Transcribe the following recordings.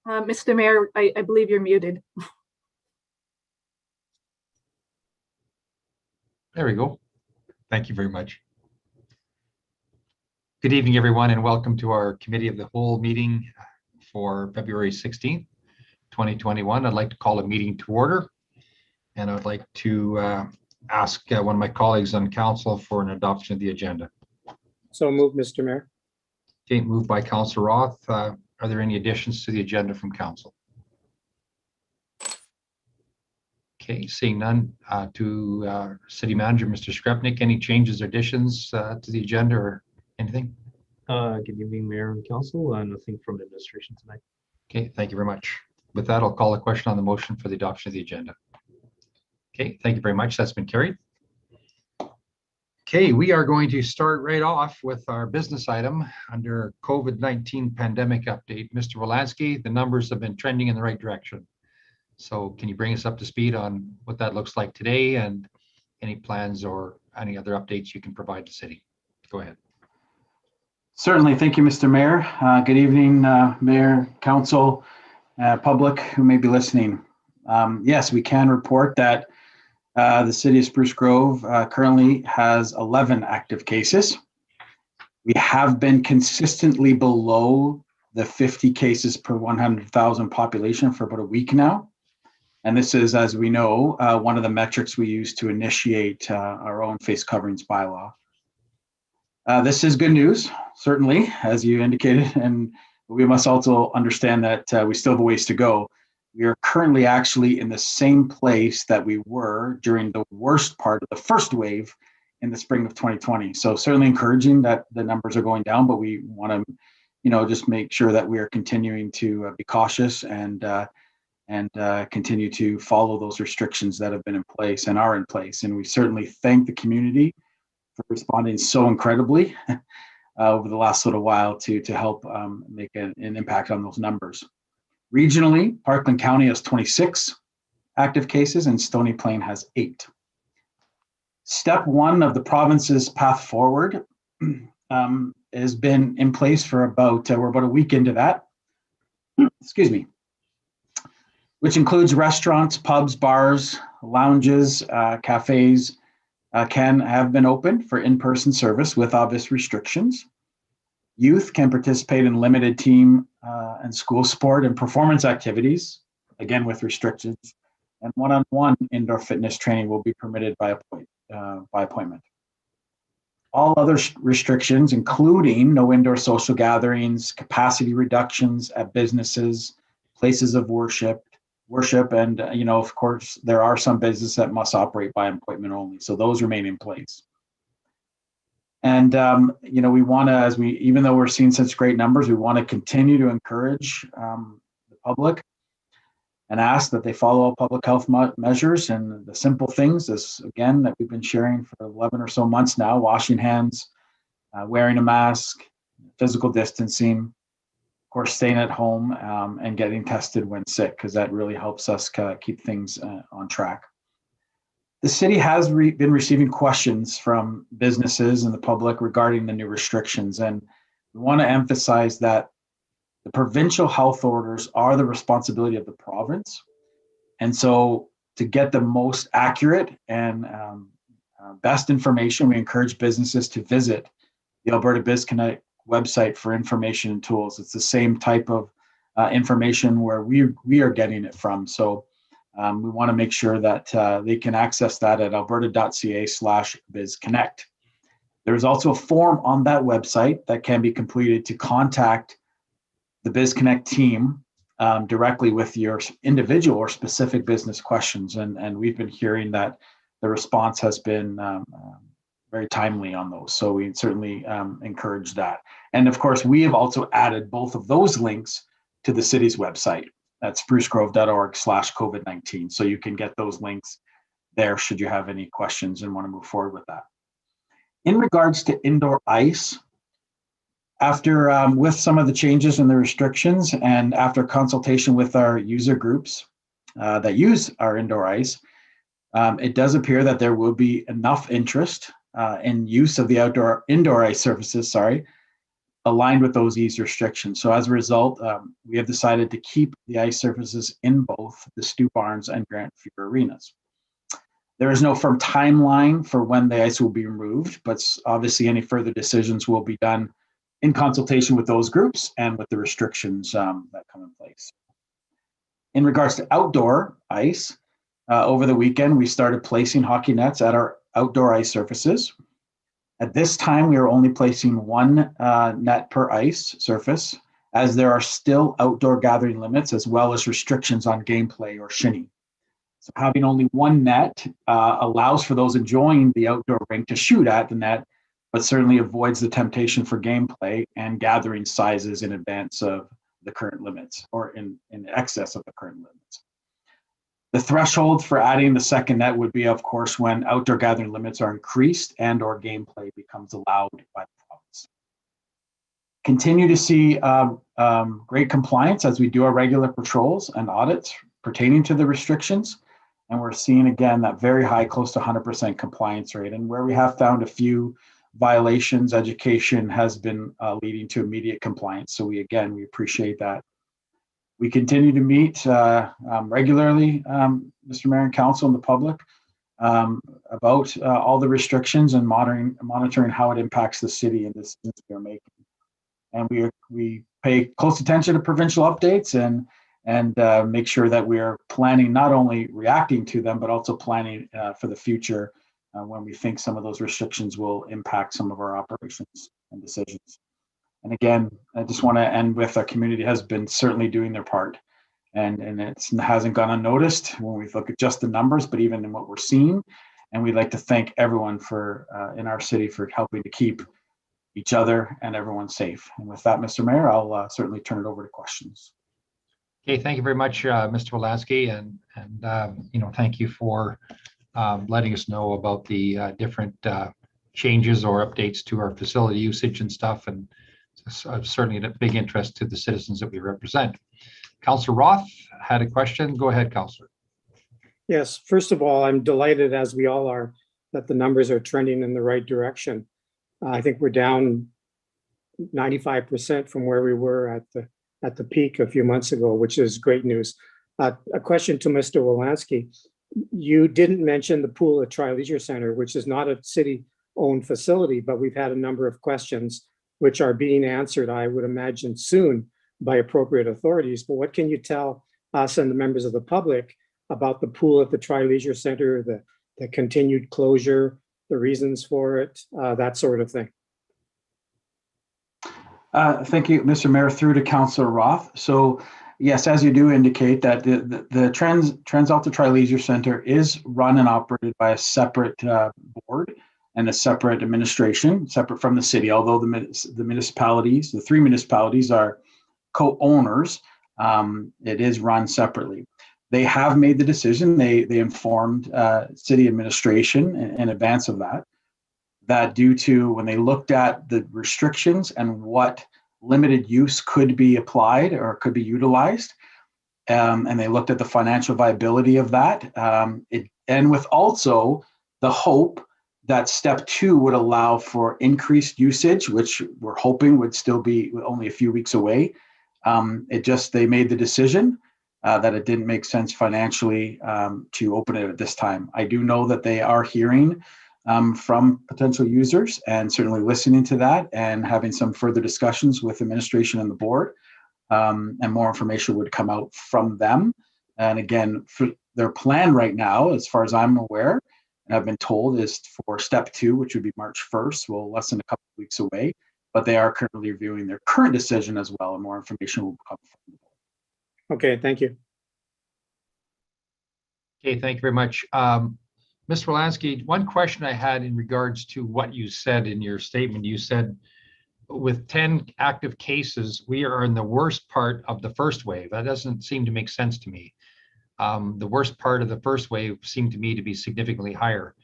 Mr. Mayor, I believe you're muted. There we go. Thank you very much. Good evening, everyone, and welcome to our Committee of the Whole meeting for February 16th, 2021. I'd like to call a meeting to order, and I'd like to ask one of my colleagues on council for an adoption of the agenda. So moved, Mr. Mayor. Okay, moved by Councillor Roth. Are there any additions to the agenda from council? Okay, seeing none, to City Manager, Mr. Skrepnik, any changes or additions to the agenda or anything? Good evening, Mayor and Council. Nothing from administration tonight. Okay, thank you very much. With that, I'll call a question on the motion for the adoption of the agenda. Okay, thank you very much. That's been carried. Okay, we are going to start right off with our business item under COVID-19 pandemic update. Mr. Wolanski, the numbers have been trending in the right direction. So can you bring us up to speed on what that looks like today and any plans or any other updates you can provide to City? Go ahead. Certainly. Thank you, Mr. Mayor. Good evening, Mayor, Council, public who may be listening. Yes, we can report that the City of Spruce Grove currently has 11 active cases. We have been consistently below the 50 cases per 100,000 population for about a week now. And this is, as we know, one of the metrics we use to initiate our own face coverings bylaw. This is good news, certainly, as you indicated, and we must also understand that we still have a ways to go. We are currently actually in the same place that we were during the worst part of the first wave in the spring of 2020. So certainly encouraging that the numbers are going down, but we want to, just make sure that we are continuing to be cautious and continue to follow those restrictions that have been in place and are in place. And we certainly thank the community for responding so incredibly over the last little while to help make an impact on those numbers. Regionally, Parkland County has 26 active cases and Stony Plain has 8. Step one of the province's path forward has been in place for we're about a week into that, excuse me, which includes restaurants, pubs, bars, lounges, cafes can have been open for in-person service with obvious restrictions. Youth can participate in limited team and school sport and performance activities, again with restrictions, and one-on-one indoor fitness training will be permitted by appointment. All other restrictions, including no indoor social gatherings, capacity reductions at businesses, places of worship, and of course, there are some businesses that must operate by appointment only, so those remain in place. And, we want to, even though we're seeing such great numbers, we want to continue to encourage the public and ask that they follow public health measures and the simple things, as again, that we've been sharing for 11 or so months now: washing hands, wearing a mask, physical distancing, of course, staying at home and getting tested when sick, because that really helps us keep things on track. The city has been receiving questions from businesses and the public regarding the new restrictions, and we want to emphasize that the provincial health orders are the responsibility of the province. And so to get the most accurate and best information, we encourage businesses to visit the Alberta BizConnect website for information and tools. It's the same type of information where we are getting it from. So we want to make sure that they can access that at alberta.ca/bizconnect. There's also a form on that website that can be completed to contact the BizConnect team directly with your individual or specific business questions. And we've been hearing that the response has been very timely on those. So we certainly encourage that. And of course, we have also added both of those links to the city's website at sprucegrove.org/COVID-19. So you can get those links there should you have any questions and want to move forward with that. In regards to indoor ice, after with some of the changes and the restrictions and after consultation with our user groups that use our indoor ice, it does appear that there will be enough interest in use of the indoor ice services, aligned with those ease restrictions. So as a result, we have decided to keep the ice surfaces in both the Stu Barnes and Grant Fuhr arenas. There is no firm timeline for when the ice will be removed, but obviously any further decisions will be done in consultation with those groups and with the restrictions that come in place. In regards to outdoor ice, over the weekend, we started placing hockey nets at our outdoor ice surfaces. At this time, we are only placing one net per ice surface, as there are still outdoor gathering limits as well as restrictions on gameplay or shinny. So having only one net allows for those enjoying the outdoor rink to shoot at the net, but certainly avoids the temptation for gameplay and gathering sizes in advance of the current limits or in excess of the current limits. The threshold for adding the second net would be, of course, when outdoor gathering limits are increased and or gameplay becomes allowed by the province. Continue to see great compliance as we do our regular patrols and audits pertaining to the restrictions. And we're seeing, again, that very high, close to 100% compliance rate. And where we have found a few violations, education has been leading to immediate compliance. So we appreciate that. We continue to meet regularly, Mr. Mayor and Council and the public, about all the restrictions and monitoring how it impacts the city and the decisions we are making. And we pay close attention to provincial updates and make sure that we are planning, not only reacting to them, but also planning for the future when we think some of those restrictions will impact some of our operations and decisions. And again, I just want to end with our community has been certainly doing their part, and it hasn't gone unnoticed when we look at just the numbers, but even in what we're seeing. And we'd like to thank everyone for in our city for helping to keep each other and everyone safe. And with that, Mr. Mayor, I'll certainly turn it over to questions. Okay, thank you very much, Mr. Wolanski, and thank you for letting us know about the different changes or updates to our facility usage and stuff, and certainly a big interest to the citizens that we represent. Councillor Roth had a question. Go ahead, Councillor. Yes, first of all, I'm delighted, as we all are, that the numbers are trending in the right direction. I think we're down 95% from where we were at the peak a few months ago, which is great news. A question to Mr. Wolanski. You didn't mention the pool at Tri-Leisure Center, which is not a city-owned facility, but we've had a number of questions which are being answered, I would imagine, soon by appropriate authorities. But what can you tell us and the members of the public about the pool at the Tri-Leisure Center, the continued closure, the reasons for it, that sort of thing? Thank you, Mr. Mayor, through to Councillor Roth. So yes, as you do indicate, that the TransAlta Tri-Leisure Center is run and operated by a separate board and a separate administration, separate from the city, although the municipalities, the three municipalities are co-owners, it is run separately. They have made the decision, they informed city administration in advance of that due to when they looked at the restrictions and what limited use could be applied or could be utilized, and they looked at the financial viability of that, and with also the hope that step 2 would allow for increased usage, which we're hoping would still be only a few weeks away. They made the decision that it didn't make sense financially to open it at this time. I do know that they are hearing from potential users and certainly listening to that and having some further discussions with administration and the board, and more information would come out from them. And again, for their plan right now, as far as I'm aware, and I've been told, is for step 2, which would be March 1st, well, less than a couple of weeks away, but they are currently reviewing their current decision as well, and more information will come from the board. Okay, thank you. Okay, thank you very much. Mr. Wolanski, one question I had in regards to what you said in your statement. You said with 10 active cases, we are in the worst part of the first wave. That doesn't seem to make sense to me. The worst part of the first wave seemed to me to be significantly higher.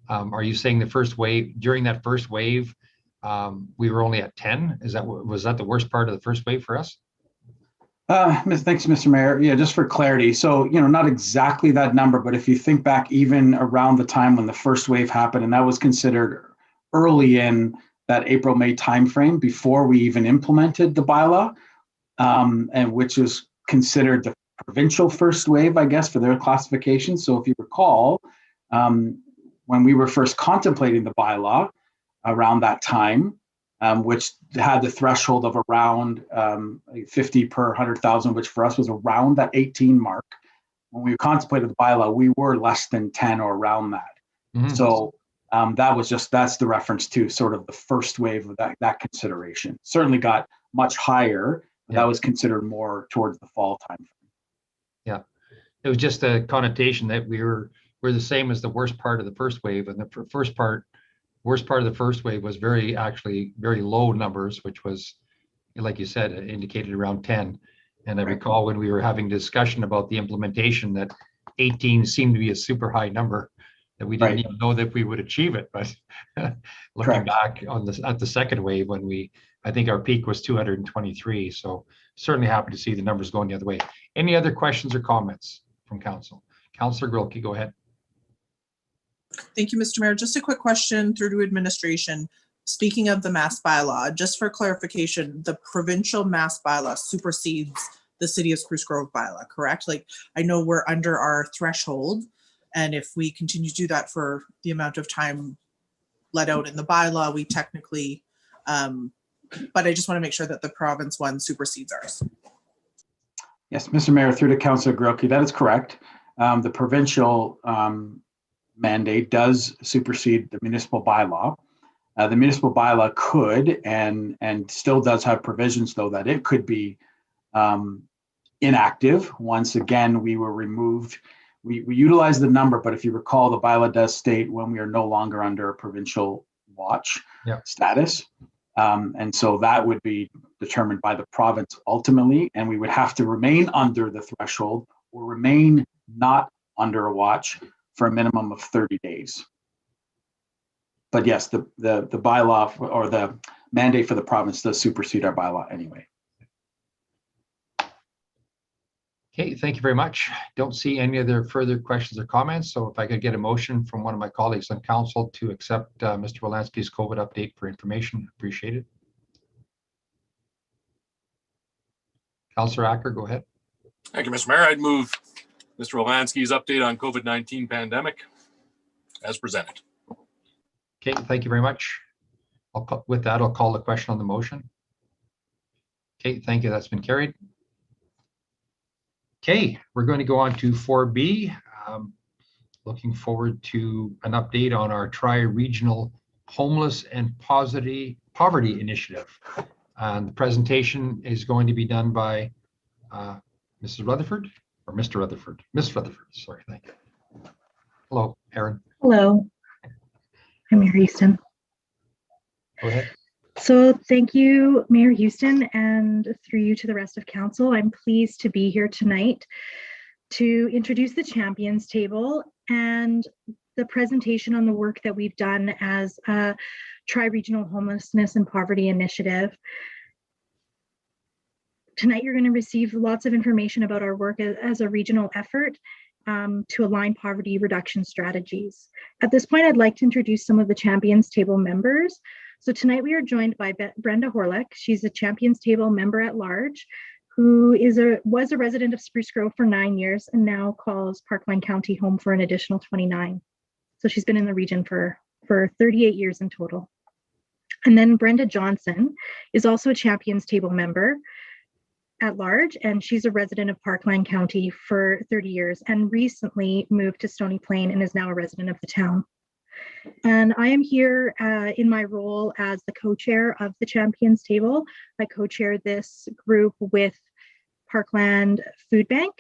Are you saying during that first wave, we were only at 10? Was that the worst part of the first wave for us? Thanks, Mr. Mayor. Yeah, just for clarity. So, not exactly that number, but if you think back even around the time when the first wave happened, and that was considered early in that April-May timeframe before we even implemented the bylaw, and which is considered the provincial first wave, I guess, for their classification. So if you recall, when we were first contemplating the bylaw around that time, which had the threshold of around 50 per 100,000, which for us was around that 18 mark. When we contemplated the bylaw, we were less than 10 or around that. Mhm. So that's the reference to sort of the first wave of that consideration. Certainly got much higher, but Yeah. that was considered more towards the fall time. It was just a connotation that we're the same as the worst part of the first wave, and the worst part of the first wave was actually very low numbers, which was, like you said, indicated around 10. And I Right. recall when we were having discussion about the implementation that 18 seemed to be a super high number, that we didn't Right. even know that we would achieve it. But looking Correct. back at the second wave, when I think our peak was 223. So certainly happy to see the numbers going the other way. Any other questions or comments from council? Councillor Grilke, go ahead. Thank you, Mr. Mayor. Just a quick question through to administration. Speaking of the mass bylaw, just for clarification, the provincial mass bylaw supersedes the city of Spruce Grove bylaw, correct? Like, I know we're under our threshold, and if we continue to do that for the amount of time let out in the bylaw, we technically, but I just want to make sure that the province one supersedes ours. Yes, Mr. Mayor, through to Councillor Grilke, that is correct. The provincial mandate does supersede the municipal bylaw. The municipal bylaw could and still does have provisions, though, that it could be inactive once again we were removed. We utilize the number, but if you recall, the bylaw does state when we are no longer under a provincial watch status. And so that would be determined by the province ultimately, and we would have to remain under the threshold or remain not under a watch for a minimum of 30 days. But yes, the bylaw or the mandate for the province does supersede our bylaw anyway. Okay, thank you very much. Don't see any other further questions or comments. So if I could get a motion from one of my colleagues on council to accept Mr. Wolanski's COVID update for information, appreciate it. Councillor Acker, go ahead. Thank you, Mr. Mayor. I'd move Mr. Wolanski's update on COVID-19 pandemic as presented. Okay, thank you very much. With that, I'll call the question on the motion. Okay, thank you. That's been carried. Okay, we're going to go on to 4B. Looking forward to an update on our tri-regional homeless and poverty initiative. And the presentation is going to be done by Mrs. Rutherford or Mr. Rutherford? Ms. Rutherford, sorry, thank you. Hello, Erin. Hello, I'm Mayor Houston. Go ahead. So thank you, Mayor Houston, and through you to the rest of council. I'm pleased to be here tonight to introduce the Champions Table and the presentation on the work that we've done as a tri-regional homelessness and poverty initiative. Tonight, you're going to receive lots of information about our work as a regional effort to align poverty reduction strategies. At this point, I'd like to introduce some of the Champions Table members. So tonight we are joined by Brenda Horlick. She's a Champions Table member at large who was a resident of Spruce Grove for 9 years and now calls Parkland County home for an additional 29. So she's been in the region for 38 years in total. And then Brenda Johnson is also a Champions Table member at large, and she's a resident of Parkland County for 30 years and recently moved to Stony Plain and is now a resident of the town. And I am here in my role as the co-chair of the Champions Table. I co-chair this group with Parkland Food Bank,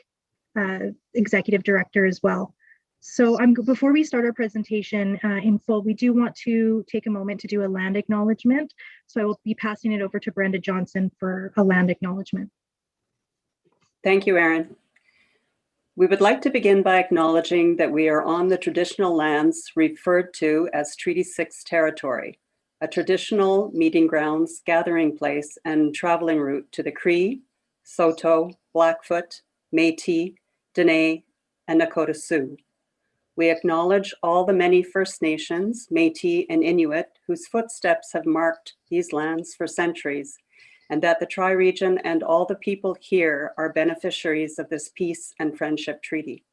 executive director as well. So before we start our presentation in full, we do want to take a moment to do a land acknowledgement. So I will be passing it over to Brenda Johnson for a land acknowledgement. Thank you, Erin. We would like to begin by acknowledging that we are on the traditional lands referred to as Treaty 6 territory, a traditional meeting grounds, gathering place, and traveling route to the Cree, Saulteaux, Blackfoot, Métis, Dene, and Nakota Sioux. We acknowledge all the many First Nations, Métis, and Inuit whose footsteps have marked these lands for centuries, and that the Tri-Region and all the people here are beneficiaries of this peace and friendship treaty.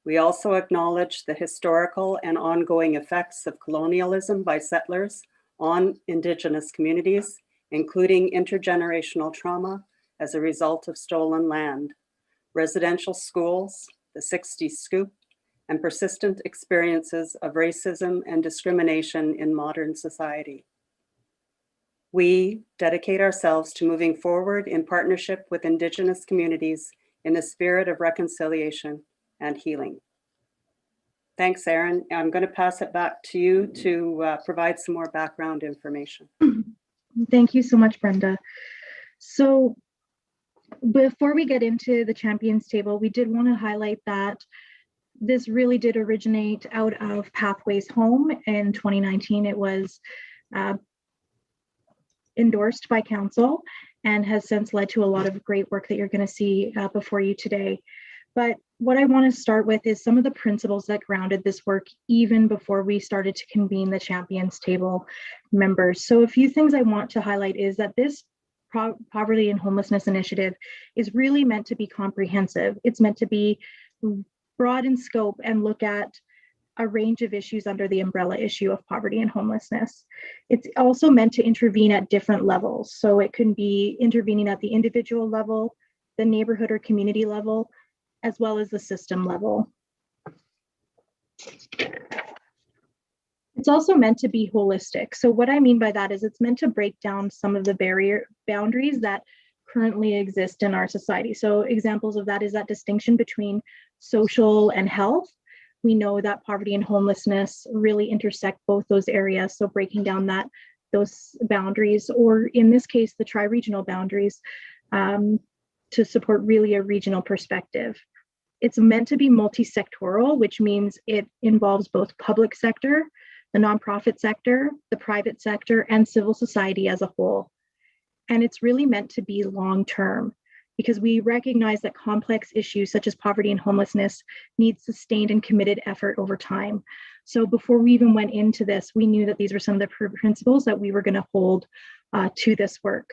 We also acknowledge the historical and ongoing effects of colonialism by settlers on Indigenous communities, including intergenerational trauma as a result of stolen land, residential schools, the 60s scoop, and persistent experiences of racism and discrimination in modern society. We dedicate ourselves to moving forward in partnership with Indigenous communities in the spirit of reconciliation and healing. Thanks, Erin. I'm going to pass it back to you to provide some more background information. Thank you so much, Brenda. So before we get into the Champions Table, we did want to highlight that this really did originate out of Pathways Home in 2019. It was endorsed by council and has since led to a lot of great work that you're going to see before you today. But what I want to start with is some of the principles that grounded this work even before we started to convene the Champions Table members. So a few things I want to highlight is that this poverty and homelessness initiative is really meant to be comprehensive. It's meant to be broad in scope and look at a range of issues under the umbrella issue of poverty and homelessness. It's also meant to intervene at different levels. So it can be intervening at the individual level, the neighborhood or community level, as well as the system level. It's also meant to be holistic. So what I mean by that is it's meant to break down some of the boundaries that currently exist in our society. So examples of that is that distinction between social and health. We know that poverty and homelessness really intersect both those areas. So breaking down those boundaries, or in this case, the tri-regional boundaries, to support really a regional perspective. It's meant to be multi-sectoral, which means it involves both public sector, the nonprofit sector, the private sector, and civil society as a whole. And it's really meant to be long-term, because we recognize that complex issues such as poverty and homelessness need sustained and committed effort over time. So before we even went into this, we knew that these were some of the principles that we were going to hold to this work.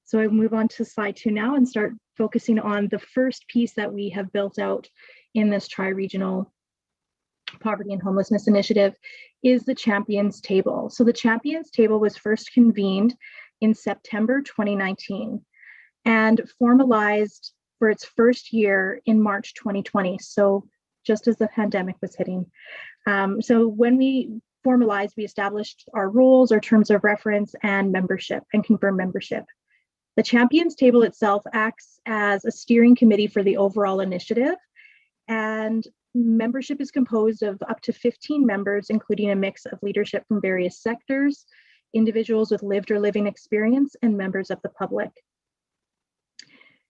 So I move on to slide 2 now and start focusing on the first piece that we have built out in this tri-regional poverty and homelessness initiative is the Champions Table. So the Champions Table was first convened in September 2019 and formalized for its first year in March 2020. So just as the pandemic was hitting. So when we formalized, we established our rules, our terms of reference, and membership, and confirmed membership. The Champions Table itself acts as a steering committee for the overall initiative, and membership is composed of up to 15 members, including a mix of leadership from various sectors, individuals with lived or living experience, and members of the public.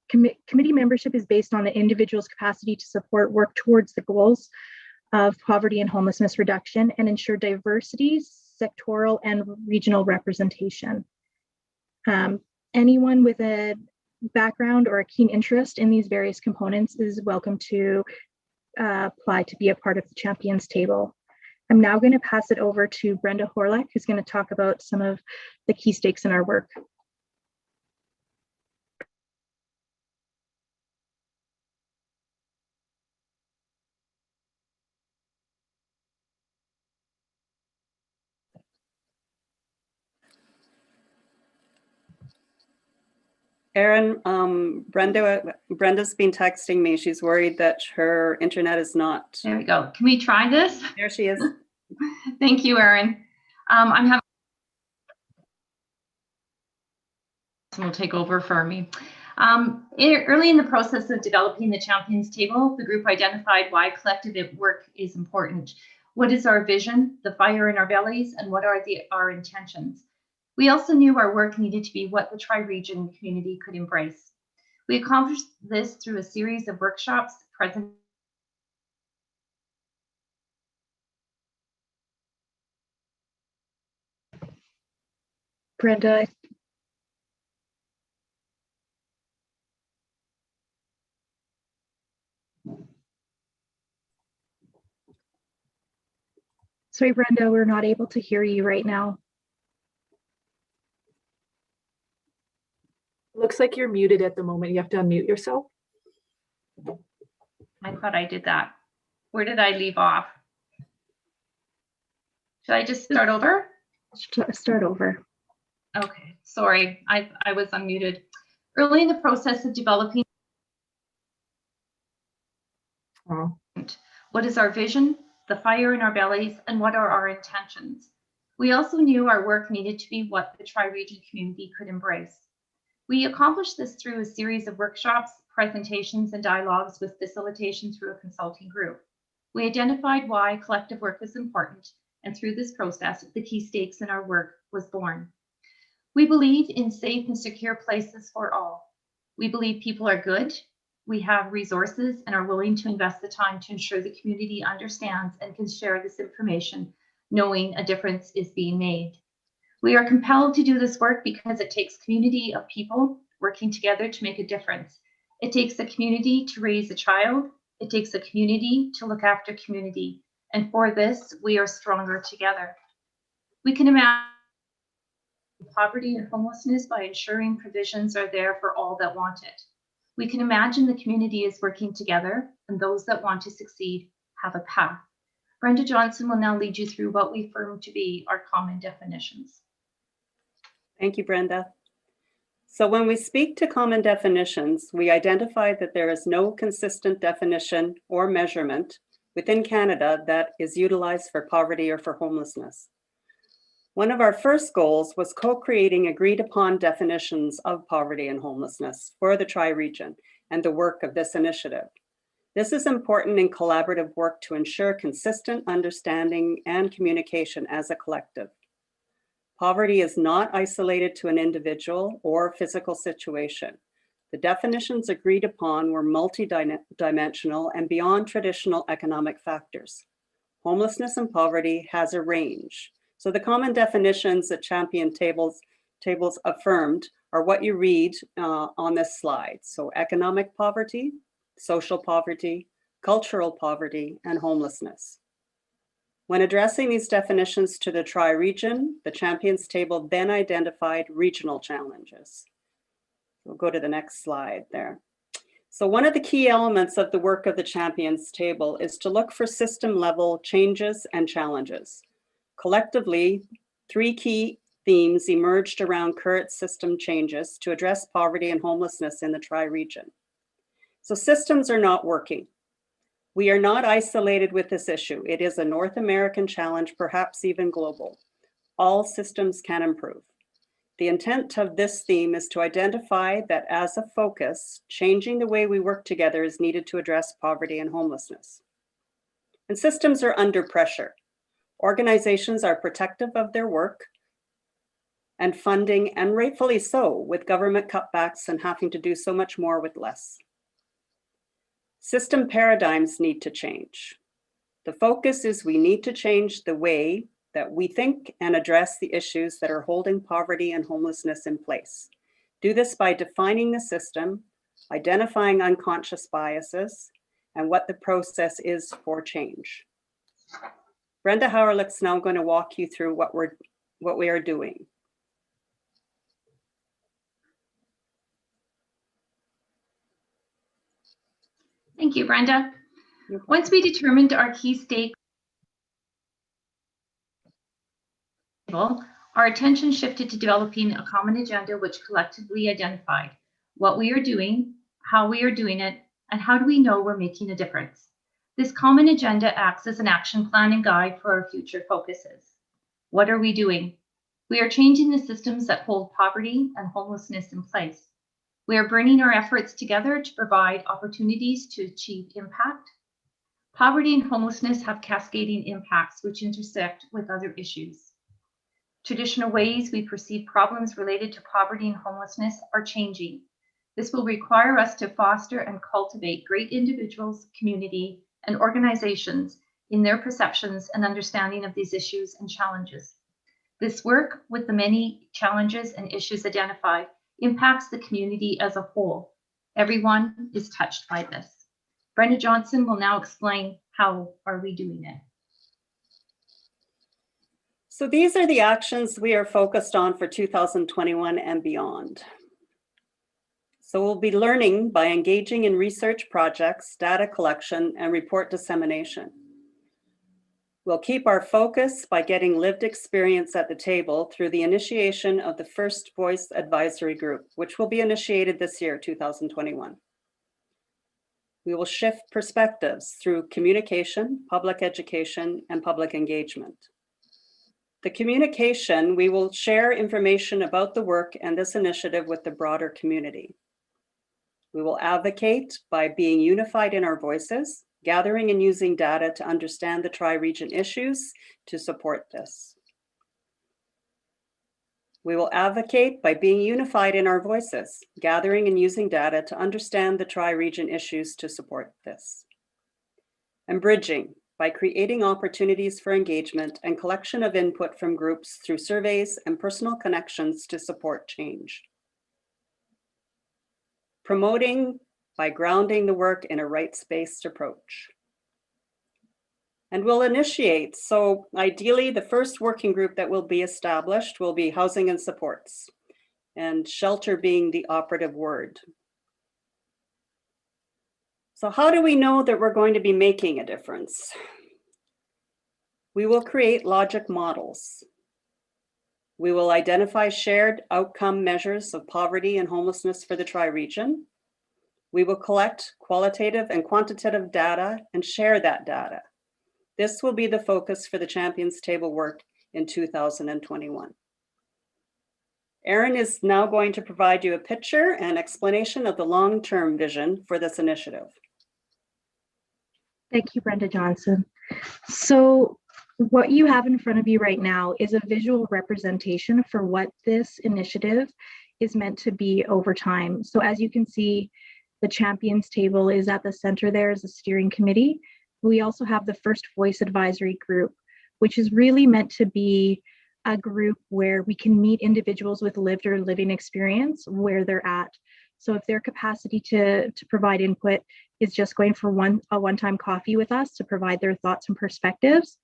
Committee membership is based on the individual's capacity to support work towards the goals of poverty and homelessness reduction and ensure diversity, sectoral, and regional representation. Anyone with a background or a keen interest in these various components is welcome to apply to be a part of the Champions Table. I'm now going to pass it over to Brenda Horlak, who's going to talk about some of the key stakes in our work. Erin, Brenda's been texting me. She's worried that her internet is not. There we go. Can we try this? There she is. Thank you, Erin. I'm having will take over for me. Early in the process of developing the Champions Table, the group identified why collective work is important. What is our vision, the fire in our bellies, and what are our intentions? We also knew our work needed to be what the Tri-Region community could embrace. We accomplished this through a series of workshops, Brenda. Sorry, Brenda, we're not able to hear you right now. Looks like you're muted at the moment. You have to unmute yourself. I thought I did that. Where did I leave off? Should I just start over? Start over. Okay, sorry, I was unmuted. Early in the process of developing, what is our vision, the fire in our bellies, and what are our intentions? We also knew our work needed to be what the Tri-Region community could embrace. We accomplished this through a series of workshops, presentations, and dialogues with facilitation through a consulting group. We identified why collective work was important, and through this process, the key stakes in our work was born. We believe in safe and secure places for all. We believe people are good, we have resources, and are willing to invest the time to ensure the community understands and can share this information, knowing a difference is being made. We are compelled to do this work because it takes community of people working together to make a difference. It takes a community to raise a child. It takes a community to look after community. And for this, we are stronger together. We can imagine poverty and homelessness by ensuring provisions are there for all that want it. We can imagine the community is working together, and those that want to succeed have a path. Brenda Johnson will now lead you through what we affirm to be our common definitions. Thank you, Brenda. So when we speak to common definitions, we identify that there is no consistent definition or measurement within Canada that is utilized for poverty or for homelessness. One of our first goals was co-creating agreed upon definitions of poverty and homelessness for the Tri-Region and the work of this initiative. This is important in collaborative work to ensure consistent understanding and communication as a collective. Poverty is not isolated to an individual or physical situation. The definitions agreed upon were multidimensional and beyond traditional economic factors. Homelessness and poverty has a range. So the common definitions that Champion Tables affirmed are what you read on this slide. So economic poverty, social poverty, cultural poverty, and homelessness. When addressing these definitions to the Tri-Region, the Champions Table then identified regional challenges. We'll go to the next slide there. So one of the key elements of the work of the Champions Table is to look for system-level changes and challenges. Collectively, 3 key themes emerged around current system changes to address poverty and homelessness in the Tri-Region. So systems are not working. We are not isolated with this issue. It is a North American challenge, perhaps even global. All systems can improve. The intent of this theme is to identify that as a focus, changing the way we work together is needed to address poverty and homelessness. And systems are under pressure. Organizations are protective of their work and funding, and rightfully so, with government cutbacks and having to do so much more with less. System paradigms need to change. The focus is we need to change the way that we think and address the issues that are holding poverty and homelessness in place. Do this by defining the system, identifying unconscious biases, and what the process is for change. Brenda Hauerlich's now going to walk you through what we are doing. Thank you, Brenda. Once we determined our key stake, our attention shifted to developing a common agenda which collectively identified what we are doing, how we are doing it, and how do we know we're making a difference. This common agenda acts as an action plan and guide for our future focuses. What are we doing? We are changing the systems that hold poverty and homelessness in place. We are bringing our efforts together to provide opportunities to achieve impact. Poverty and homelessness have cascading impacts which intersect with other issues. Traditional ways we perceive problems related to poverty and homelessness are changing. This will require us to foster and cultivate great individuals, community, and organizations in their perceptions and understanding of these issues and challenges. This work, with the many challenges and issues identified, impacts the community as a whole. Everyone is touched by this. Brenda Johnson will now explain how are we doing it. So these are the actions we are focused on for 2021 and beyond. So we'll be learning by engaging in research projects, data collection, and report dissemination. We'll keep our focus by getting lived experience at the table through the initiation of the First Voice Advisory Group, which will be initiated this year, 2021. We will shift perspectives through communication, public education, and public engagement. The communication, we will share information about the work and this initiative with the broader community. We will advocate by being unified in our voices, gathering and using data to understand the tri-region issues to support this. We will advocate by being unified in our voices, gathering and using data to understand the tri-region issues to support this. And bridging by creating opportunities for engagement and collection of input from groups through surveys and personal connections to support change. Promoting by grounding the work in a rights-based approach. And we'll initiate, so ideally the first working group that will be established will be housing and supports, and shelter being the operative word. So how do we know that we're going to be making a difference? We will create logic models. We will identify shared outcome measures of poverty and homelessness for the tri-region. We will collect qualitative and quantitative data and share that data. This will be the focus for the Champions Table work in 2021. Erin is now going to provide you a picture and explanation of the long-term vision for this initiative. Thank you, Brenda Johnson. So what you have in front of you right now is a visual representation for what this initiative is meant to be over time. So as you can see, the Champions Table is at the center there as a steering committee. We also have the First Voice Advisory Group, which is really meant to be a group where we can meet individuals with lived or living experience where they're at. So if their capacity to provide input is just going for a one-time coffee with us to provide their thoughts and perspectives,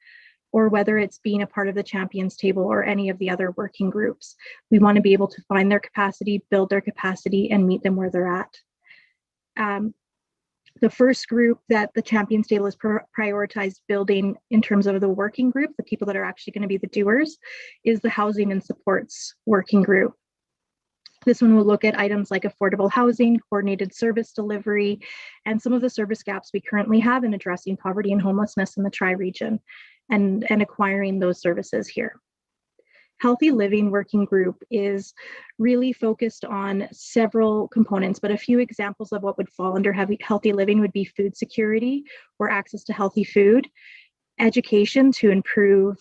or whether it's being a part of the Champions Table or any of the other working groups, we want to be able to find their capacity, build their capacity, and meet them where they're at. The first group that the Champions Table is prioritized building in terms of the working group, the people that are actually going to be the doers, is the Housing and Supports Working Group. This one will look at items like affordable housing, coordinated service delivery, and some of the service gaps we currently have in addressing poverty and homelessness in the tri-region and acquiring those services here. Healthy Living Working Group is really focused on several components, but a few examples of what would fall under healthy living would be food security or access to healthy food, education to improve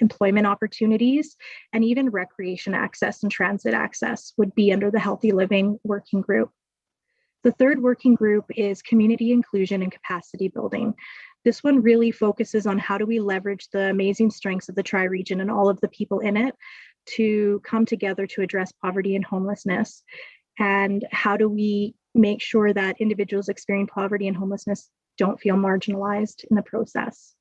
employment opportunities, and even recreation access and transit access would be under the Healthy Living Working Group. The third working group is community inclusion and capacity building. This one really focuses on how do we leverage the amazing strengths of the tri-region and all of the people in it to come together to address poverty and homelessness, and how do we make sure that individuals experiencing poverty and homelessness don't feel marginalized in the process.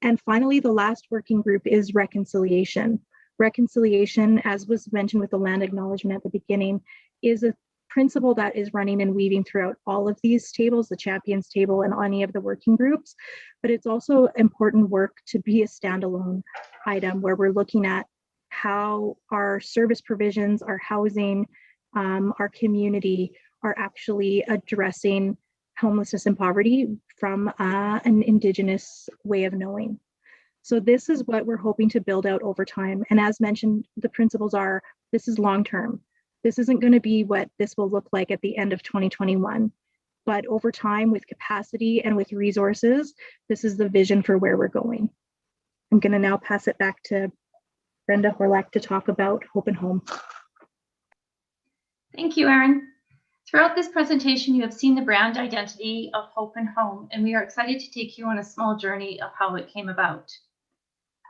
And finally, the last working group is reconciliation. Reconciliation, as was mentioned with the land acknowledgement at the beginning, is a principle that is running and weaving throughout all of these tables, the Champions Table and any of the working groups, but it's also important work to be a standalone item where we're looking at how our service provisions, our housing, our community are actually addressing homelessness and poverty from an Indigenous way of knowing. So this is what we're hoping to build out over time. And as mentioned, the principles are, this is long-term. This isn't going to be what this will look like at the end of 2021, but over time with capacity and with resources, this is the vision for where we're going. I'm going to now pass it back to Brenda Horlack to talk about Hope and Home. Thank you, Erin. Throughout this presentation, you have seen the brand identity of Hope and Home, and we are excited to take you on a small journey of how it came about.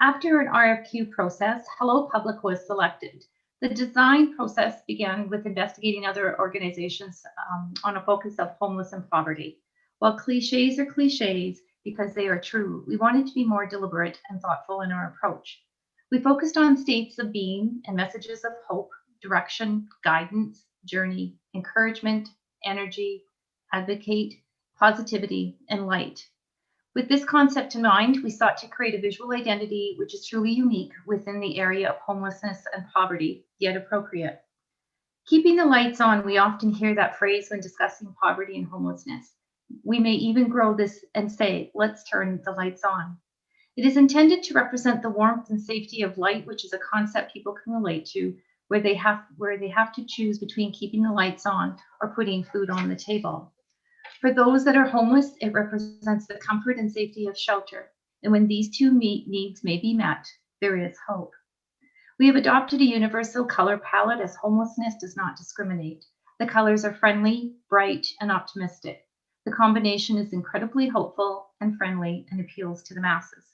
After an RFQ process, Hello Public was selected. The design process began with investigating other organizations on a focus of homeless and poverty. While cliches are cliches because they are true, we wanted to be more deliberate and thoughtful in our approach. We focused on states of being and messages of hope, direction, guidance, journey, encouragement, energy, advocate, positivity, and light. With this concept in mind, we sought to create a visual identity which is truly unique within the area of homelessness and poverty, yet appropriate. Keeping the lights on, we often hear that phrase when discussing poverty and homelessness. We may even grow this and say, let's turn the lights on. It is intended to represent the warmth and safety of light, which is a concept people can relate to, where they have to choose between keeping the lights on or putting food on the table. For those that are homeless, it represents the comfort and safety of shelter. And when these two needs may be met, there is hope. We have adopted a universal color palette as homelessness does not discriminate. The colors are friendly, bright, and optimistic. The combination is incredibly hopeful and friendly and appeals to the masses.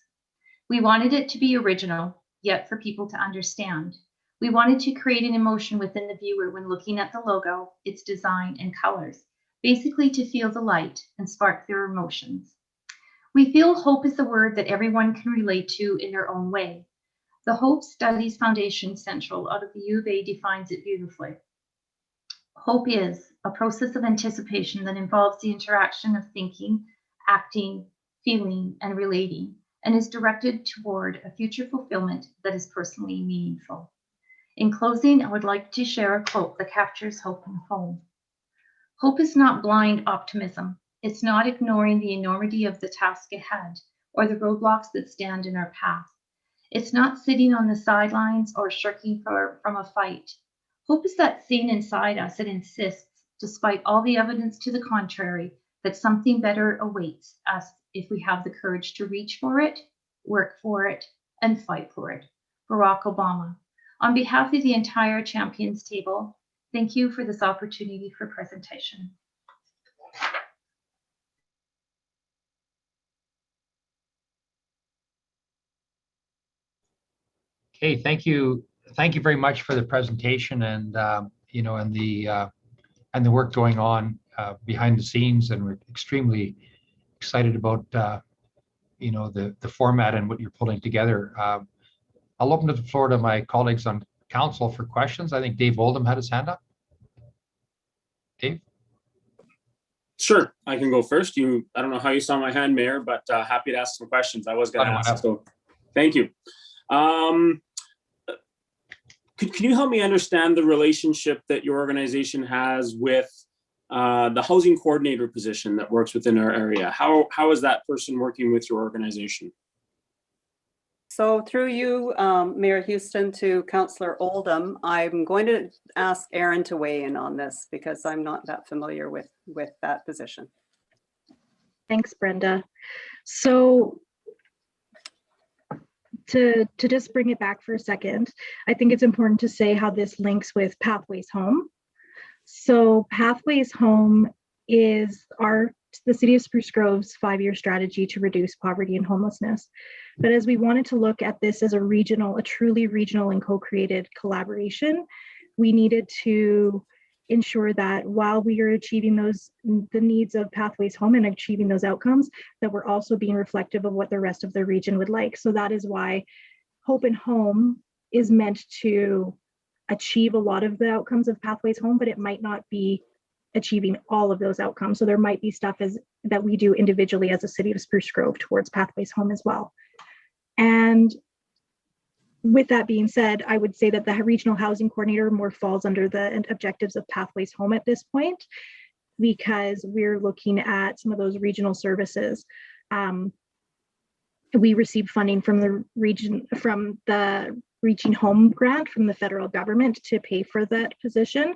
We wanted it to be original, yet for people to understand. We wanted to create an emotion within the viewer when looking at the logo, its design, and colors, basically to feel the light and spark their emotions. We feel hope is the word that everyone can relate to in their own way. The Hope Studies Foundation Central out of the U of A defines it beautifully. Hope is a process of anticipation that involves the interaction of thinking, acting, feeling, and relating, and is directed toward a future fulfillment that is personally meaningful. In closing, I would like to share a quote that captures hope in home. Hope is not blind optimism. It's not ignoring the enormity of the task ahead or the roadblocks that stand in our path. It's not sitting on the sidelines or shirking from a fight. Hope is that scene inside us that insists, despite all the evidence to the contrary, that something better awaits us if we have the courage to reach for it, work for it, and fight for it. Barack Obama. On behalf of the entire Champions table, thank you for this opportunity for presentation. Okay, thank you. Thank you very much for the presentation and and the work going on behind the scenes, and we're extremely excited about the format and what you're pulling together. I'll open the floor to my colleagues on council for questions. I think Dave Oldham had his hand up. Dave? Sure, I can go first. I don't know how you saw my hand, Mayor, but happy to ask some questions. I was going to ask, so thank you. Can you help me understand the relationship that your organization has with the housing coordinator position that works within our area? How is that person working with your organization? So through you, Mayor Houston, to Councillor Oldham, I'm going to ask Aaron to weigh in on this because I'm not that familiar with that position. Thanks, Brenda. So to just bring it back for a second, I think it's important to say how this links with Pathways Home. So Pathways Home is the City of Spruce Grove's 5-year strategy to reduce poverty and homelessness. But as we wanted to look at this as a truly regional and co-created collaboration, we needed to ensure that while we are achieving the needs of Pathways Home and achieving those outcomes, that we're also being reflective of what the rest of the region would like. So that is why Hope and Home is meant to achieve a lot of the outcomes of Pathways Home, but it might not be achieving all of those outcomes. So there might be stuff that we do individually as a City of Spruce Grove towards Pathways Home as well. And with that being said, I would say that the regional housing coordinator more falls under the objectives of Pathways Home at this point, because we're looking at some of those regional services. We received funding from the Reaching Home grant from the federal government to pay for that position.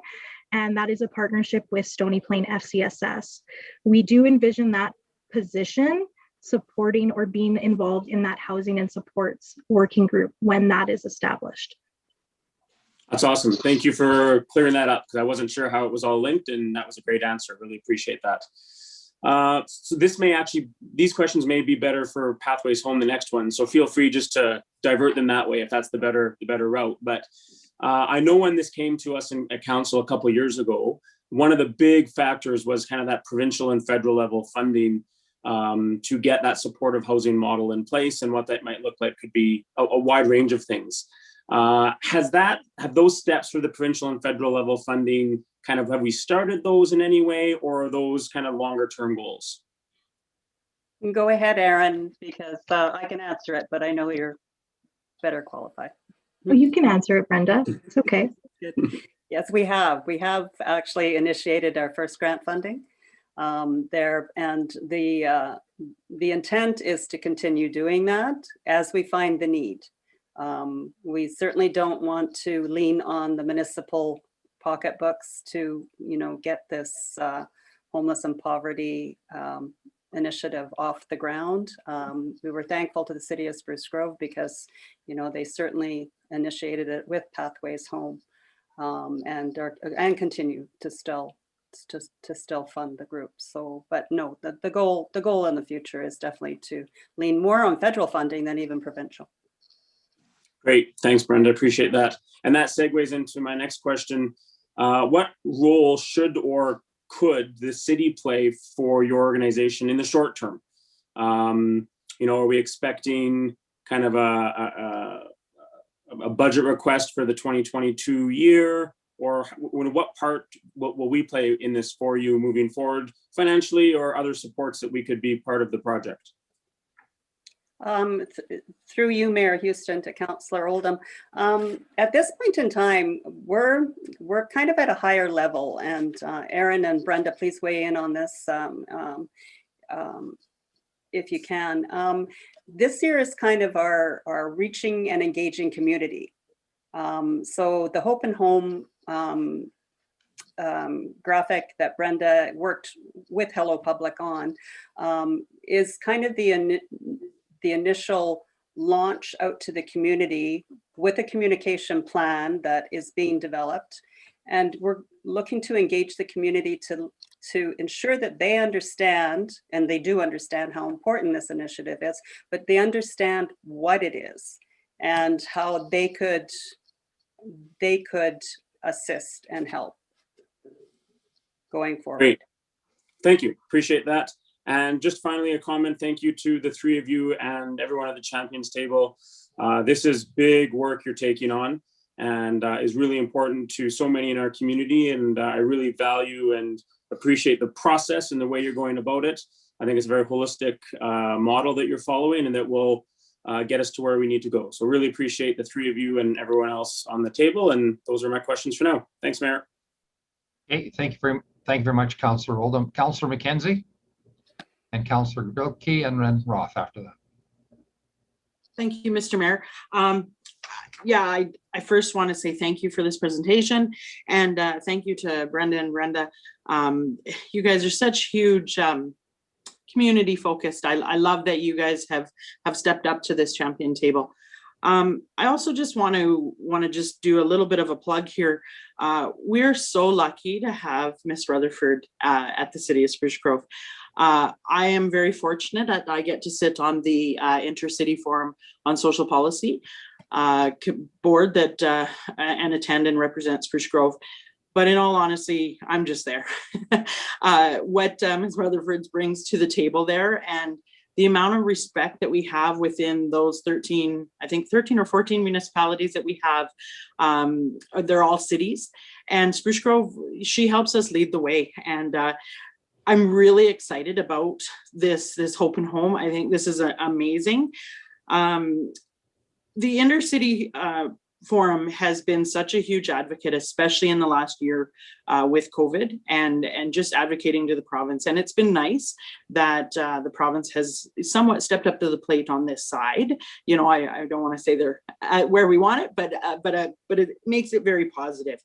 And that is a partnership with Stony Plain FCSS. We do envision that position supporting or being involved in that housing and supports working group when that is established. That's awesome. Thank you for clearing that up because I wasn't sure how it was all linked, and that was a great answer. Really appreciate that. So these questions may be better for Pathways Home, the next one. So feel free just to divert them that way if that's the better route. But I know when this came to us at council a couple of years ago, one of the big factors was kind of that provincial and federal level funding to get that supportive housing model in place, and what that might look like could be a wide range of things. Have those steps for the provincial and federal level funding have we started those in any way, or are those kind of longer term goals? Go ahead, Aaron, because I can answer it, but I know you're better qualified. Well, you can answer it, Brenda. It's okay. Yes, we have. We have actually initiated our first grant funding there, and the intent is to continue doing that as we find the need. We certainly don't want to lean on the municipal pocketbooks to, get this homeless and poverty initiative off the ground. We were thankful to the city of Spruce Grove because, they certainly initiated it with Pathways Home and continue to still fund the group. So, but no, the goal in the future is definitely to lean more on federal funding than even provincial. Great, thanks, Brenda. Appreciate that. And that segues into my next question. What role should or could the city play for your organization in the short term? Are we expecting kind of a budget request for the 2022 year, or what part will we play in this for you moving forward financially, or other supports that we could be part of the project? Through you, Mayor Houston, to Councillor Oldham. At this point in time, we're kind of at a higher level, and Aaron and Brenda, please weigh in on this if you can. This year is kind of our reaching and engaging community. So the Hope and Home graphic that Brenda worked with Hello Public on is kind of the initial launch out to the community with a communication plan that is being developed. And we're looking to engage the community to ensure that they understand, and they do understand how important this initiative is, but they understand what it is and how they could assist and help going forward. Great. Thank you. Appreciate that. And just finally, a comment. Thank you to the three of you and everyone at the Champions Table. This is big work you're taking on, and is really important to so many in our community. And I really value and appreciate the process and the way you're going about it. I think it's a very holistic model that you're following, and that will get us to where we need to go. So really appreciate the three of you and everyone else on the table. And those are my questions for now. Thanks, Mayor. Okay, thank you very much, Councillor Oldham. Councillor McKenzie, and Councillor Bilkey, and then Roth after that. Thank you, Mr. Mayor. I first want to say thank you for this presentation, and thank you to Brenda and Brenda. You guys are such huge community focused. I love that you guys have stepped up to this champion table. I also just want to just do a little bit of a plug here. We're so lucky to have Ms. Rutherford at the City of Spruce Grove. I am very fortunate that I get to sit on the Intercity Forum on Social Policy board that and attend and represent Spruce Grove. But in all honesty, I'm just there. What Ms. Rutherford brings to the table there, and the amount of respect that we have within those 13 or 14 municipalities that we have, they're all cities. And Spruce Grove, she helps us lead the way. And I'm really excited about this Hope and Home. I think this is amazing. The Intercity Forum has been such a huge advocate, especially in the last year with COVID, and just advocating to the province. And it's been nice that the province has somewhat stepped up to the plate on this side. I don't want to say they're at where we want it, but it makes it very positive.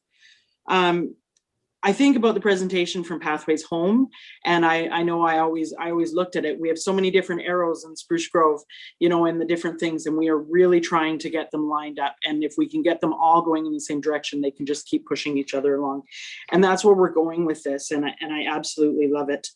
I think about the presentation from Pathways Home, and I know I always looked at it. We have so many different arrows in Spruce Grove, and the different things, and we are really trying to get them lined up. And if we can get them all going in the same direction, they can just keep pushing each other along. And that's where we're going with this, and I absolutely love it.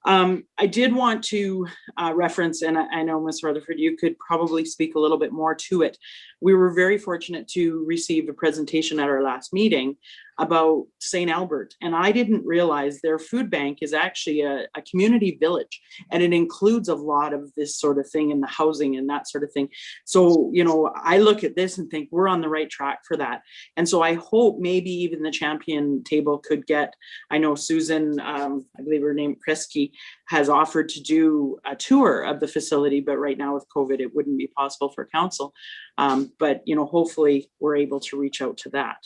I did want to reference, and I know Ms. Rutherford, you could probably speak a little bit more to it, we were very fortunate to receive a presentation at our last meeting about St. Albert. And I didn't realize their food bank is actually a community village, and it includes a lot of this sort of thing in the housing and that sort of thing. So, you know, I look at this and think we're on the right track for that. And so I hope maybe even the champion table could get, I know Susan, I believe her name Kresge, has offered to do a tour of the facility, but right now with COVID, it wouldn't be possible for council. But, you know, hopefully we're able to reach out to that.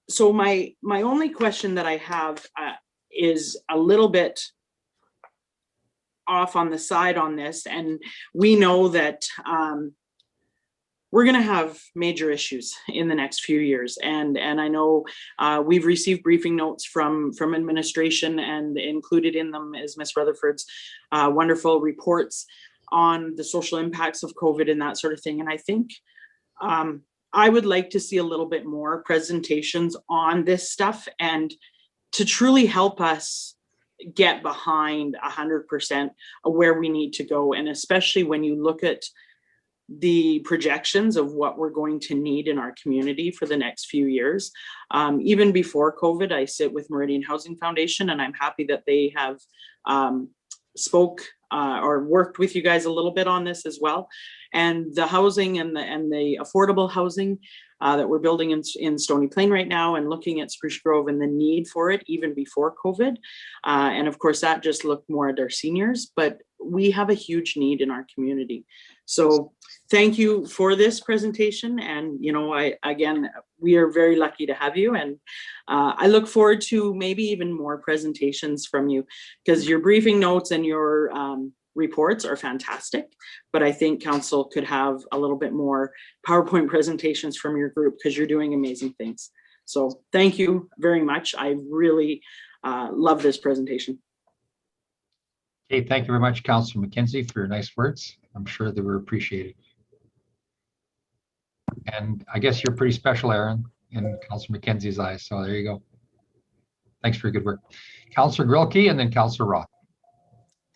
So my only question that I have is a little bit off on the side on this. And we know that we're going to have major issues in the next few years. And I know we've received briefing notes from administration, and included in them is Ms. Rutherford's wonderful reports on the social impacts of COVID and that sort of thing. And I think I would like to see a little bit more presentations on this stuff, and to truly help us get behind 100% of where we need to go. And especially when you look at the projections of what we're going to need in our community for the next few years. Even before COVID, I sit with Meridian Housing Foundation, and I'm happy that they have spoke or worked with you guys a little bit on this as well. And the housing and the affordable housing that we're building in Stony Plain right now, and looking at Spruce Grove and the need for it even before COVID. And of course, that just looked more at our seniors, but we have a huge need in our community. So thank you for this presentation. And, you know, again, we are very lucky to have you. And I look forward to maybe even more presentations from you, because your briefing notes and your reports are fantastic. But I think council could have a little bit more PowerPoint presentations from your group, because you're doing amazing things. So thank you very much. I really love this presentation. Okay, thank you very much, Councilor McKenzie, for your nice words. I'm sure they were appreciated. And I guess you're pretty special, Aaron, in Councilor McKenzie's eyes. So there you go. Thanks for your good work. Councilor Grilke, and then Councilor Roth.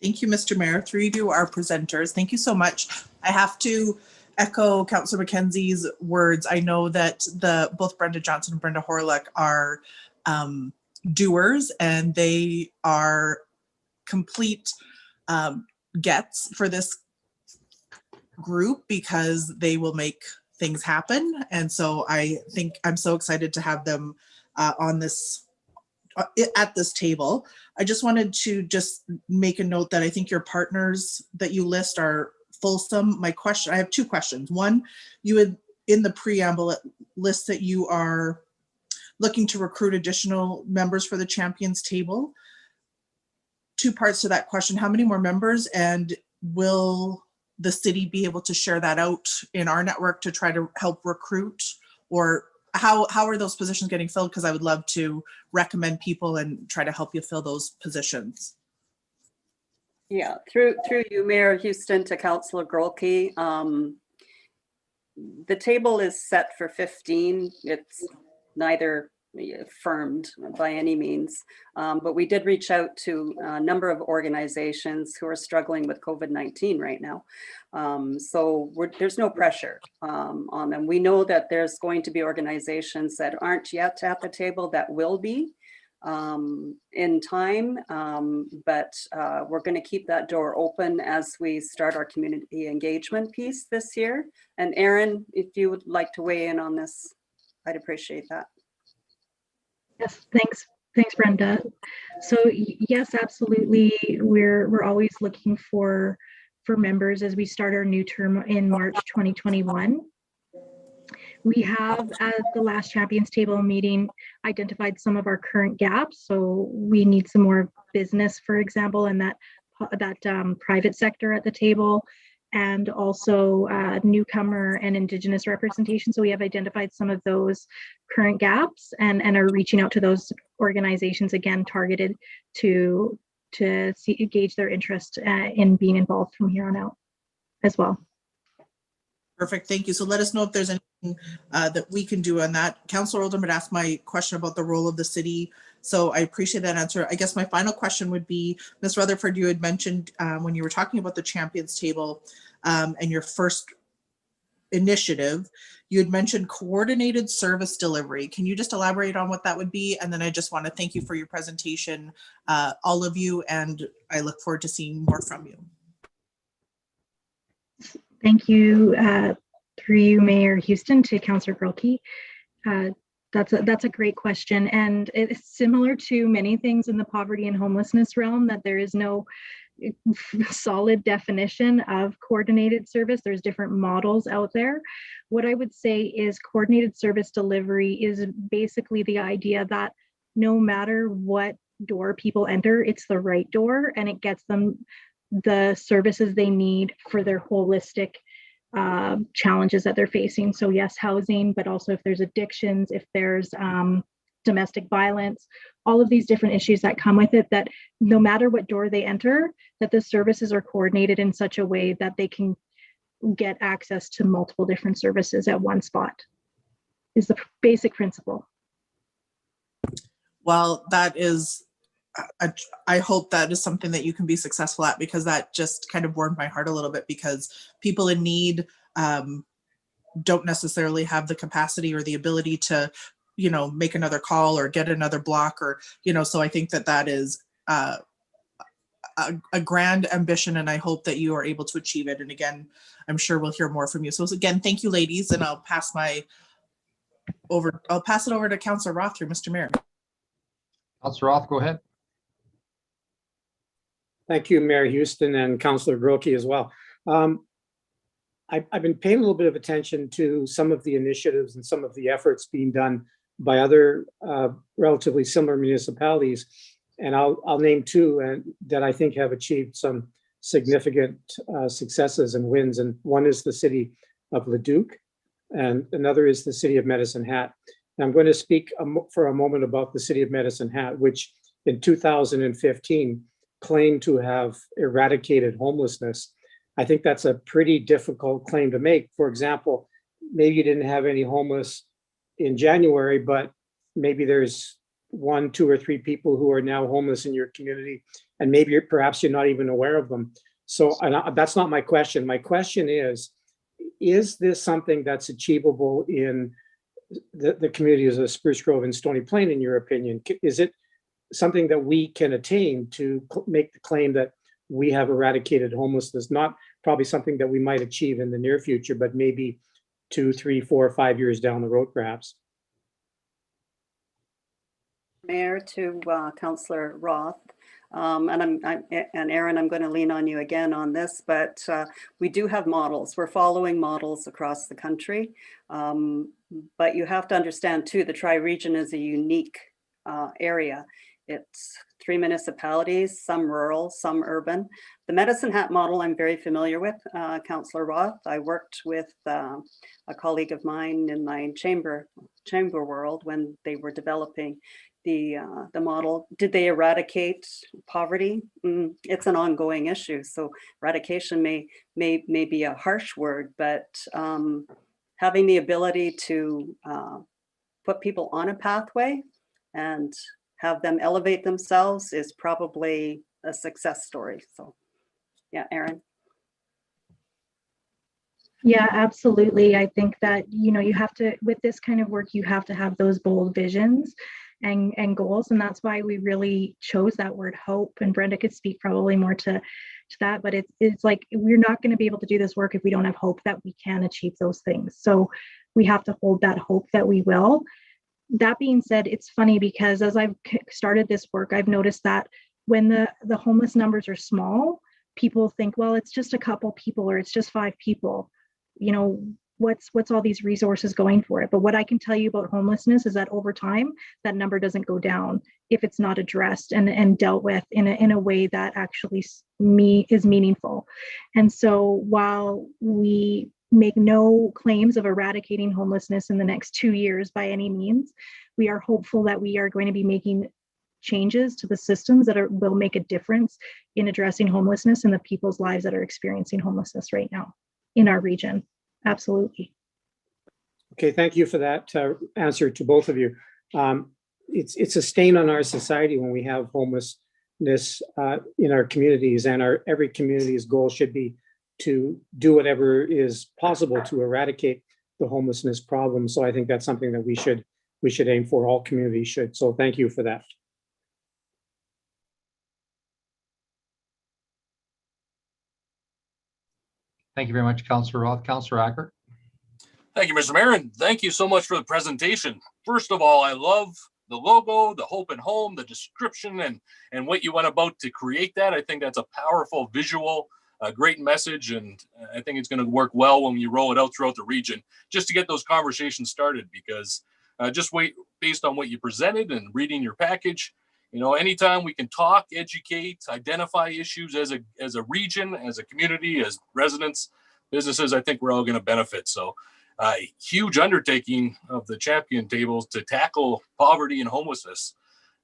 Thank you, Mr. Mayor. Through you to our presenters. Thank you so much. I have to echo Councilor McKenzie's words. I know that both Brenda Johnson and Brenda Horlick are doers, and they are complete gets for this group, because they will make things happen. And so I think I'm so excited to have them on this at this table. I just wanted to just make a note that I think your partners that you list are fulsome. I have two questions. One, you had in the preamble list that you are looking to recruit additional members for the Champions Table. Two parts to that question. How many more members, and will the city be able to share that out in our network to try to help recruit, or how are those positions getting filled? Because I would love to recommend people and try to help you fill those positions. Yeah, through you, Mayor Houston, to Councillor Grolke. The table is set for 15. It's neither affirmed by any means, but we did reach out to a number of organizations who are struggling with COVID-19 right now. So there's no pressure on them. We know that there's going to be organizations that aren't yet at the table that will be in time, but we're going to keep that door open as we start our community engagement piece this year. And Aaron, if you would like to weigh in on this, I'd appreciate that. Yes, thanks, Brenda. So yes, absolutely. We're always looking for members as we start our new term in March 2021. We have, at the last Champions Table meeting, identified some of our current gaps. So we need some more business, for example, and that private sector at the table, and also newcomer and Indigenous representation. So we have identified some of those current gaps and are reaching out to those organizations, again, targeted to gauge their interest in being involved from here on out as well. Perfect, thank you. So let us know if there's anything that we can do on that. Councillor Oldham had asked my question about the role of the city, so I appreciate that answer. I guess my final question would be, Ms. Rutherford, you had mentioned when you were talking about the Champions Table and your first initiative. You had mentioned coordinated service delivery. Can you just elaborate on what that would be? And then I just want to thank you for your presentation, all of you, and I look forward to seeing more from you. Thank you, through you, Mayor Houston, to Councillor Grolke. That's a great question, and it's similar to many things in the poverty and homelessness realm, that there is no solid definition of coordinated service. There's different models out there. What I would say is coordinated service delivery is basically the idea that no matter what door people enter, it's the right door and it gets them the services they need for their holistic challenges that they're facing. So yes, housing, but also if there's addictions, if there's domestic violence, all of these different issues that come with it, that no matter what door they enter, that the services are coordinated in such a way that they can get access to multiple different services at one spot, is the basic principle. Well, that is, I hope that is something that you can be successful at, because that just kind of warmed my heart a little bit, because people in need don't necessarily have the capacity or the ability to, you know, make another call or get another block, or, you know, so I think that that is a grand ambition, and I hope that you are able to achieve it. And again, I'm sure we'll hear more from you. So again, thank you, ladies, and I'll pass it over to Councillor Roth through Mr. Mayor. Councillor Roth, go ahead. Thank you, Mayor Houston and Councillor Grolke as well. I've been paying a little bit of attention to some of the initiatives and some of the efforts being done by other relatively similar municipalities. And I'll name two that I think have achieved some significant successes and wins. And one is the city of Leduc, and another is the city of Medicine Hat. And I'm going to speak for a moment about the city of Medicine Hat, which in 2015 claimed to have eradicated homelessness. I think that's a pretty difficult claim to make. For example, maybe you didn't have any homeless in January, but maybe there's 1, 2, or 3 people who are now homeless in your community, and maybe perhaps you're not even aware of them. So that's not my question. My question is this something that's achievable in the communities of Spruce Grove and Stony Plain, in your opinion? Is it something that we can attain to make the claim that we have eradicated homelessness? Not probably something that we might achieve in the near future, but maybe 2, 3, 4, 5 years down the road, perhaps. Mayor, to Councillor Roth, and Aaron, I'm going to lean on you again on this, but we do have models. We're following models across the country, but you have to understand too, the Tri-Region is a unique area. It's 3 municipalities, some rural, some urban. The Medicine Hat model I'm very familiar with, Councillor Roth. I worked with a colleague of mine in my chamber world when they were developing the model. Did they eradicate poverty? It's an ongoing issue. So eradication may be a harsh word, but having the ability to put people on a pathway and have them elevate themselves is probably a success story. So yeah, Aaron. Yeah, absolutely. I think that, you know, you have to, with this kind of work, you have to have those bold visions and goals. And that's why we really chose that word hope. And Brenda could speak probably more to that, but it's like, we're not going to be able to do this work if we don't have hope that we can achieve those things. So we have to hold that hope that we will. That being said, it's funny because as I've started this work, I've noticed that when the homeless numbers are small, people think, well, it's just a couple people or it's just 5 people. You know, what's all these resources going for it? But what I can tell you about homelessness is that over time, that number doesn't go down if it's not addressed and dealt with in a way that actually is meaningful. And so while we make no claims of eradicating homelessness in the next 2 years by any means, we are hopeful that we are going to be making changes to the systems that will make a difference in addressing homelessness and the people's lives that are experiencing homelessness right now in our region. Absolutely. Okay, thank you for that answer to both of you. It's a stain on our society when we have homelessness in our communities, and every community's goal should be to do whatever is possible to eradicate the homelessness problem. So I think that's something that we should aim for. All communities should. So thank you for that. Thank you very much, Councillor Roth. Councillor Acker. Thank you, Mr. Mayor, and thank you so much for the presentation. First of all, I love the logo, the Hope and Home, the description, and what you went about to create that. I think that's a powerful visual, a great message, and I think it's going to work well when you roll it out throughout the region, just to get those conversations started. Because based on what you presented and reading your package, anytime we can talk, educate, identify issues as a region, as a community, as residents, businesses, I think we're all going to benefit. So. Huge undertaking of the champion tables to tackle poverty and homelessness.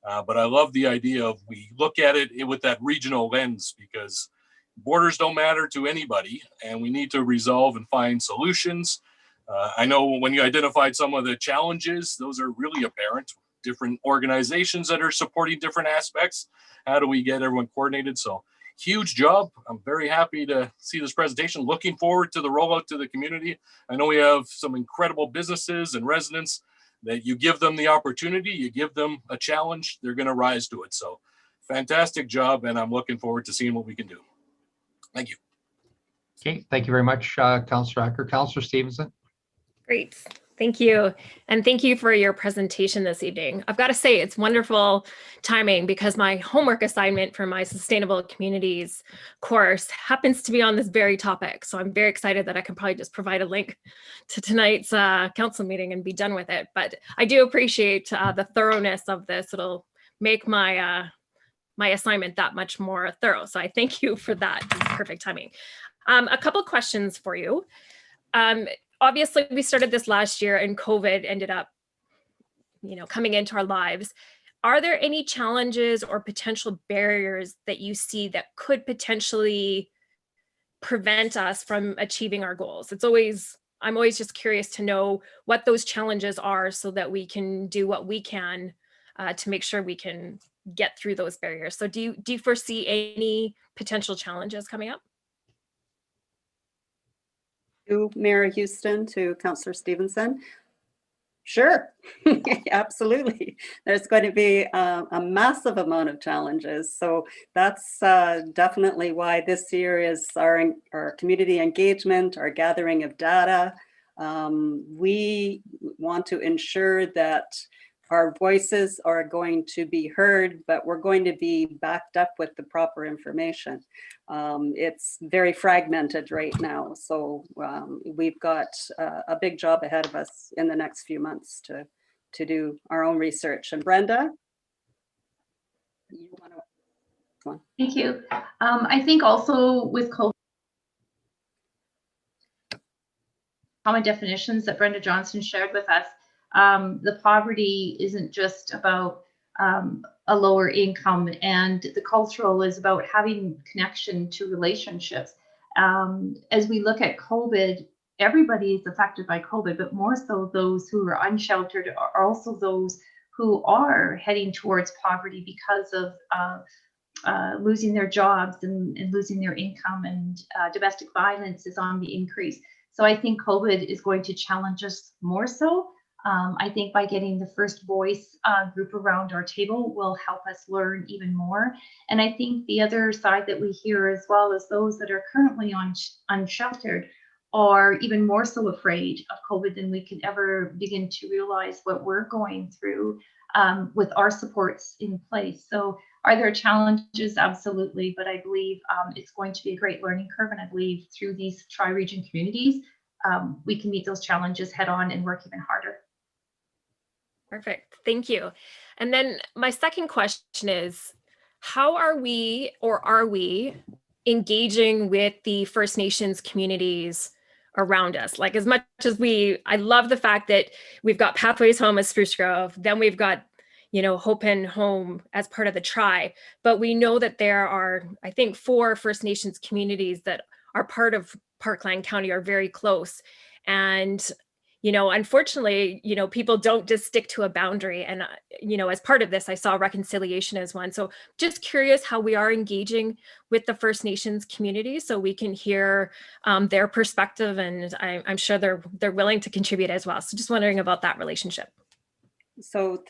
But I love the idea of we look at it with that regional lens, because borders don't matter to anybody, and we need to resolve and find solutions. I know when you identified some of the challenges, those are really apparent. Different organizations that are supporting different aspects. How do we get everyone coordinated? So huge job. I'm very happy to see this presentation. Looking forward to the rollout to the community. I know we have some incredible businesses and residents that you give them the opportunity, you give them a challenge, they're going to rise to it. So fantastic job, and I'm looking forward to seeing what we can do. Thank you. Okay, thank you very much, Councillor Acker. Councillor Stevenson. Great. Thank you. And thank you for your presentation this evening. I've got to say, it's wonderful timing because my homework assignment for my Sustainable Communities course happens to be on this very topic. So I'm very excited that I can probably just provide a link to tonight's council meeting and be done with it. But I do appreciate the thoroughness of this. It'll make my my assignment that much more thorough. So I thank you for that. It's perfect timing. A couple questions for you. Obviously, we started this last year and COVID ended up, coming into our lives. Are there any challenges or potential barriers that you see that could potentially prevent us from achieving our goals? I'm always just curious to know what those challenges are so that we can do what we can to make sure we can get through those barriers. So do you foresee any potential challenges coming up? To Mayor Houston, to Councillor Stevenson. Sure, absolutely. There's going to be a massive amount of challenges. So that's definitely why this year is our community engagement, our gathering of data. We want to ensure that our voices are going to be heard, but we're going to be backed up with the proper information. It's very fragmented right now. So we've got a big job ahead of us in the next few months to do our own research. And Brenda? You want to come on. Thank you. I think also with COVID, common definitions that Brenda Johnson shared with us, the poverty isn't just about a lower income, and the cultural is about having connection to relationships. As we look at COVID, everybody is affected by COVID, but more so those who are unsheltered are also those who are heading towards poverty because of losing their jobs and losing their income, and domestic violence is on the increase. So I think COVID is going to challenge us more so. I think by getting the first voice group around our table will help us learn even more. And I think the other side that we hear as well is those that are currently unsheltered are even more so afraid of COVID than we can ever begin to realize what we're going through with our supports in place. So are there challenges? Absolutely. But I believe it's going to be a great learning curve. And I believe through these tri-region communities, we can meet those challenges head on and work even harder. Perfect. Thank you. And then my second question is, how are we engaging with the First Nations communities around us? Like, as much as I love the fact that we've got Pathways Home as Spruce Grove, then we've got, Hope and Home as part of the tri, but we know that there are, I think, 4 First Nations communities that are part of Parkland County, are very close. And unfortunately, people don't just stick to a boundary. And, as part of this, I saw reconciliation as one. So just curious how we are engaging with the First Nations community so we can hear their perspective. And I'm sure they're willing to contribute as well. So just wondering about that relationship. So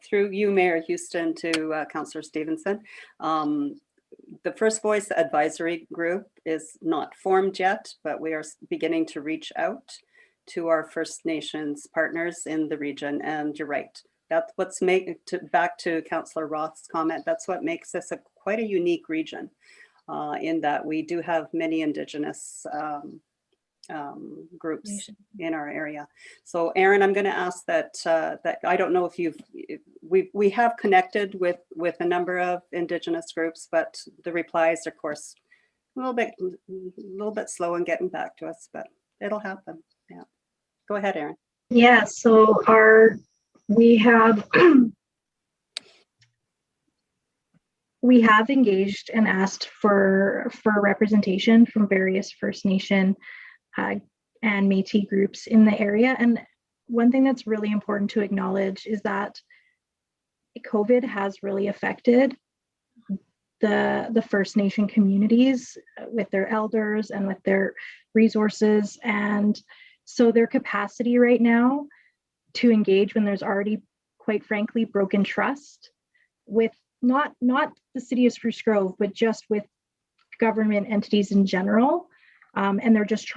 through you, Mayor Houston, to Councillor Stevenson, the First Voice Advisory Group is not formed yet, but we are beginning to reach out to our First Nations partners in the region. And you're right, that's what's back to Councillor Roth's comment, that's what makes this quite a unique region in that we do have many Indigenous groups in our area. So Aaron, I'm going to ask that I don't know if we have connected with a number of Indigenous groups, but the replies are, of course, a little bit slow in getting back to us, but it'll happen. Yeah, go ahead, Aaron. Yeah, so we have engaged and asked for representation from various First Nation and Métis groups in the area. And one thing that's really important to acknowledge is that COVID has really affected the First Nation communities with their elders and with their resources. And so their capacity right now to engage when there's already, quite frankly, broken trust with not the city of Spruce Grove, but just with government entities in general. And they're just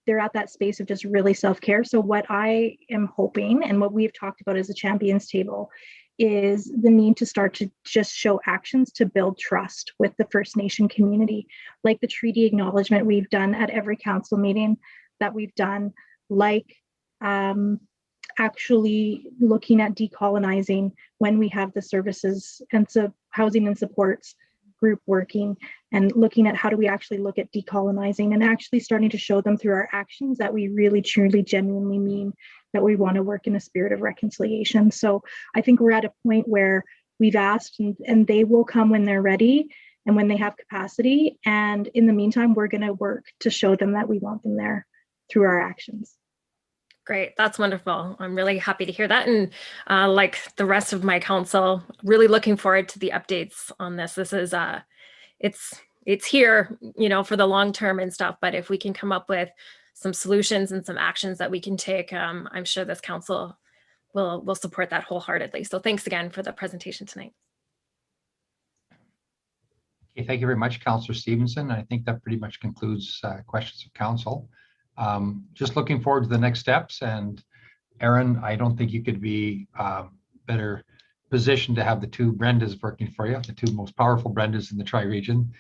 they're at that space of just really self-care. So what I am hoping and what we've talked about as a champions table is the need to start to just show actions to build trust with the First Nation community, like the treaty acknowledgement we've done at every council meeting that we've done, like actually looking at decolonizing when we have the services and so housing and supports group working and looking at how do we actually look at decolonizing and actually starting to show them through our actions that we really, truly, genuinely mean that we want to work in a spirit of reconciliation. So I think we're at a point where we've asked and they will come when they're ready and when they have capacity. And in the meantime, we're going to work to show them that we want them there through our actions. Great, that's wonderful. I'm really happy to hear that. And like the rest of my council, really looking forward to the updates on this. This is, it's here, for the long term and stuff, but if we can come up with some solutions and some actions that we can take, I'm sure this council will support that wholeheartedly. So thanks again for the presentation tonight. Okay, thank you very much, Councillor Stevenson. I think that pretty much concludes questions of council. Just looking forward to the next steps. And Aaron, I don't think you could be better positioned to have the two Brendas working for you, the two most powerful Brendas in the Tri-Region,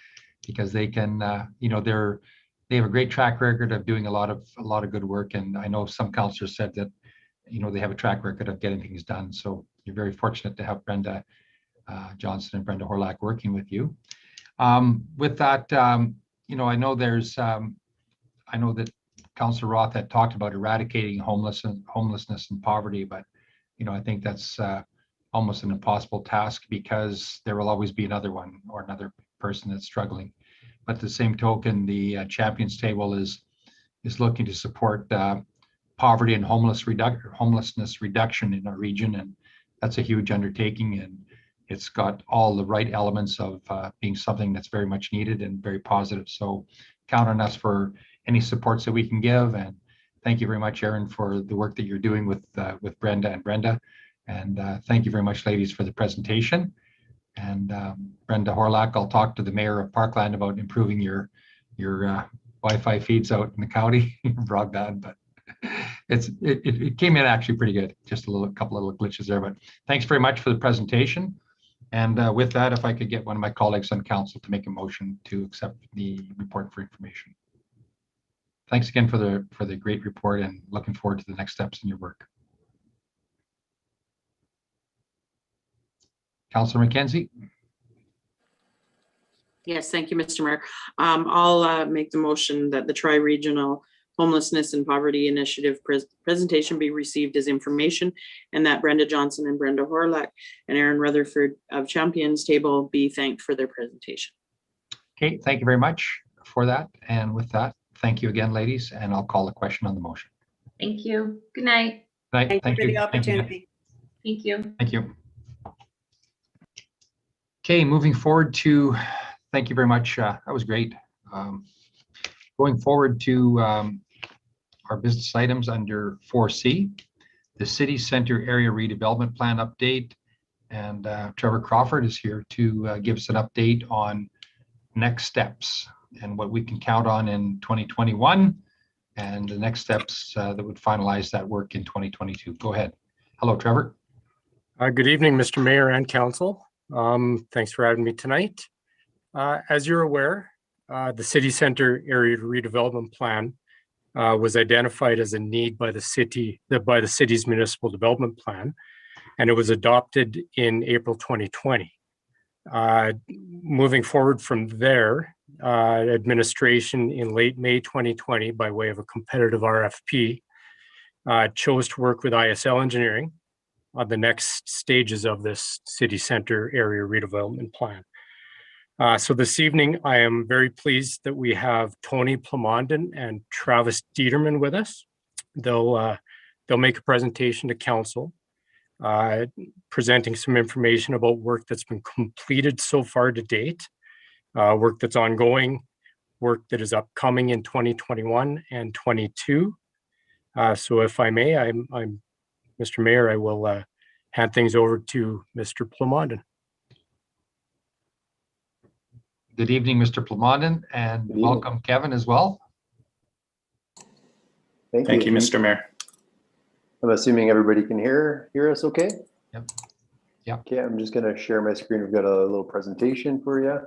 because they can, they have a great track record of doing a lot of good work. And I know some councillors said that, they have a track record of getting things done. So you're very fortunate to have Brenda Johnson and Brenda Horlack working with you. With that, I know that Councillor Roth had talked about eradicating homelessness and poverty, but I think that's almost an impossible task because there will always be another one or another person that's struggling. But at the same token, the Champions Table is looking to support poverty and homelessness reduction in our region, and that's a huge undertaking, and it's got all the right elements of being something that's very much needed and very positive. So count on us for any supports that we can give. And thank you very much, Aaron, for the work that you're doing with Brenda and Brenda. And thank you very much, ladies, for the presentation. And Brenda Horlack, I'll talk to the mayor of Parkland about improving your Wi-Fi feeds out in the county, broadband, but it came in actually pretty good. Just a couple of little glitches there, but thanks very much for the presentation. And with that, if I could get one of my colleagues on council to make a motion to accept the report for information. Thanks again for the great report and looking forward to the next steps in your work. Councillor McKenzie. Yes, thank you, Mr. Mayor. I'll make the motion that the Tri-Regional Homelessness and Poverty Initiative presentation be received as information, and that Brenda Johnson and Brenda Horlack and Aaron Rutherford of Champions Table be thanked for their presentation. Okay, thank you very much for that. And with that, thank you again, ladies, and I'll call the question on the motion. Thank you. Good night. Right, Thank you for the Thank you. opportunity. Thank you. Thank you. Okay, moving forward to, thank you very much. That was great. Going forward to our business items under 4C, the City Center Area Redevelopment Plan update. And Trevor Crawford is here to give us an update on next steps and what we can count on in 2021 and the next steps that would finalize that work in 2022. Go ahead. Hello, Trevor. Good evening, Mr. Mayor and Council. Thanks for having me tonight. As you're aware, the City Center Area Redevelopment Plan was identified as a need by the city's municipal development plan, and it was adopted in April 2020. Moving forward from there, administration in late May 2020, by way of a competitive RFP, chose to work with ISL Engineering on the next stages of this City Center Area Redevelopment Plan. So this evening, I am very pleased that we have Tony Plamondon and Travis Dieterman with us. They'll make a presentation to council, presenting some information about work that's been completed so far to date, work that's ongoing, work that is upcoming in 2021 and 22. So if I may, I'm Mr. Mayor, I will hand things over to Mr. Plamondon. Good evening, Mr. Plamondon, and welcome, Kevin, as well. Thank you, Mr. Mayor. I'm assuming everybody can hear us okay? Yep. Yep. Okay, I'm just going to share my screen. We've got a little presentation for you.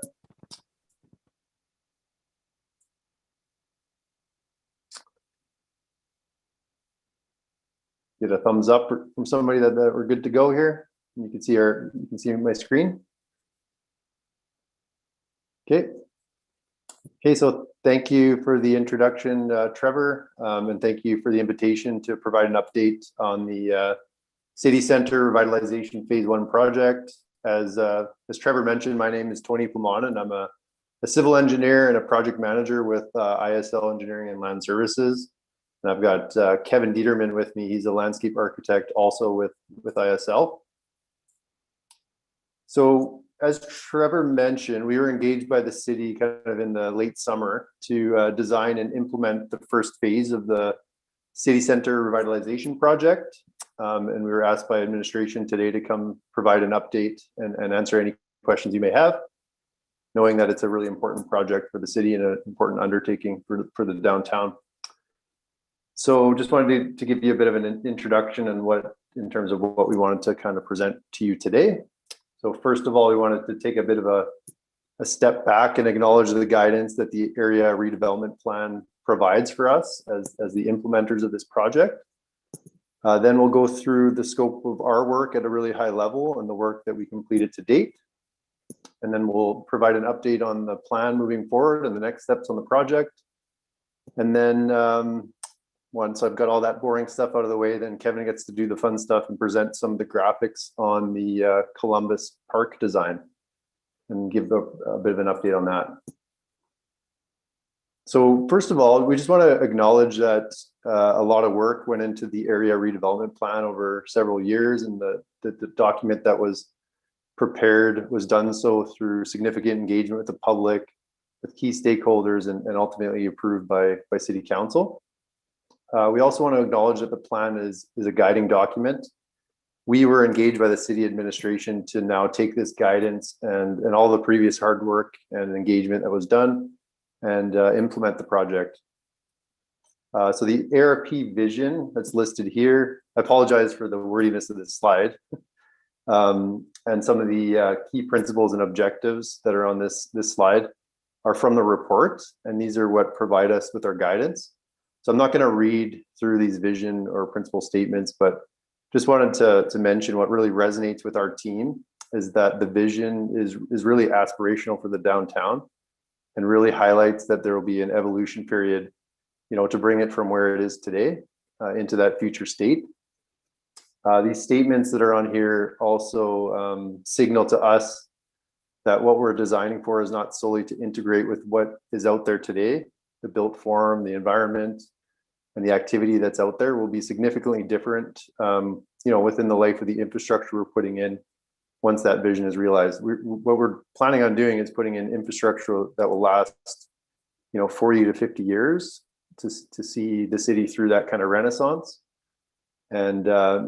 Get a thumbs up from somebody that we're good to go here. You can see my screen. Okay. Okay, so thank you for the introduction, Trevor, and thank you for the invitation to provide an update on the City Center Revitalization Phase 1 project. As Trevor mentioned, my name is Tony Plamondon. I'm a civil engineer and a project manager with ISL Engineering and Land Services. And I've got Kevin Dieterman with me. He's a landscape architect also with ISL. So as Trevor mentioned, we were engaged by the city kind of in the late summer to design and implement the first phase of the City Center Revitalization Project. And we were asked by administration today to come provide an update and answer any questions you may have, knowing that it's a really important project for the city and an important undertaking for the downtown. So just wanted to give you a bit of an introduction and in terms of what we wanted to kind of present to you today. So first of all, we wanted to take a bit of a step back and acknowledge the guidance that the Area Redevelopment Plan provides for us as the implementers of this project. Then we'll go through the scope of our work at a really high level and the work that we completed to date. And then we'll provide an update on the plan moving forward and the next steps on the project. And then once I've got all that boring stuff out of the way, then Kevin gets to do the fun stuff and present some of the graphics on the Columbus Park design and give a bit of an update on that. So first of all, we just want to acknowledge that a lot of work went into the Area Redevelopment Plan over several years, and the document that was prepared was done so through significant engagement with the public, with key stakeholders, and ultimately approved by City Council. We also want to acknowledge that the plan is a guiding document. We were engaged by the city administration to now take this guidance and all the previous hard work and engagement that was done and implement the project. So the ARP vision that's listed here, I apologize for the wordiness of this slide, and some of the key principles and objectives that are on this slide are from the report, and these are what provide us with our guidance. So I'm not going to read through these vision or principle statements, but just wanted to mention what really resonates with our team is that the vision is really aspirational for the downtown and really highlights that there will be an evolution period, to bring it from where it is today into that future state. These statements that are on here also signal to us that what we're designing for is not solely to integrate with what is out there today, the built form, the environment, and the activity that's out there will be significantly different, within the life of the infrastructure we're putting in once that vision is realized. What we're planning on doing is putting in infrastructure that will last, 40 to 50 years to see the city through that kind of renaissance, and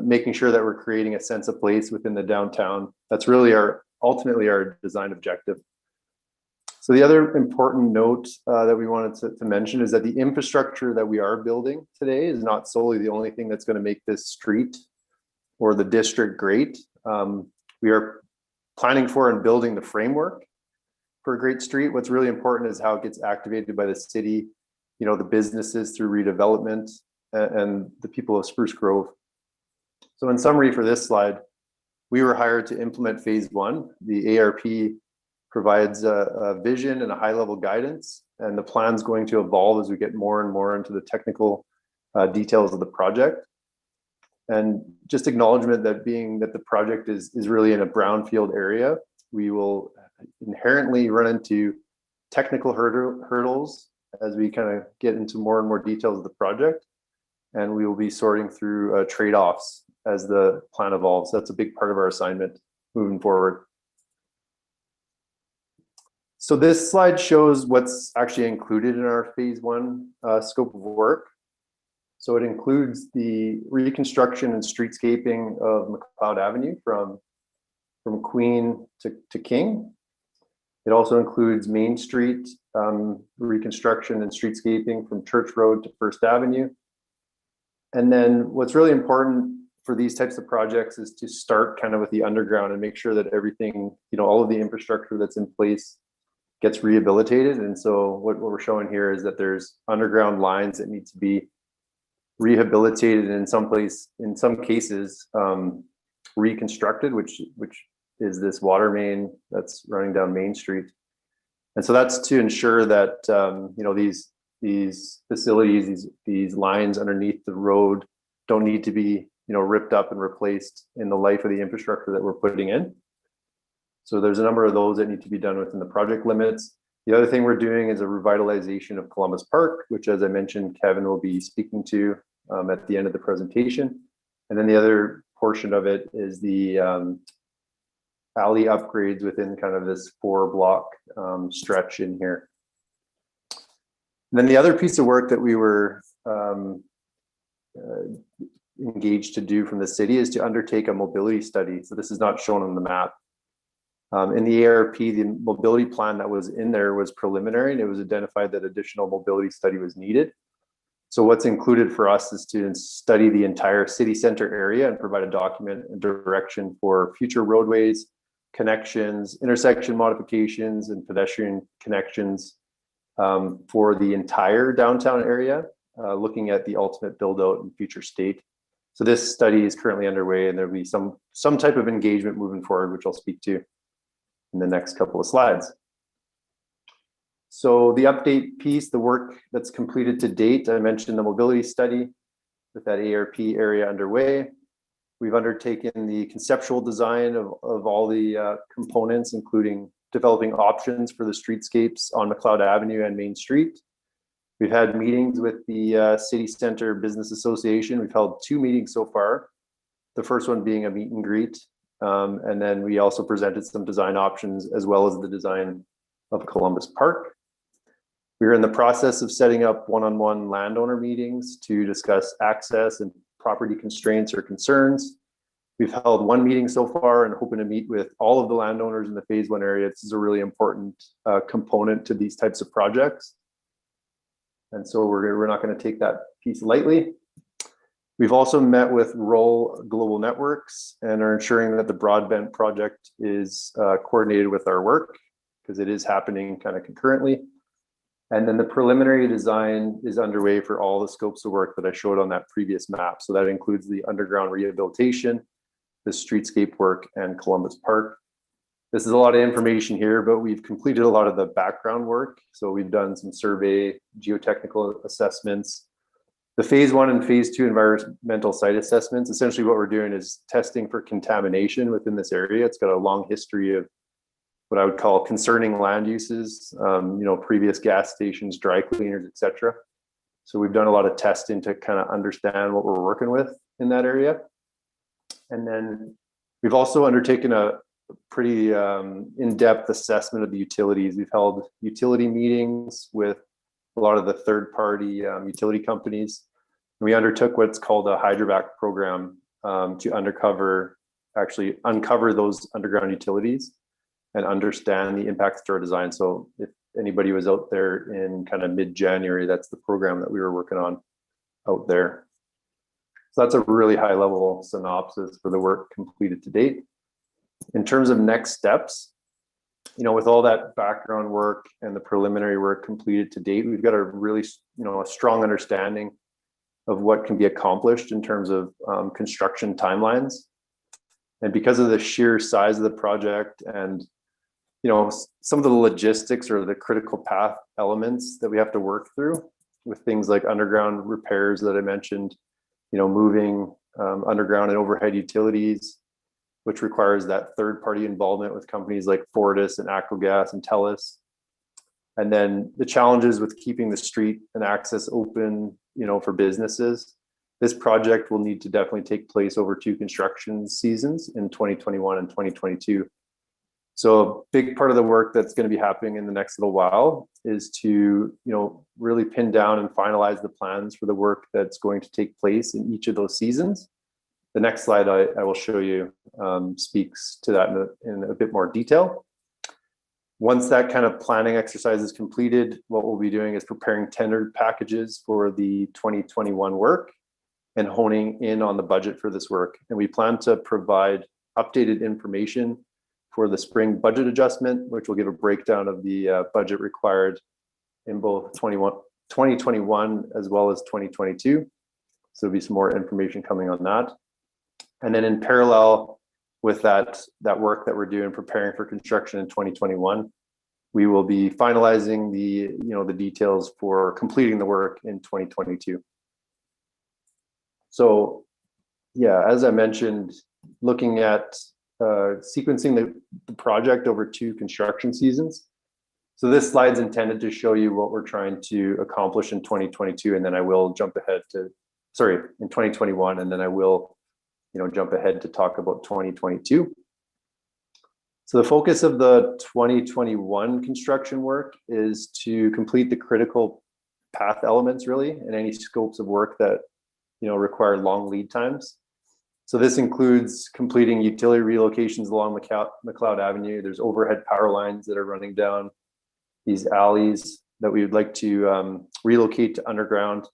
making sure that we're creating a sense of place within the downtown. That's really ultimately our design objective. So the other important note that we wanted to mention is that the infrastructure that we are building today is not solely the only thing that's going to make this street or the district great. We are planning for and building the framework for a great street. What's really important is how it gets activated by the city, the businesses through redevelopment, and the people of Spruce Grove. So in summary for this slide, we were hired to implement phase one. The ARP provides a vision and a high-level guidance, and the plan's going to evolve as we get more and more into the technical details of the project. And just acknowledgement that being that the project is really in a brownfield area, we will inherently run into technical hurdles as we kind of get into more and more details of the project. And we will be sorting through trade-offs as the plan evolves. That's a big part of our assignment moving forward. So this slide shows what's actually included in our phase one scope of work. So it includes the reconstruction and streetscaping of McLeod Avenue from Queen to King. It also includes Main Street reconstruction and streetscaping from Church Road to First Avenue. And then what's really important for these types of projects is to start kind of with the underground and make sure that everything, all of the infrastructure that's in place gets rehabilitated. And so what we're showing here is that there's underground lines that need to be rehabilitated, and in some cases reconstructed, which is this water main that's running down Main Street. And so that's to ensure that these facilities, these lines underneath the road don't need to be ripped up and replaced in the life of the infrastructure that we're putting in. So there's a number of those that need to be done within the project limits. The other thing we're doing is a revitalization of Columbus Park, which, as I mentioned, Kevin will be speaking to at the end of the presentation. And then the other portion of it is the alley upgrades within kind of this 4-block stretch in here. And then the other piece of work that we were engaged to do from the city is to undertake a mobility study. So this is not shown on the map. In the ARP, the mobility plan that was in there was preliminary, and it was identified that additional mobility study was needed. So what's included for us is to study the entire city center area and provide a document and direction for future roadways, connections, intersection modifications, and pedestrian connections for the entire downtown area, looking at the ultimate build out and future state. So this study is currently underway, and there'll be some type of engagement moving forward, which I'll speak to in the next couple of slides. So the update piece, the work that's completed to date, I mentioned the mobility study with that ARP area underway. We've undertaken the conceptual design of all the components, including developing options for the streetscapes on McLeod Avenue and Main Street. We've had meetings with the City Center Business Association. We've held 2 meetings so far, the first one being a meet and greet. And then we also presented some design options as well as the design of Columbus Park. We're in the process of setting up one-on-one landowner meetings to discuss access and property constraints or concerns. We've held 1 meeting so far and hoping to meet with all of the landowners in the phase 1 area. This is a really important component to these types of projects. And so we're not going to take that piece lightly. We've also met with Roll Global Networks and are ensuring that the broadband project is coordinated with our work, because it is happening kind of concurrently. And then the preliminary design is underway for all the scopes of work that I showed on that previous map. So that includes the underground rehabilitation, the streetscape work, and Columbus Park. This is a lot of information here, but we've completed a lot of the background work. So we've done some survey, geotechnical assessments, the phase 1 and phase 2 environmental site assessments. Essentially what we're doing is testing for contamination within this area. It's got a long history of what I would call concerning land uses, previous gas stations, dry cleaners, etc. So we've done a lot of testing to kind of understand what we're working with in that area. And then we've also undertaken a pretty in-depth assessment of the utilities. We've held utility meetings with a lot of the third-party utility companies. And we undertook what's called a hydrovac program to uncover those underground utilities and understand the impacts to our design. So if anybody was out there in kind of mid-January, that's the program that we were working on out there. So that's a really high level synopsis for the work completed to date. In terms of next steps, with all that background work and the preliminary work completed to date, we've got a really, a strong understanding of what can be accomplished in terms of construction timelines. And because of the sheer size of the project and, some of the logistics or the critical path elements that we have to work through with things like underground repairs that I mentioned, moving underground and overhead utilities, which requires that third-party involvement with companies like Fortis and Aquagas and TELUS. And then the challenges with keeping the street and access open, for businesses. This project will need to definitely take place over 2 construction seasons in 2021 and 2022. So a big part of the work that's going to be happening in the next little while is to, really pin down and finalize the plans for the work that's going to take place in each of those seasons. The next slide I will show you speaks to that in a bit more detail. Once that kind of planning exercise is completed, what we'll be doing is preparing tender packages for the 2021 work and honing in on the budget for this work. And we plan to provide updated information for the spring budget adjustment, which will give a breakdown of the budget required in both 2021 as well as 2022. So there'll be some more information coming on that. And then in parallel with that work that we're doing, preparing for construction in 2021, we will be finalizing the details for completing the work in 2022. So yeah, as I mentioned, looking at sequencing the project over 2 construction seasons. So this slide's intended to show you what we're trying to accomplish in 2022, and then I will jump ahead to, in 2021, and then I will, jump ahead to talk about 2022. So the focus of the 2021 construction work is to complete the critical path elements really, and any scopes of work that, require long lead times. So this includes completing utility relocations along McLeod Avenue. There's overhead power lines that are running down these alleys that we would like to relocate to underground.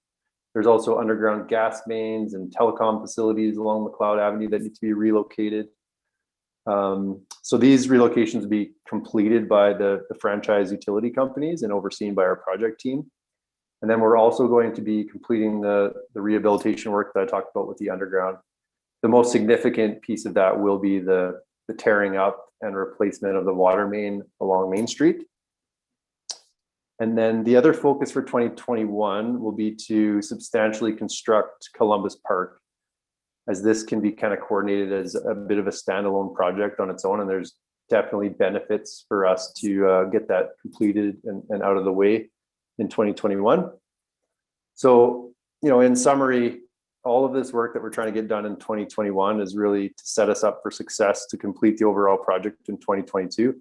There's also underground gas mains and telecom facilities along McLeod Avenue that need to be relocated. So these relocations will be completed by the franchise utility companies and overseen by our project team. And then we're also going to be completing the rehabilitation work that I talked about with the underground. The most significant piece of that will be the tearing up and replacement of the water main along Main Street. And then the other focus for 2021 will be to substantially construct Columbus Park, as this can be kind of coordinated as a bit of a standalone project on its own. And there's definitely benefits for us to get that completed and out of the way in 2021. So, in summary, all of this work that we're trying to get done in 2021 is really to set us up for success to complete the overall project in 2022.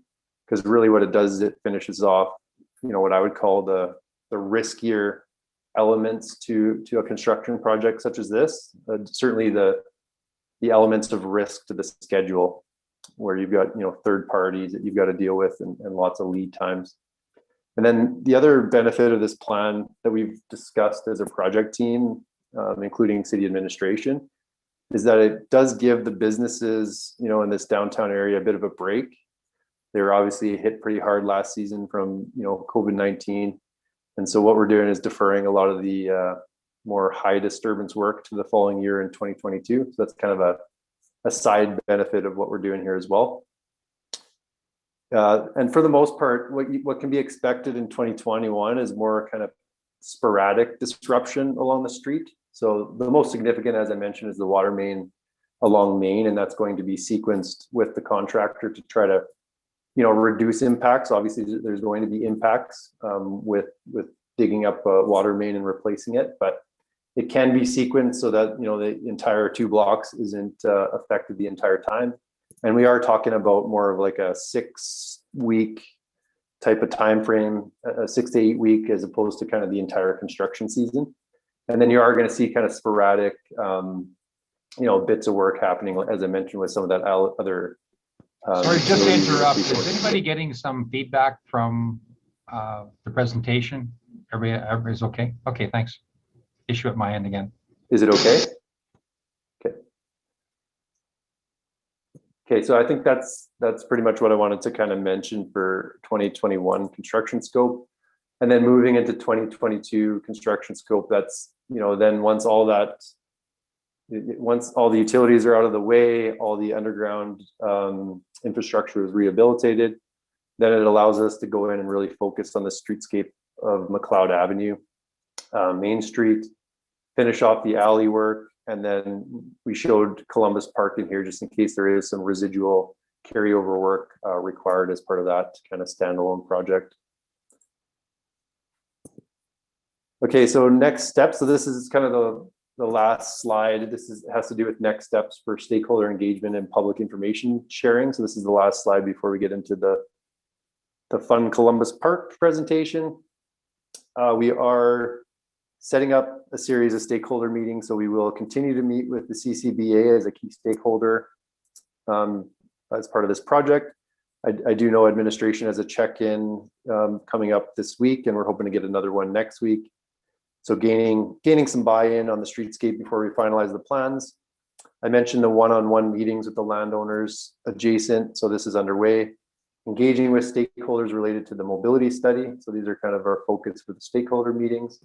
Because really what it does is it finishes off, what I would call the riskier elements to a construction project such as this. Certainly the elements of risk to the schedule, where you've got third parties that you've got to deal with and lots of lead times. And then the other benefit of this plan that we've discussed as a project team, including city administration, is that it does give the businesses, in this downtown area a bit of a break. They were obviously hit pretty hard last season from, COVID-19. And so what we're doing is deferring a lot of the more high disturbance work to the following year in 2022. So that's kind of a side benefit of what we're doing here as well. And for the most part, what can be expected in 2021 is more kind of sporadic disruption along the street. So the most significant, as I mentioned, is the water main along Main, and that's going to be sequenced with the contractor to try to, reduce impacts. Obviously, there's going to be impacts with digging up a water main and replacing it, but it can be sequenced so that, you know, the entire 2 blocks isn't affected the entire time. And we are talking about more of like a 6-week type of time frame, a 6 to 8 week, as opposed to kind of the entire construction season. And then you are going to see kind of sporadic, you know, bits of work happening, as I mentioned, with some of that other. Sorry, just to interrupt. Is anybody getting some feedback from the presentation? Everybody's okay? Okay, thanks. Issue at my end again. Is it okay? Okay. Okay, so I think that's pretty much what I wanted to kind of mention for 2021 construction scope. And then moving into 2022 construction scope, that's, you know, then once all the utilities are out of the way, all the underground infrastructure is rehabilitated, then it allows us to go in and really focus on the streetscape of McLeod Avenue, Main Street, finish off the alley work, and then we showed Columbus Park in here just in case there is some residual carryover work required as part of that kind of standalone project. Okay, so next steps. So this is kind of the last slide. Has to do with next steps for stakeholder engagement and public information sharing. So this is the last slide before we get into the Fun Columbus Park presentation. We are setting up a series of stakeholder meetings. So we will continue to meet with the CCBA as a key stakeholder as part of this project. I do know administration has a check-in coming up this week, and we're hoping to get another one next week. So gaining some buy-in on the streetscape before we finalize the plans. I mentioned the one-on-one meetings with the landowners adjacent. So this is underway. Engaging with stakeholders related to the mobility study. So these are kind of our focus for the stakeholder meetings.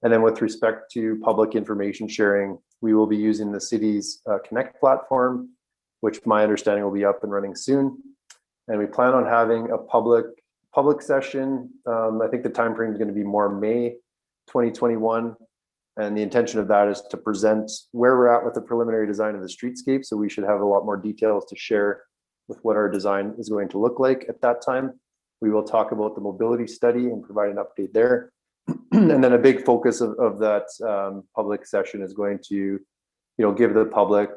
And then with respect to public information sharing, we will be using the city's Connect platform, which my understanding will be up and running soon. And we plan on having a public session. I think the time frame is going to be more May 2021. And the intention of that is to present where we're at with the preliminary design of the streetscape. So we should have a lot more details to share with what our design is going to look like at that time. We will talk about the mobility study and provide an update there. And then a big focus of that public session is going to, you know, give the public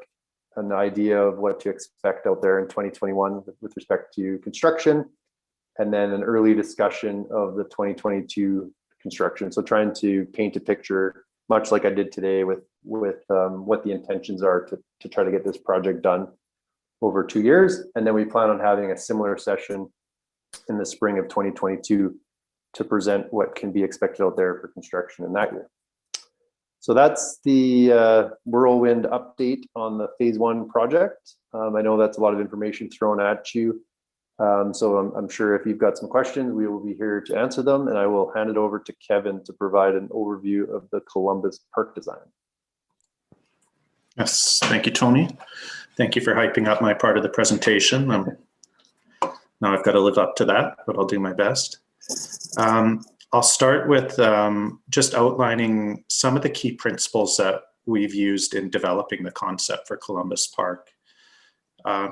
an idea of what to expect out there in 2021 with respect to construction, and then an early discussion of the 2022 construction. So trying to paint a picture, much like I did today, with what the intentions are to try to get this project done over 2 years. And then we plan on having a similar session in the spring of 2022 to present what can be expected out there for construction in that year. So that's the whirlwind update on the phase 1 project. I know that's a lot of information thrown at you. So I'm sure if you've got some questions, we will be here to answer them, and I will hand it over to Kevin to provide an overview of the Columbus Park design. Yes, thank you, Tony. Thank you for hyping up my part of the presentation. Now I've got to live up to that, but I'll do my best. I'll start with just outlining some of the key principles that we've used in developing the concept for Columbus Park.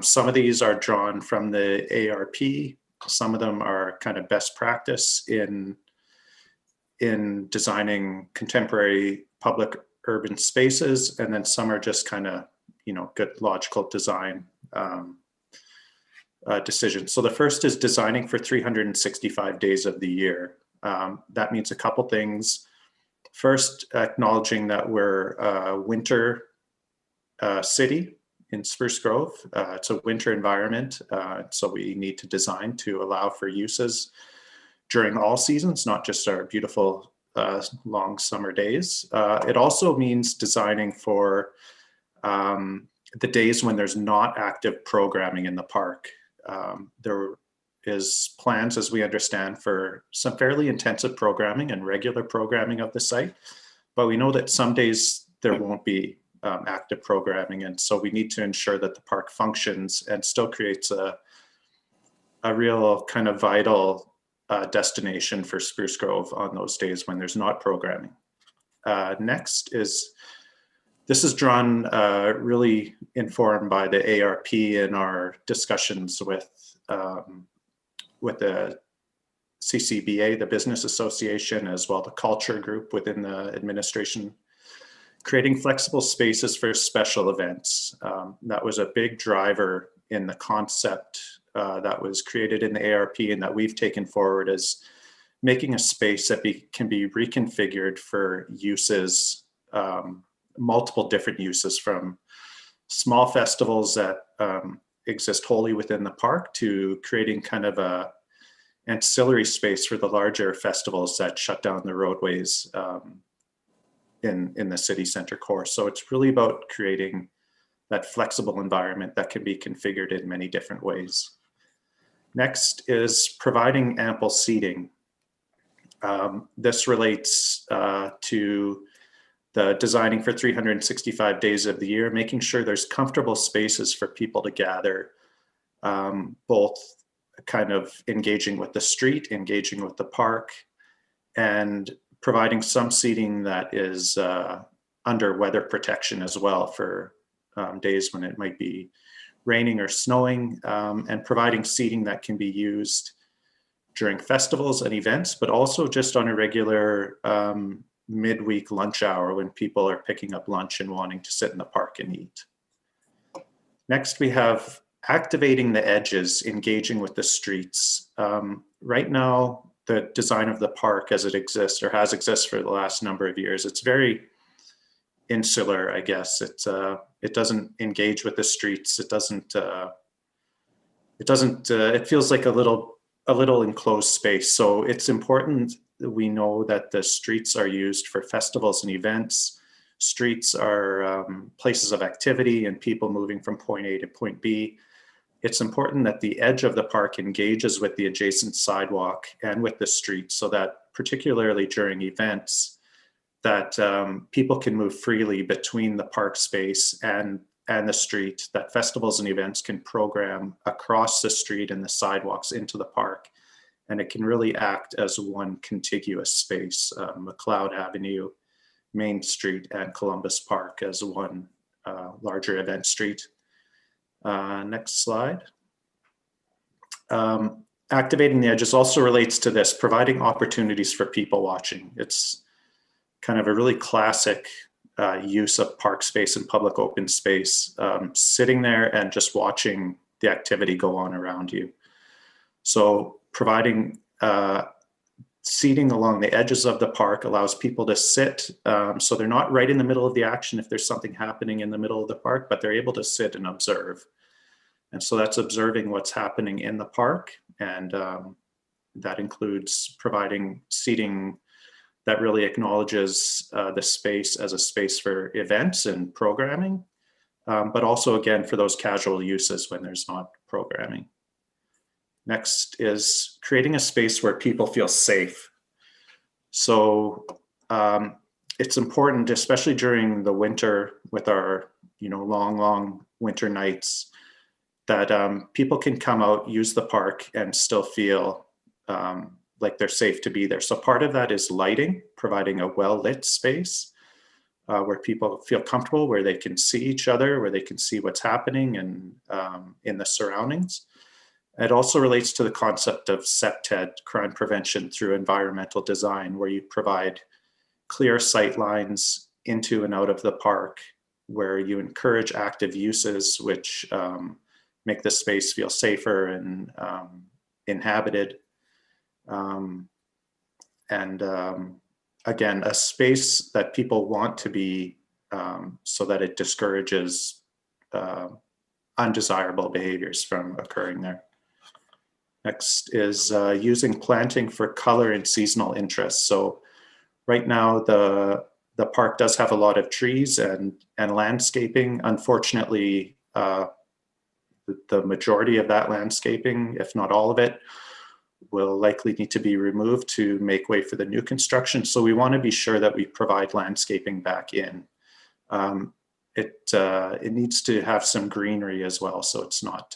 Some of these are drawn from the ARP. Some of them are kind of best practice in designing contemporary public urban spaces, and then some are just kind of, you know, good logical design decisions. So the first is designing for 365 days of the year. That means a couple things. First, acknowledging that we're a winter city in Spruce Grove. It's a winter environment, so we need to design to allow for uses during all seasons, not just our beautiful long summer days. It also means designing for the days when there's not active programming in the park. There is plans, as we understand, for some fairly intensive programming and regular programming of the site, but we know that some days there won't be active programming, and so we need to ensure that the park functions and still creates a real kind of vital destination for Spruce Grove on those days when there's not programming. Next is, this is drawn really informed by the ARP and our discussions with the CCBA, the Business Association, as well the culture group within the administration, creating flexible spaces for special events. That was a big driver in the concept that was created in the ARP and that we've taken forward as making a space that can be reconfigured for uses, multiple different uses, from small festivals that exist wholly within the park to creating kind of a ancillary space for the larger festivals that shut down the roadways in the city center core. So it's really about creating that flexible environment that can be configured in many different ways. Next is providing ample seating. This relates to the designing for 365 days of the year, making sure there's comfortable spaces for people to gather, both kind of engaging with the street, engaging with the park, and providing some seating that is under weather protection as well for days when it might be raining or snowing, and providing seating that can be used during festivals and events, but also just on a regular midweek lunch hour when people are picking up lunch and wanting to sit in the park and eat. Next, we have activating the edges, engaging with the streets. Right now, the design of the park as it exists or has existed for the last number of years, it's very insular, I guess. It doesn't engage with the streets. It feels like a little enclosed space. So it's important that we know that the streets are used for festivals and events. Streets are places of activity and people moving from point A to point B. It's important that the edge of the park engages with the adjacent sidewalk and with the street, so that particularly during events, that people can move freely between the park space and the street, that festivals and events can program across the street and the sidewalks into the park. And it can really act as one contiguous space, McLeod Avenue, Main Street, and Columbus Park as one larger event street. Next slide. Activating the edges also relates to this, providing opportunities for people watching. It's kind of a really classic use of park space and public open space, sitting there and just watching the activity go on around you. So providing seating along the edges of the park allows people to sit, so they're not right in the middle of the action if there's something happening in the middle of the park, but they're able to sit and observe. And so that's observing what's happening in the park, and that includes providing seating that really acknowledges the space as a space for events and programming, but also, again, for those casual uses when there's not programming. Next is creating a space where people feel safe. So it's important, especially during the winter with our long winter nights, that people can come out, use the park, and still feel like they're safe to be there. So part of that is lighting, providing a well-lit space where people feel comfortable, where they can see each other, where they can see what's happening and in the surroundings. It also relates to the concept of CPTED, crime prevention through environmental design, where you provide clear sight lines into and out of the park, where you encourage active uses, which make the space feel safer and inhabited. Again, a space that people want to be, so that it discourages undesirable behaviors from occurring there. Next is using planting for color and seasonal interests. So right now the park does have a lot of trees and landscaping. Unfortunately, the majority of that landscaping, if not all of it, will likely need to be removed to make way for the new construction. So we want to be sure that we provide landscaping back in. It needs to have some greenery as well, so it's not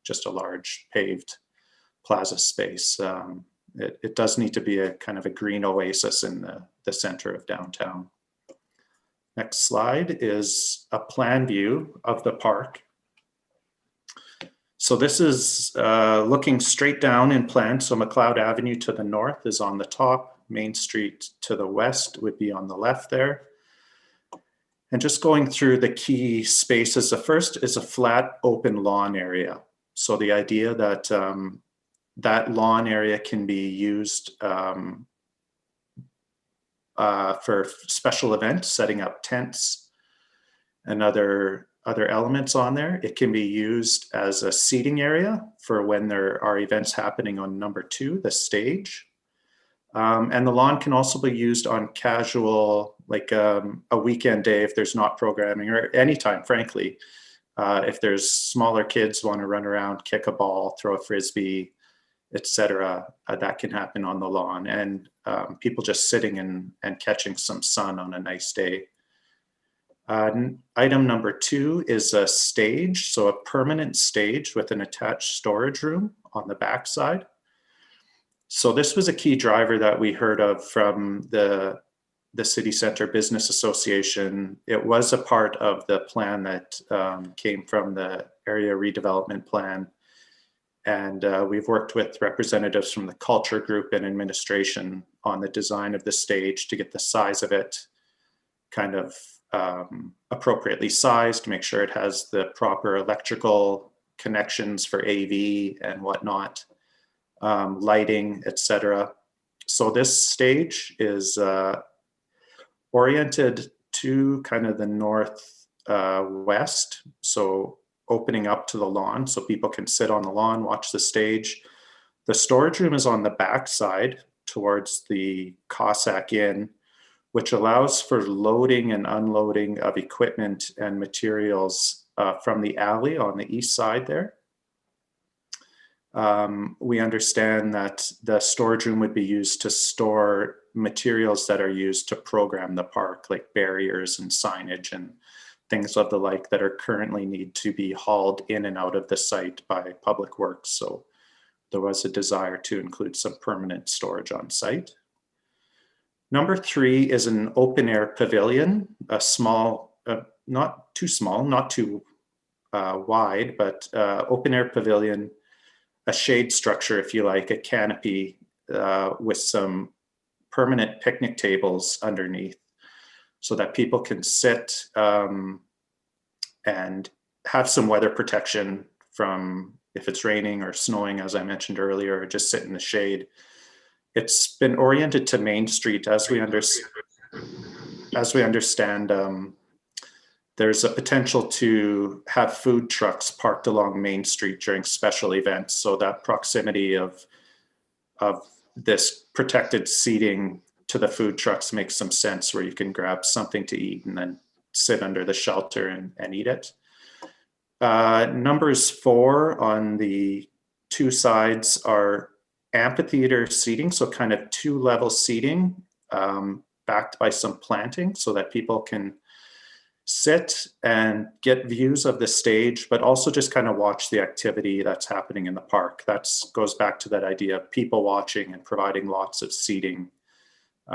just a large paved plaza space. It does need to be a kind of a green oasis in the center of downtown. Next slide is a plan view of the park. So this is looking straight down in plan. So McLeod Avenue to the north is on the top. Main Street to the west would be on the left there. And just going through the key spaces, the first is a flat open lawn area. So the idea that that lawn area can be used for special events, setting up tents and other elements on there. It can be used as a seating area for when there are events happening on number 2, the stage. And the lawn can also be used on casual, like a weekend day if there's not programming, or anytime, frankly. If there's smaller kids want to run around, kick a ball, throw a frisbee, etc., that can happen on the lawn. And people just sitting and catching some sun on a nice day. Item number 2 is a stage, so a permanent stage with an attached storage room on the backside. So this was a key driver that we heard of from the City Centre Business Association. It was a part of the plan that came from the area redevelopment plan. And we've worked with representatives from the culture group and administration on the design of the stage to get the size of it kind of appropriately sized, to make sure it has the proper electrical connections for AV and whatnot. Lighting, etc. So this stage is oriented to kind of the north west, so opening up to the lawn so people can sit on the lawn, watch the stage. The storage room is on the back side towards the Cossack Inn, which allows for loading and unloading of equipment and materials from the alley on the east side there. We understand that the storage room would be used to store materials that are used to program the park, like barriers and signage and things of the like that are currently need to be hauled in and out of the site by Public Works. So there was a desire to include some permanent storage on site. Number 3 is an open air pavilion, a small, not too small, not too wide, but open air pavilion, a shade structure, if you like, a canopy with some permanent picnic tables underneath so that people can sit and have some weather protection from if it's raining or snowing, as I mentioned earlier, or just sit in the shade. It's been oriented to Main Street. As we understand, there's a potential to have food trucks parked along Main Street during special events. So that proximity of this protected seating to the food trucks makes some sense, where you can grab something to eat and then sit under the shelter and eat it. Numbers 4 on the 2 sides are amphitheater seating, so kind of 2-level seating backed by some planting so that people can sit and get views of the stage, but also just kind of watch the activity that's happening in the park. That goes back to that idea of people watching and providing lots of seating.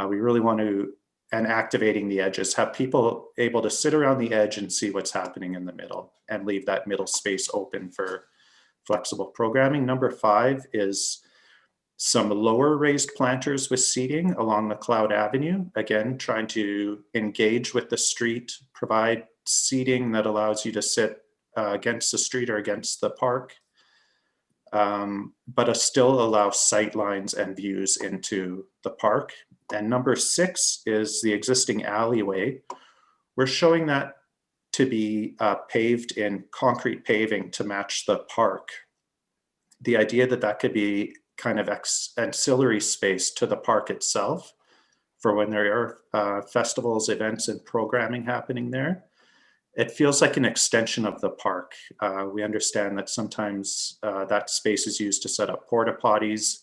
We really want to, and activating the edges, have people able to sit around the edge and see what's happening in the middle and leave that middle space open for flexible programming. Number 5 is some lower raised planters with seating along McLeod Avenue. Again, trying to engage with the street, provide seating that allows you to sit against the street or against the park, but still allow sight lines and views into the park. And number 6 is the existing alleyway. We're showing that to be paved in concrete paving to match the park. The idea that that could be kind of ancillary space to the park itself for when there are festivals, events, and programming happening there. It feels like an extension of the park. We understand that sometimes that space is used to set up porta potties.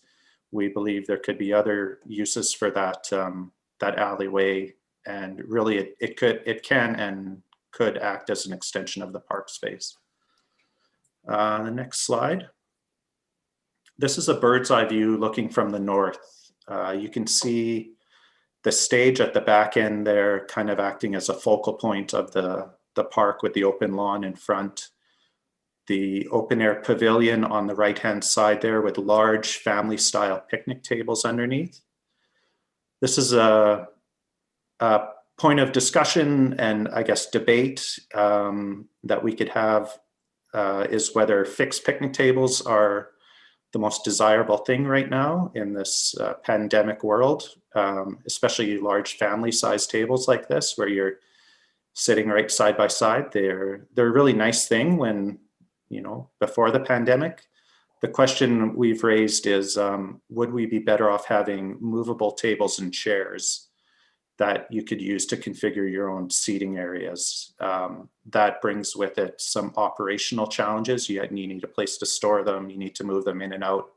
We believe there could be other uses for that alleyway, and really it can and could act as an extension of the park space. The next slide. This is a bird's eye view looking from the north. You can see the stage at the back end there kind of acting as a focal point of the park with the open lawn in front. the open air pavilion on the right-hand side there with large family style picnic tables underneath. This is a point of discussion and I guess debate that we could have is whether fixed picnic tables are the most desirable thing right now in this pandemic world, especially large family size tables like this where you're sitting right side by side. They're a really nice thing when, you know, before the pandemic. The question we've raised is, would we be better off having movable tables and chairs that you could use to configure your own seating areas? That brings with it some operational challenges. You need a place to store them. You need to move them in and out,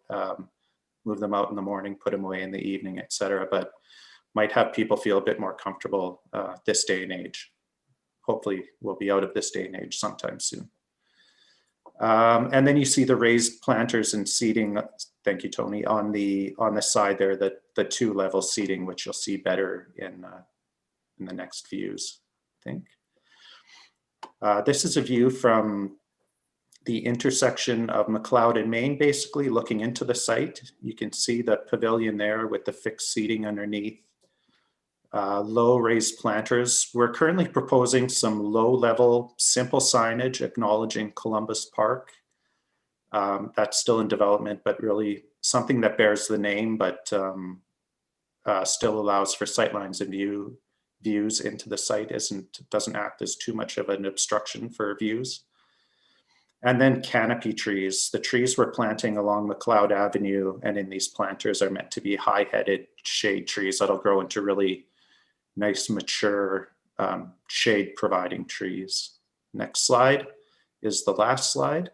move them out in the morning, put them away in the evening, et cetera, but might have people feel a bit more comfortable this day and age. Hopefully we'll be out of this day and age sometime soon. And then you see the raised planters and seating, thank you, Tony, on the side there, the 2-level seating, which you'll see better in the next views, I think. This is a view from the intersection of McLeod and Main, basically looking into the site. You can see the pavilion there with the fixed seating underneath. Low raised planters. We're currently proposing some low-level simple signage acknowledging Columbus Park. That's still in development, but really something that bears the name, but still allows for sightlines and views into the site. Doesn't act as too much of an obstruction for views. And then canopy trees. The trees we're planting along McLeod Avenue and in these planters are meant to be high-headed shade trees that'll grow into really nice, mature, shade-providing trees. Next slide is the last slide.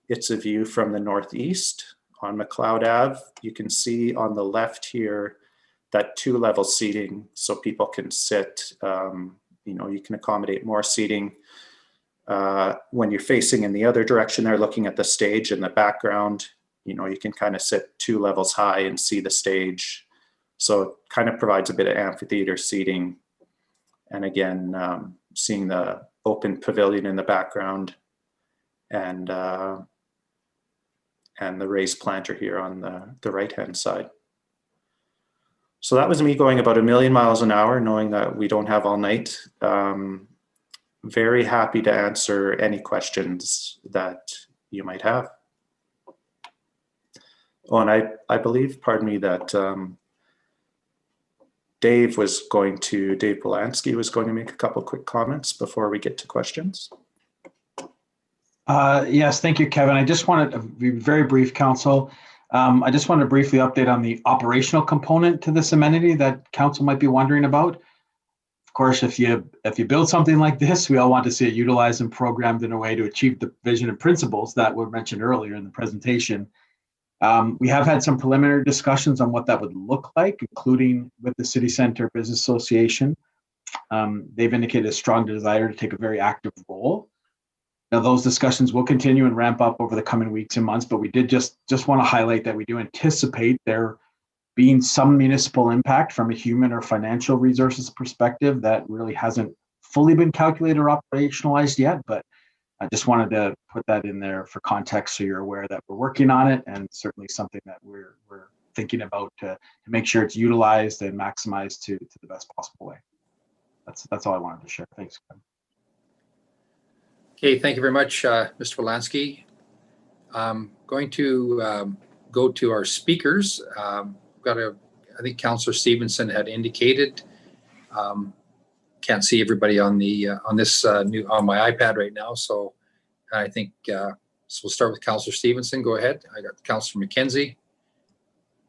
It's a view from the northeast on McLeod Ave. You can see on the left here that 2-level seating so people can sit, you know, you can accommodate more seating. When you're facing in the other direction there, looking at the stage in the background, you know, you can kind of sit 2 levels high and see the stage. So it kind of provides a bit of amphitheater seating. And again, seeing the open pavilion in the background and the raised planter here on the right-hand side. So that was me going about 1,000,000 miles an hour, knowing that we don't have all night. Very happy to answer any questions that you might have. Oh, and I believe, pardon me, that Dave Polansky was going to make a couple quick comments before we get to questions. Yes, thank you, Kevin. I just wanted to be very brief, Council. I just wanted to briefly update on the operational component to this amenity that Council might be wondering about. Of course, if you build something like this, we all want to see it utilized and programmed in a way to achieve the vision and principles that were mentioned earlier in the presentation. We have had some preliminary discussions on what that would look like, including with the City Center Business Association. They've indicated a strong desire to take a very active role. Now, those discussions will continue and ramp up over the coming weeks and months, but we did just want to highlight that we do anticipate there being some municipal impact from a human or financial resources perspective that really hasn't fully been calculated or operationalized yet, but I just wanted to put that in there for context so you're aware that we're working on it, and certainly something that we're thinking about to make sure it's utilized and maximized to the best possible way. That's all I wanted to share. Thanks, Kevin. Okay, thank you very much, Mr. Polansky. I'm going to go to our speakers. I think Councillor Stevenson had indicated. Can't see everybody on this on my iPad right now, so I think so we'll start with Councillor Stevenson. Go ahead. I got Councillor McKenzie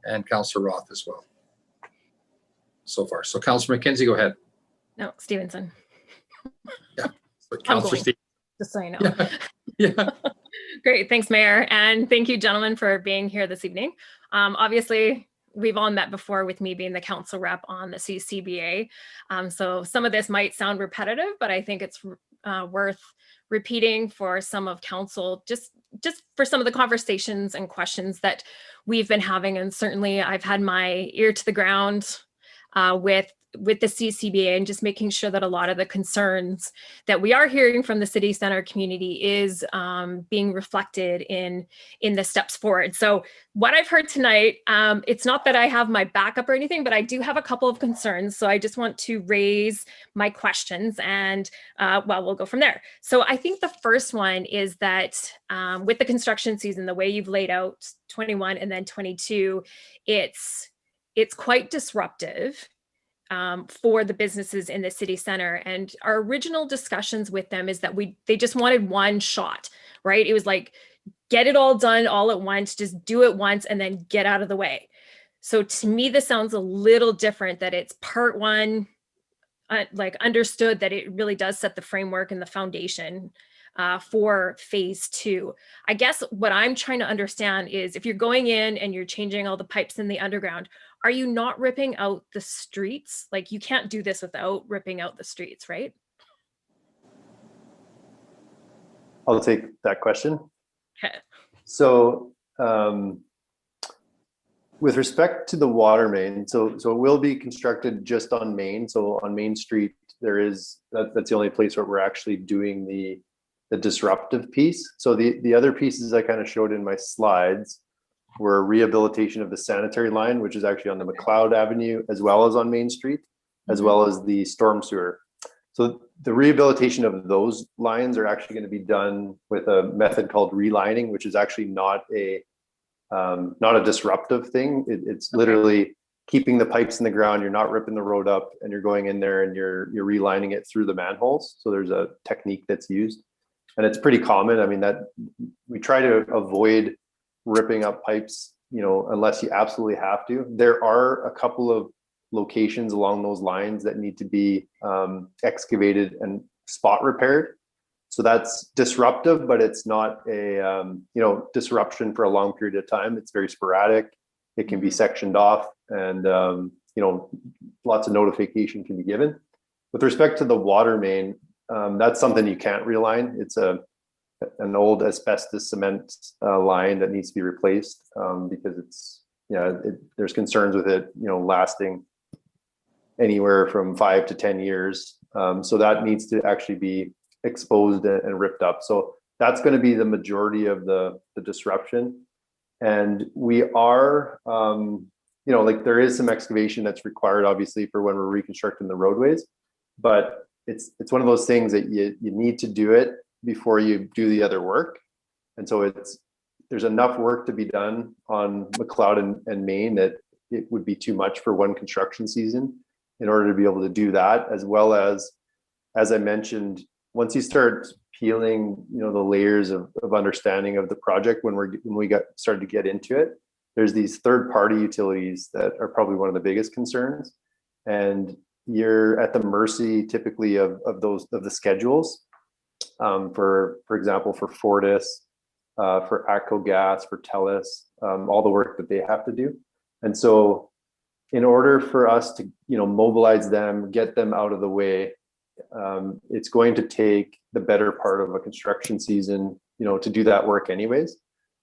and Councillor Roth as well so far. So Councillor McKenzie, go ahead. No, Stevenson. Yeah, Councillor Stevenson. Just so you know. Yeah. Great. Thanks, Mayor. And thank you, gentlemen, for being here this evening. Obviously, we've all met before with me being the council rep on the CCBA. So some of this might sound repetitive, but I think it's worth repeating for some of council, just for some of the conversations and questions that we've been having. And certainly I've had my ear to the ground with with the CCBA and just making sure that a lot of the concerns that we are hearing from the city center community is being reflected in the steps forward. So what I've heard tonight, it's not that I have my backup or anything, but I do have a couple of concerns. So I just want to raise my questions and well, we'll go from there. So I think the first one is that with the construction season, the way you've laid out 21 and then 22, it's quite disruptive for the businesses in the city center. And our original discussions with them is that they just wanted one shot, right? It was like, get it all done all at once, just do it once and then get out of the way. So to me, this sounds a little different, that it's part one, like understood that it really does set the framework and the foundation for phase two. I guess what I'm trying to understand is if you're going in and you're changing all the pipes in the underground, are you not ripping out the streets? Like you can't do this without ripping out the streets, right? I'll take that question. Okay. So with respect to the water main, so it will be constructed just on Main. So on Main Street, that's the only place where we're actually doing the disruptive piece. So the other pieces I kind of showed in my slides were rehabilitation of the sanitary line, which is actually on the McLeod Avenue, as well as on Main Street, as well as the storm sewer. So the rehabilitation of those lines are actually going to be done with a method called relining, which is actually not a disruptive thing. It's literally keeping the pipes in the ground. You're not ripping the road up, and you're going in there and you're relining it through the manholes. So there's a technique that's used, and it's pretty common. I mean, that we try to avoid ripping up pipes, unless you absolutely have to. There are a couple of locations along those lines that need to be excavated and spot repaired. So that's disruptive, but it's not a disruption for a long period of time. It's very sporadic. It can be sectioned off, and lots of notification can be given. With respect to the water main, that's something you can't reline. It's an old asbestos cement line that needs to be replaced because there's concerns with it, lasting anywhere from 5 to 10 years. So that needs to actually be exposed and ripped up. So that's going to be the majority of the disruption. And we are, there is some excavation that's required, obviously, for when we're reconstructing the roadways, but it's one of those things that you need to do it before you do the other work. And so there's enough work to be done on McLeod and Main that it would be too much for one construction season in order to be able to do that, as well as I mentioned, once you start peeling, the layers of understanding of the project, when we started to get into it, there's these third-party utilities that are probably one of the biggest concerns, and you're at the mercy typically of the schedules. For example, for Fortis, for ATCO Gas, for TELUS, all the work that they have to do. And so in order for us to, mobilize them, get them out of the way, it's going to take the better part of a construction season, to do that work anyways.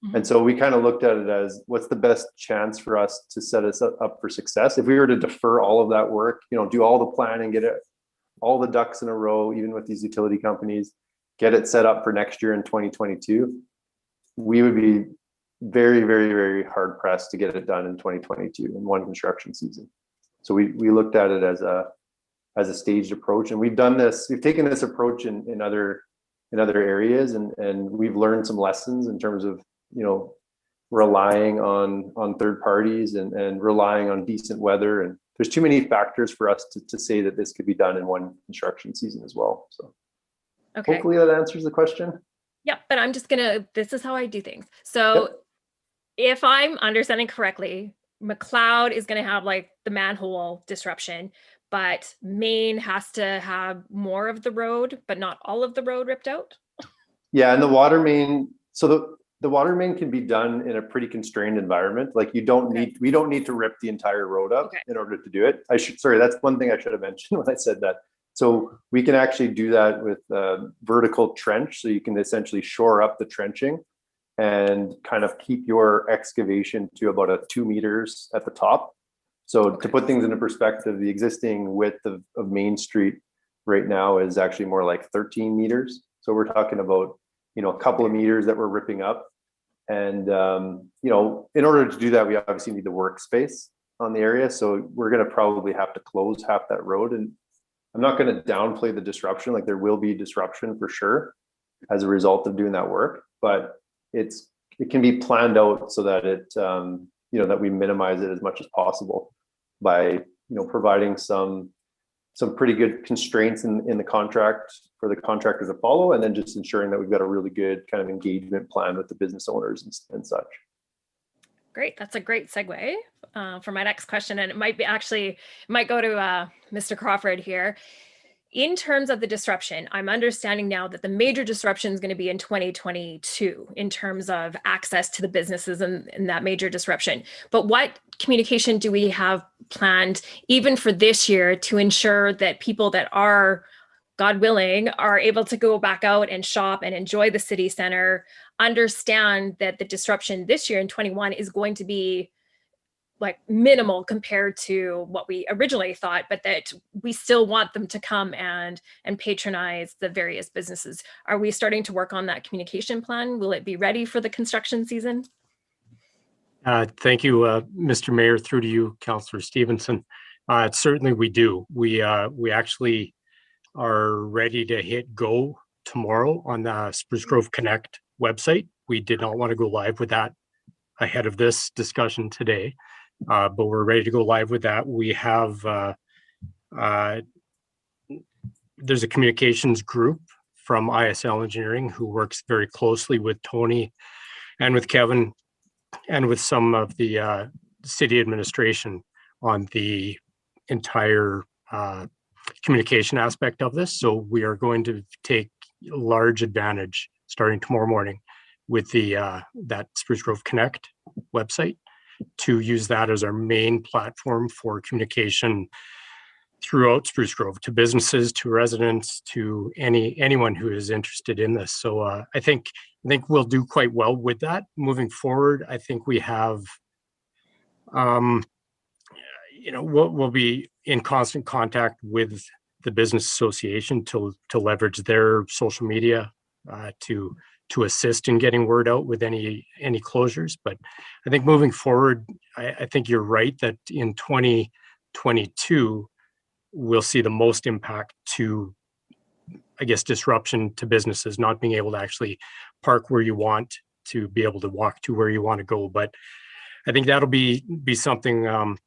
Mm-hmm. And so we kind of looked at it as, what's the best chance for us to set us up for success? If we were to defer all of that work, do all the planning, get all the ducks in a row, even with these utility companies, get it set up for next year in 2022, we would be very, very, very hard pressed to get it done in 2022 in one construction season. So we looked at it as a staged approach, and we've taken this approach in other areas, and we've learned some lessons in terms of relying on third parties and relying on decent weather. And there's too many factors for us to say that this could be done in one construction season as well. So okay. Hopefully that answers the question. Yeah, but I'm just this is how I do things. So if I'm understanding correctly, McLeod is gonna have like the manhole disruption, but Main has to have more of the road, but not all of the road ripped out. Yeah, and the water main, so the water main can be done in a pretty constrained environment. Like we don't need to rip the entire road up in order to do it. That's one thing I should have mentioned when I said that. So we can actually do that with a vertical trench. So you can essentially shore up the trenching and kind of keep your excavation to about 2 meters at the top. So to put things into perspective, the existing width of Main Street right now is actually more like 13 meters. So we're talking about, a couple of meters that we're ripping up. And, in order to do that, we obviously need the workspace on the area. So we're going to probably have to close half that road. And I'm not going to downplay the disruption. Like, there will be disruption for sure as a result of doing that work, but it can be planned out so that that we minimize it as much as possible by, providing some pretty good constraints in the contract for the contractor to follow, and then just ensuring that we've got a really good kind of engagement plan with the business owners and such. Great. That's a great segue for my next question. And it might go to Mr. Crawford here. In terms of the disruption, I'm understanding now that the major disruption is going to be in 2022 in terms of access to the businesses and that major disruption. But what communication do we have planned even for this year to ensure that people that are, God willing, are able to go back out and shop and enjoy the city center, understand that the disruption this year in 21 is going to be like minimal compared to what we originally thought, but that we still want them to come and patronize the various businesses. Are we starting to work on that communication plan? Will it be ready for the construction season? Thank you, Mr. Mayor, through to you, Councillor Stevenson. Certainly we do. We actually are ready to hit go tomorrow on the Spruce Grove Connect website. We did not want to go live with that ahead of this discussion today. But we're ready to go live with that. We have, there's a communications group from ISL Engineering who works very closely with Tony and with Kevin and with some of the city administration on the entire communication aspect of this. So we are going to take large advantage starting tomorrow morning with that Spruce Grove Connect website, to use that as our main platform for communication throughout Spruce Grove, to businesses, to residents, to anyone who is interested in this. So I think we'll do quite well with that moving forward. I think we have, we'll be in constant contact with the business association to leverage their social media to assist in getting word out with any closures. But I think moving forward, I think you're right that in 2022, we'll see the most impact to, I guess, disruption to businesses, not being able to actually park where you want, to be able to walk to where you want to go. But I think that'll be something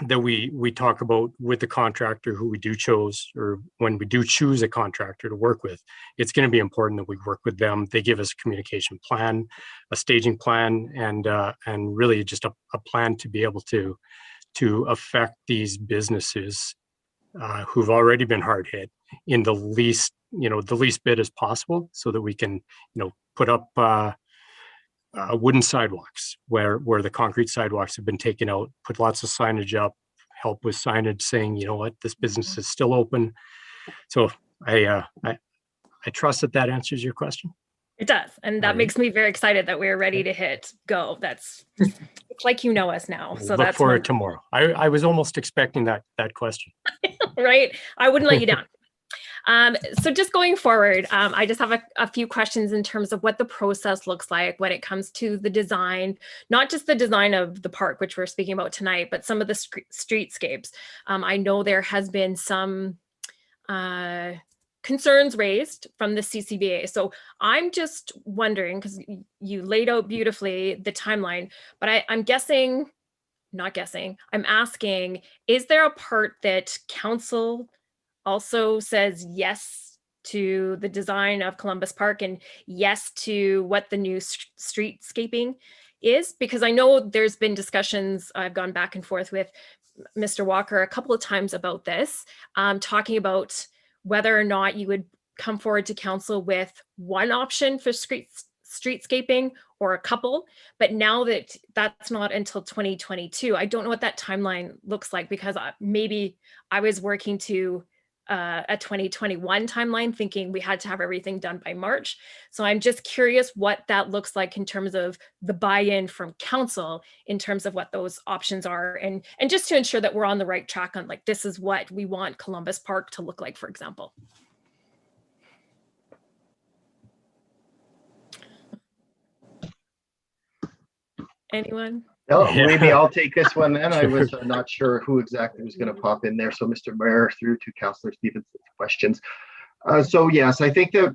that we talk about with the contractor who we do choose, or when we do choose a contractor to work with. It's going to be important that we work with them. They give us a communication plan, a staging plan, and really just a plan to be able to affect these businesses who've already been hard hit in the least bit as possible, so that we can put up wooden sidewalks where the concrete sidewalks have been taken out, put lots of signage up, help with signage saying, this business is still open. So I trust that answers your question. It does. And that makes me very excited that we're ready to hit go. It's like us now. So look forward tomorrow. I was almost expecting that question. Right? I wouldn't let you down. So just going forward, I just have a few questions in terms of what the process looks like when it comes to the design, not just the design of the park, which we're speaking about tonight, but some of the streetscapes. I know there has been some concerns raised from the CCBA. So I'm just wondering, because you laid out beautifully the timeline, but I'm asking, is there a part that council also says yes to the design of Columbus Park and yes to what the new streetscaping is? Because I know there's been discussions, I've gone back and forth with Mr. Walker a couple of times about this, talking about whether or not you would come forward to council with one option for streetscaping or a couple. But now that that's not until 2022, I don't know what that timeline looks like, because maybe I was working to a 2021 timeline, thinking we had to have everything done by March. So I'm just curious what that looks like in terms of the buy-in from council, in terms of what those options are, and just to ensure that we're on the right track on, like, this is what we want Columbus Park to look like, for example. Anyone? No, Yeah. maybe I'll take this one then. I was not sure who exactly was going to pop in there. So Mr. Mayor, through to Councillor Stevenson's questions. So yes, I think that,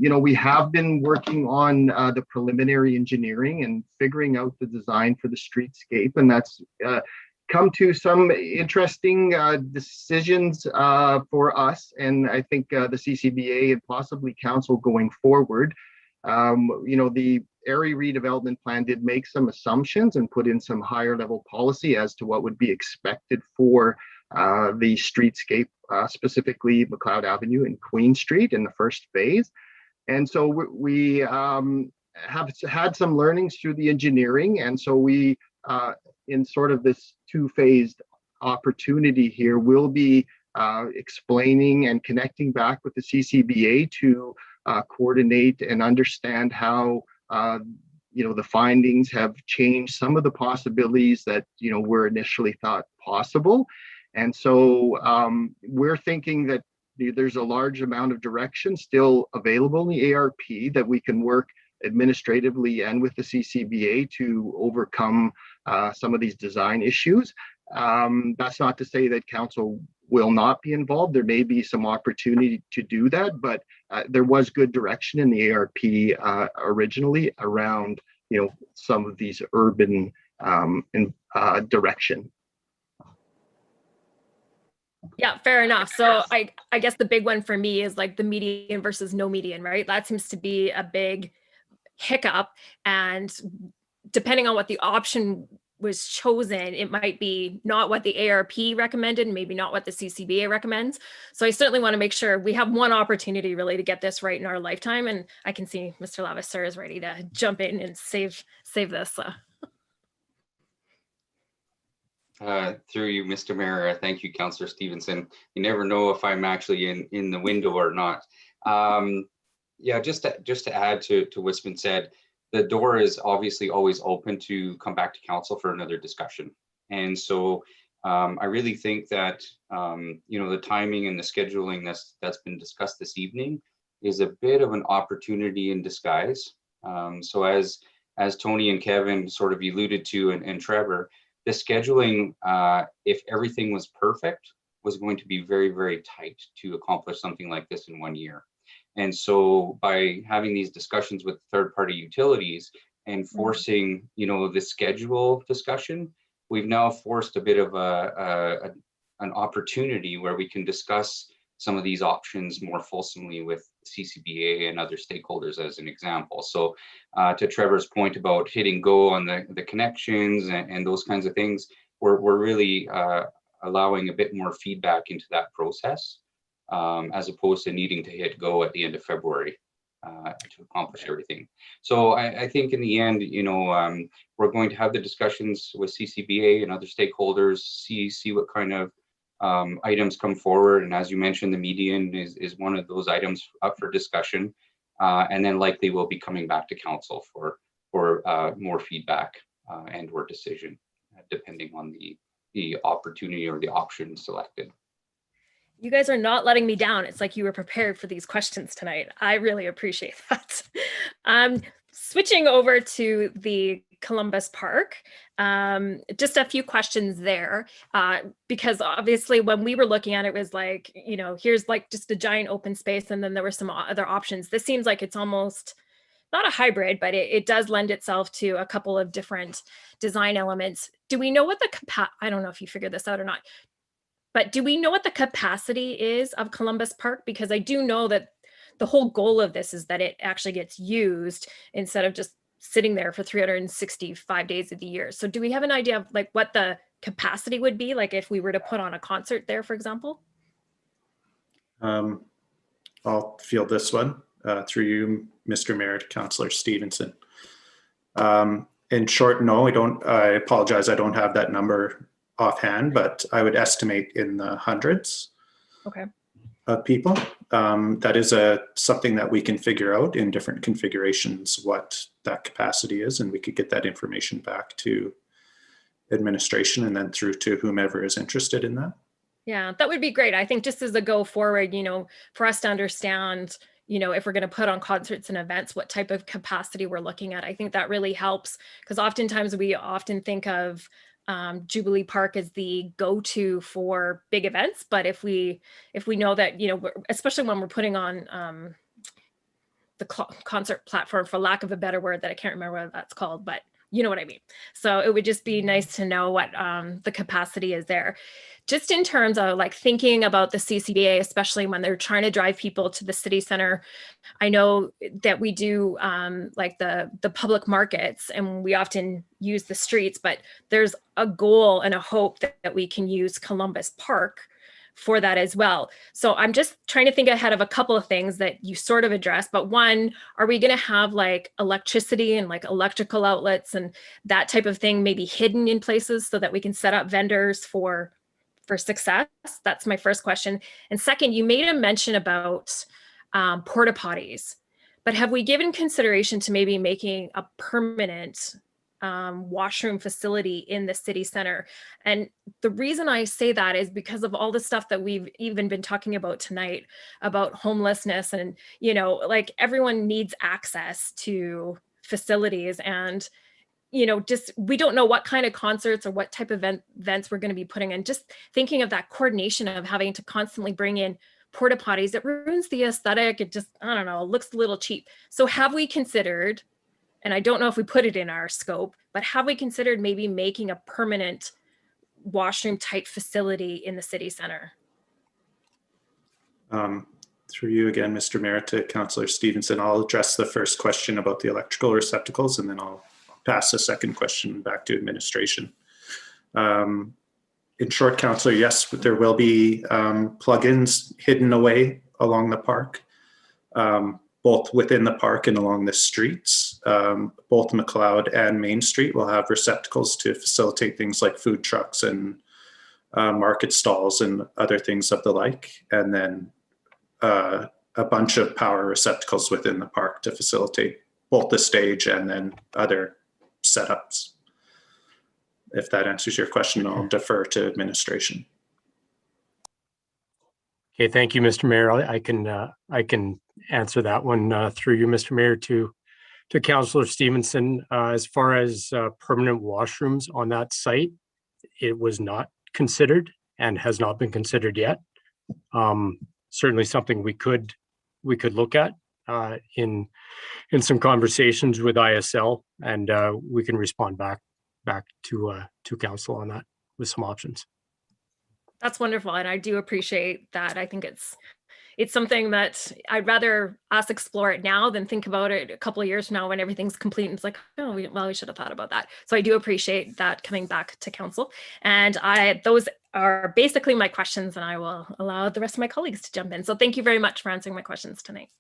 you know, we have been working on the preliminary engineering and figuring out the design for the streetscape, and that's come to some interesting decisions for us, and I think the CCBA and possibly council going forward. You know, the area redevelopment plan did make some assumptions and put in some higher level policy as to what would be expected for the streetscape, specifically McLeod Avenue and Queen Street in the first phase. And so we have had some learnings through the engineering. And so we, in sort of this two-phased opportunity here, will be explaining and connecting back with the CCBA to coordinate and understand how you know, the findings have changed some of the possibilities that, you know, were initially thought possible. And so we're thinking that there's a large amount of direction still available in the ARP that we can work administratively and with the CCBA to overcome some of these design issues. That's not to say that council will not be involved. There may be some opportunity to do that, but there was good direction in the ARP originally around, you know, some of these urban direction. Yeah, fair enough. So I guess the big one for me is like the median versus no median, right? That seems to be a big hiccup, and depending on what the option was chosen, it might be not what the ARP recommended, maybe not what the CCBA recommends. So I certainly want to make sure we have one opportunity really to get this right in our lifetime. And I can see Mr. Lavaseur is ready to jump in and save this. Through you, Mr. Mayor, thank you, Councillor Stevenson. You never know if I'm actually in the window or not. Yeah, just to add to what's been said, the door is obviously always open to come back to council for another discussion. And so I really think that, you know, the timing and the scheduling that's been discussed this evening is a bit of an opportunity in disguise. So as Tony and Kevin sort of alluded to, and Trevor, the scheduling, if everything was perfect, was going to be very, very tight to accomplish something like this in 1 year. And so by having these discussions with third-party utilities and forcing, you know, the schedule discussion, we've now forced a bit of an opportunity where we can discuss some of these options more fulsomely with CCBA and other stakeholders, as an example. So to Trevor's point about hitting go on the connections and those kinds of things, we're really allowing a bit more feedback into that process, as opposed to needing to hit go at the end of February to accomplish everything. So I think in the end, you know, we're going to have the discussions with CCBA and other stakeholders, see what kind of items come forward. And as you mentioned, the median is one of those items up for discussion. And then likely we'll be coming back to council for more feedback and or decision, depending on the opportunity or the option selected. You guys are not letting me down. It's like you were prepared for these questions tonight. I really appreciate that. Switching over to the Columbus Park, just a few questions there, because obviously when we were looking at it, it was like, you know, here's like just a giant open space, and then there were some other options. This seems like it's almost not a hybrid, but it does lend itself to a couple of different design elements. Do we know what I don't know if you figured this out or not, but do we know what the capacity is of Columbus Park? Because I do know that the whole goal of this is that it actually gets used instead of just sitting there for 365 days of the year. So do we have an idea of like what the capacity would be, like if we were to put on a concert there, for example? I'll field this one through you, Mr. Mayor, to Councillor Stevenson. In short, no, I apologize, I don't have that number offhand, but I would estimate in the hundreds. Okay. of people. That is something that we can figure out in different configurations, what that capacity is, and we could get that information back to administration and then through to whomever is interested in that. Yeah, that would be great. I think just as a go forward, for us to understand, if we're going to put on concerts and events, what type of capacity we're looking at. I think that really helps, because oftentimes we often think of Jubilee Park as the go-to for big events. But if we know that, especially when we're putting on the concert platform, for lack of a better word that I can't remember what that's called, but you know what I mean. So it would just be nice to know what the capacity is there. Just in terms of like thinking about the CCBA, especially when they're trying to drive people to the city center. I know that we do like the public markets, and we often use the streets, but there's a goal and a hope that we can use Columbus Park for that as well. So I'm just trying to think ahead of a couple of things that you sort of addressed. But one, are we going to have like electricity and like electrical outlets and that type of thing maybe hidden in places so that we can set up vendors for success? That's my first question. And second, you made a mention about porta potties, but have we given consideration to maybe making a permanent washroom facility in the city center? And the reason I say that is because of all the stuff that we've even been talking about tonight about homelessness, and like everyone needs access to facilities, and just we don't know what kind of concerts or what type of events we're going to be putting in. Just thinking of that coordination of having to constantly bring in porta potties, it ruins the aesthetic. It just, I don't know, looks a little cheap. So have we considered, and I don't know if we put it in our scope, but have we considered maybe making a permanent washroom type facility in the city center? Through you again, Mr. Mayor, to Councillor Stevenson, I'll address the first question about the electrical receptacles, and then I'll pass the second question back to administration. In short, Councillor, yes, there will be plugins hidden away along the park, both within the park and along the streets. Both McLeod and Main Street will have receptacles to facilitate things like food trucks and market stalls and other things of the like. And then a bunch of power receptacles within the park to facilitate both the stage and then other setups. If that answers your question, I'll defer to administration. Okay, thank you, Mr. Mayor. I can answer that one through you, Mr. Mayor, to Councillor Stevenson. As far as permanent washrooms on that site, it was not considered and has not been considered yet. Certainly something we could look at in some conversations with ISL, and we can respond back to council on that with some options. That's wonderful, and I do appreciate that. I think it's something that I'd rather us explore it now than think about it a couple of years from now when everything's complete and it's like, oh, we should have thought about that. So I do appreciate that coming back to council. And those are basically my questions, and I will allow the rest of my colleagues to jump in. So thank you very much for answering my questions tonight.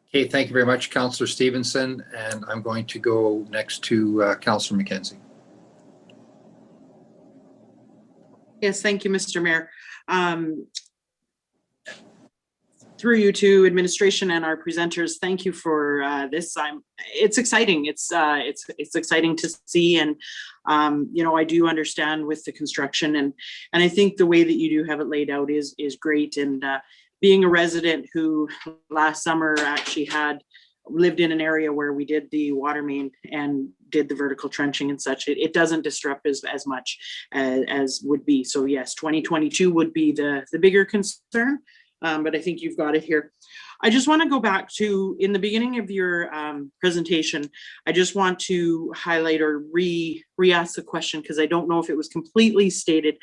Okay, thank you very much, Councillor Stevenson. And I'm going to go next to Councillor McKenzie. Yes, thank you, Mr. Mayor. Through you to administration and our presenters, thank you for this. It's exciting. It's exciting to see, and I do understand with the construction, and I think the way that you do have it laid out is great. And being a resident who last summer actually lived in an area where we did the water main and did the vertical trenching and such, it doesn't disrupt as much as would be. So yes, 2022 would be the bigger concern, but I think you've got it here. I just want to go back to, in the beginning of your presentation, I just want to highlight or re-ask the question, because I don't know if it was completely stated.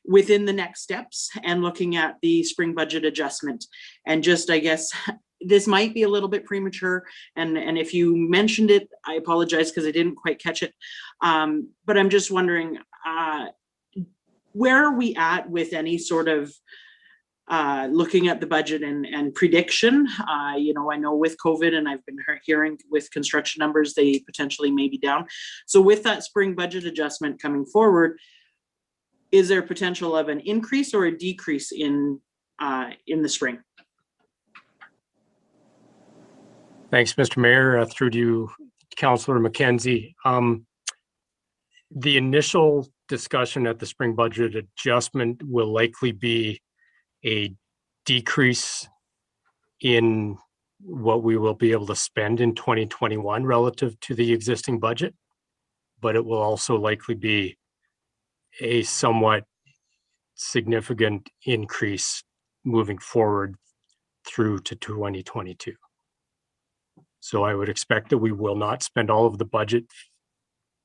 Within the next steps and looking at the spring budget adjustment, and just, I guess, this might be a little bit premature, and if you mentioned it, I apologize because I didn't quite catch it. But I'm just wondering, where are we at with any sort of looking at the budget and prediction? I know with COVID, and I've been hearing with construction numbers, they potentially may be down. So with that spring budget adjustment coming forward, is there potential of an increase or a decrease in the spring? Thanks, Mr. Mayor. Through to you, Councillor McKenzie. The initial discussion at the spring budget adjustment will likely be a decrease in what we will be able to spend in 2021 relative to the existing budget, but it will also likely be a somewhat significant increase moving forward through to 2022. So I would expect that we will not spend all of the budget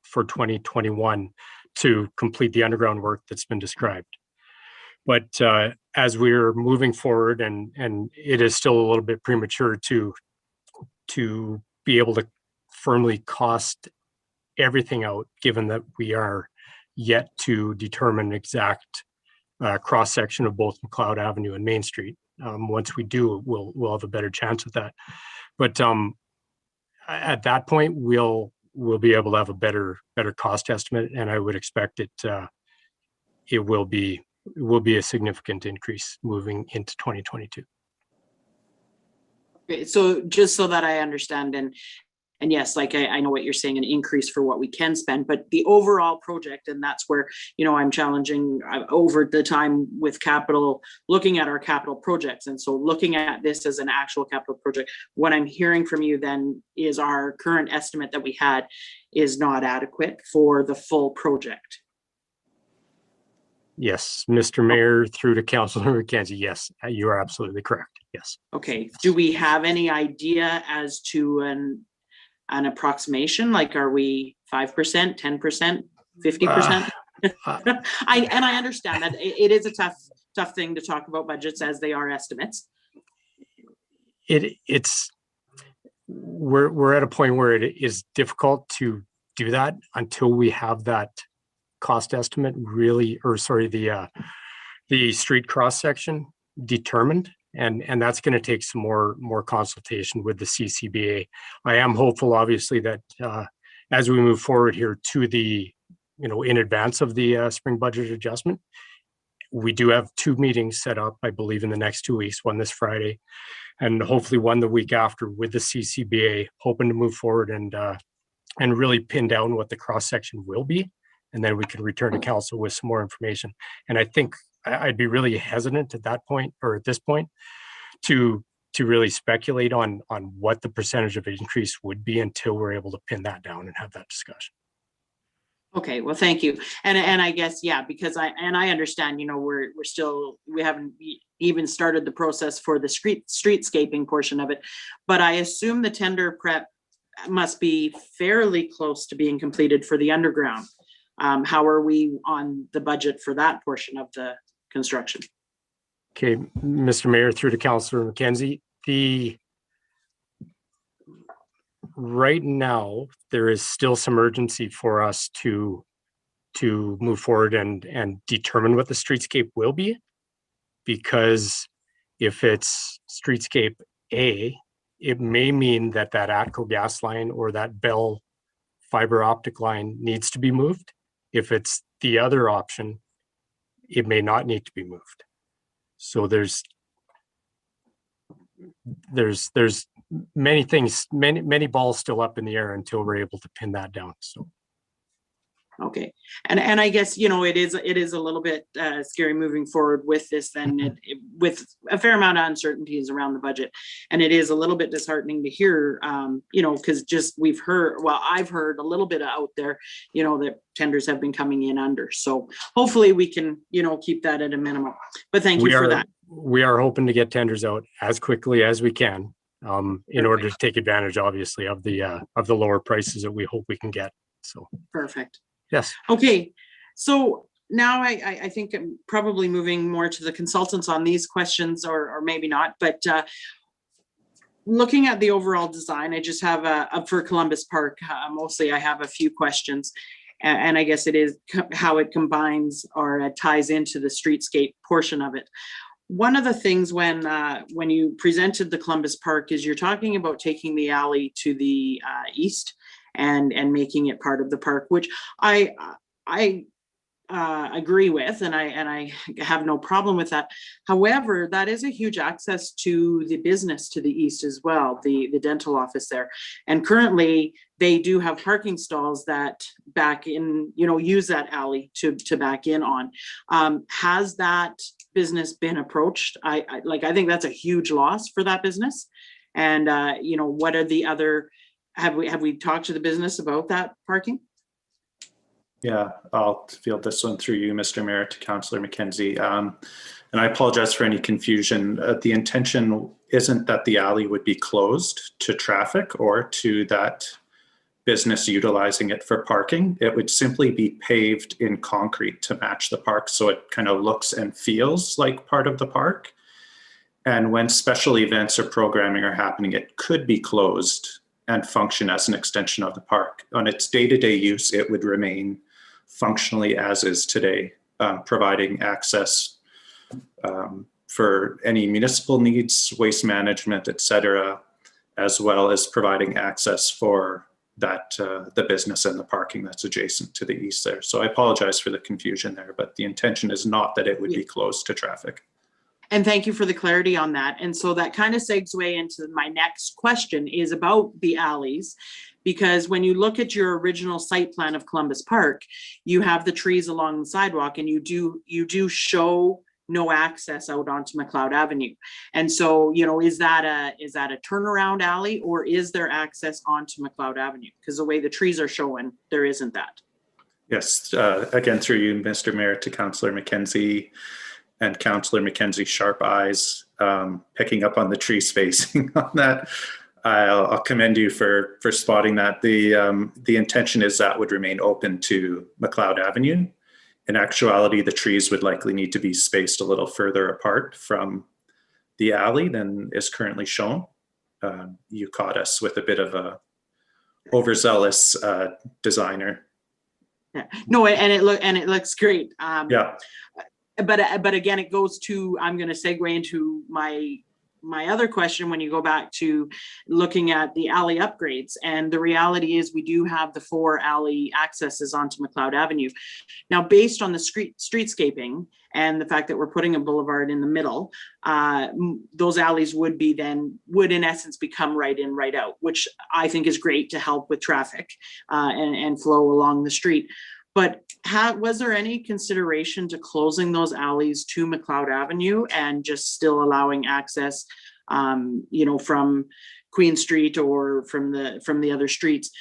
for 2021 to complete the underground work that's been described. But as we're moving forward, and it is still a little bit premature to be able to firmly cost everything out, given that we are yet to determine exact cross-section of both McLeod Avenue and Main Street. Once we do, we'll have a better chance at that. But at that point, we'll be able to have a better cost estimate, and I would expect it will be a significant increase moving into 2022. Okay, so just so that I understand, and yes, like I know what you're saying, an increase for what we can spend, but the overall project, and that's where, I'm challenging over the time with capital, looking at our capital projects. And so looking at this as an actual capital project, what I'm hearing from you then is our current estimate that we had is not adequate for the full project. Yes, Mr. Mayor, through to Councilor McKenzie. Yes, you are absolutely correct. Yes. Okay. Do we have any idea as to an approximation? Like, are we 5%, 10%, 50%? I understand that it is a tough thing to talk about budgets as they are estimates. We're at a point where it is difficult to do that until we have that cost estimate the street cross section determined, and that's going to take some more consultation with the CCBA. I am hopeful, obviously, that as we move forward here to the in advance of the spring budget adjustment, we do have 2 meetings set up, I believe, in the next 2 weeks, one this Friday and hopefully one the week after with the CCBA, hoping to move forward and really pin down what the cross section will be. And then we can return to council with some more information. And I think I'd be really hesitant at that point, or at this point, to really speculate on what the percentage of increase would be until we're able to pin that down and have that discussion. Okay, well, thank you. And I guess, yeah, because I understand, we haven't even started the process for the streetscaping portion of it, but I assume the tender prep must be fairly close to being completed for the underground. How are we on the budget for that portion of the construction? Okay, Mr. Mayor, through to Councillor McKenzie. Right now, there is still some urgency for us to move forward and determine what the streetscape will be, because if it's streetscape A, it may mean that ATCO gas line or that Bell fiber optic line needs to be moved. If it's the other option, it may not need to be moved. So there's many things, many balls still up in the air until we're able to pin that down. So. Okay, and I guess it is a little bit scary moving forward with this. Then with a fair amount of uncertainties around the budget, and it is a little bit disheartening to hear, because I've heard a little bit out there, that tenders have been coming in under. So hopefully we can, keep that at a minimum. But thank you for that. We are hoping to get tenders out as quickly as we can, in order to take advantage, obviously, of the lower prices that we hope we can get. So perfect. Yes. Okay, so now I think I'm probably moving more to the consultants on these questions, or maybe not, but looking at the overall design, I just have for Columbus Park, mostly I have a few questions, and I guess it is how it combines or ties into the streetscape portion of it. One of the things when you presented the Columbus Park is you're talking about taking the alley to the east and making it part of the park, which I agree with, and I have no problem with that. However, that is a huge access to the business to the east as well, the dental office there. And currently they do have parking stalls that back in, use that alley to back in on. Has that business been approached? I think that's a huge loss for that business. And what are the other, have we talked to the business about that parking? Yeah, I'll field this one through you, Mr. Mayor, to Councillor McKenzie. And I apologize for any confusion. The intention isn't that the alley would be closed to traffic or to that business utilizing it for parking. It would simply be paved in concrete to match the park, so it kind of looks and feels like part of the park. And when special events or programming are happening, it could be closed and function as an extension of the park. On its day-to-day use, it would remain functionally as is today, providing access for any municipal needs, waste management, et cetera, as well as providing access for that the business and the parking that's adjacent to the east there. So I apologize for the confusion there, but the intention is not that it would be closed to traffic. And thank you for the clarity on that. And so that kind of segues into my next question is about the alleys, because when you look at your original site plan of Columbus Park, you have the trees along the sidewalk, and you do show no access out onto McLeod Avenue. And so, is that a turnaround alley, or is there access onto McLeod Avenue? Because the way the trees are showing, there isn't that. Yes, again, through you, Mr. Mayor, to Councillor McKenzie. And Councillor McKenzie, sharp eyes, picking up on the tree spacing on that. I'll commend you for spotting that. The intention is that would remain open to McLeod Avenue. In actuality, the trees would likely need to be spaced a little further apart from the alley than is currently shown. You caught us with a bit of a overzealous designer. Yeah. No, and it looks great. Yeah. But again, it goes to, I'm going to segue into my other question when you go back to looking at the alley upgrades. And the reality is we do have the 4 alley accesses onto McLeod Avenue. Now, based on the streetscaping and the fact that we're putting a boulevard in the middle, those alleys would in essence become right in, right out, which I think is great to help with traffic and flow along the street. But was there any consideration to closing those alleys to McLeod Avenue and just still allowing access, from Queen Street or from the other streets?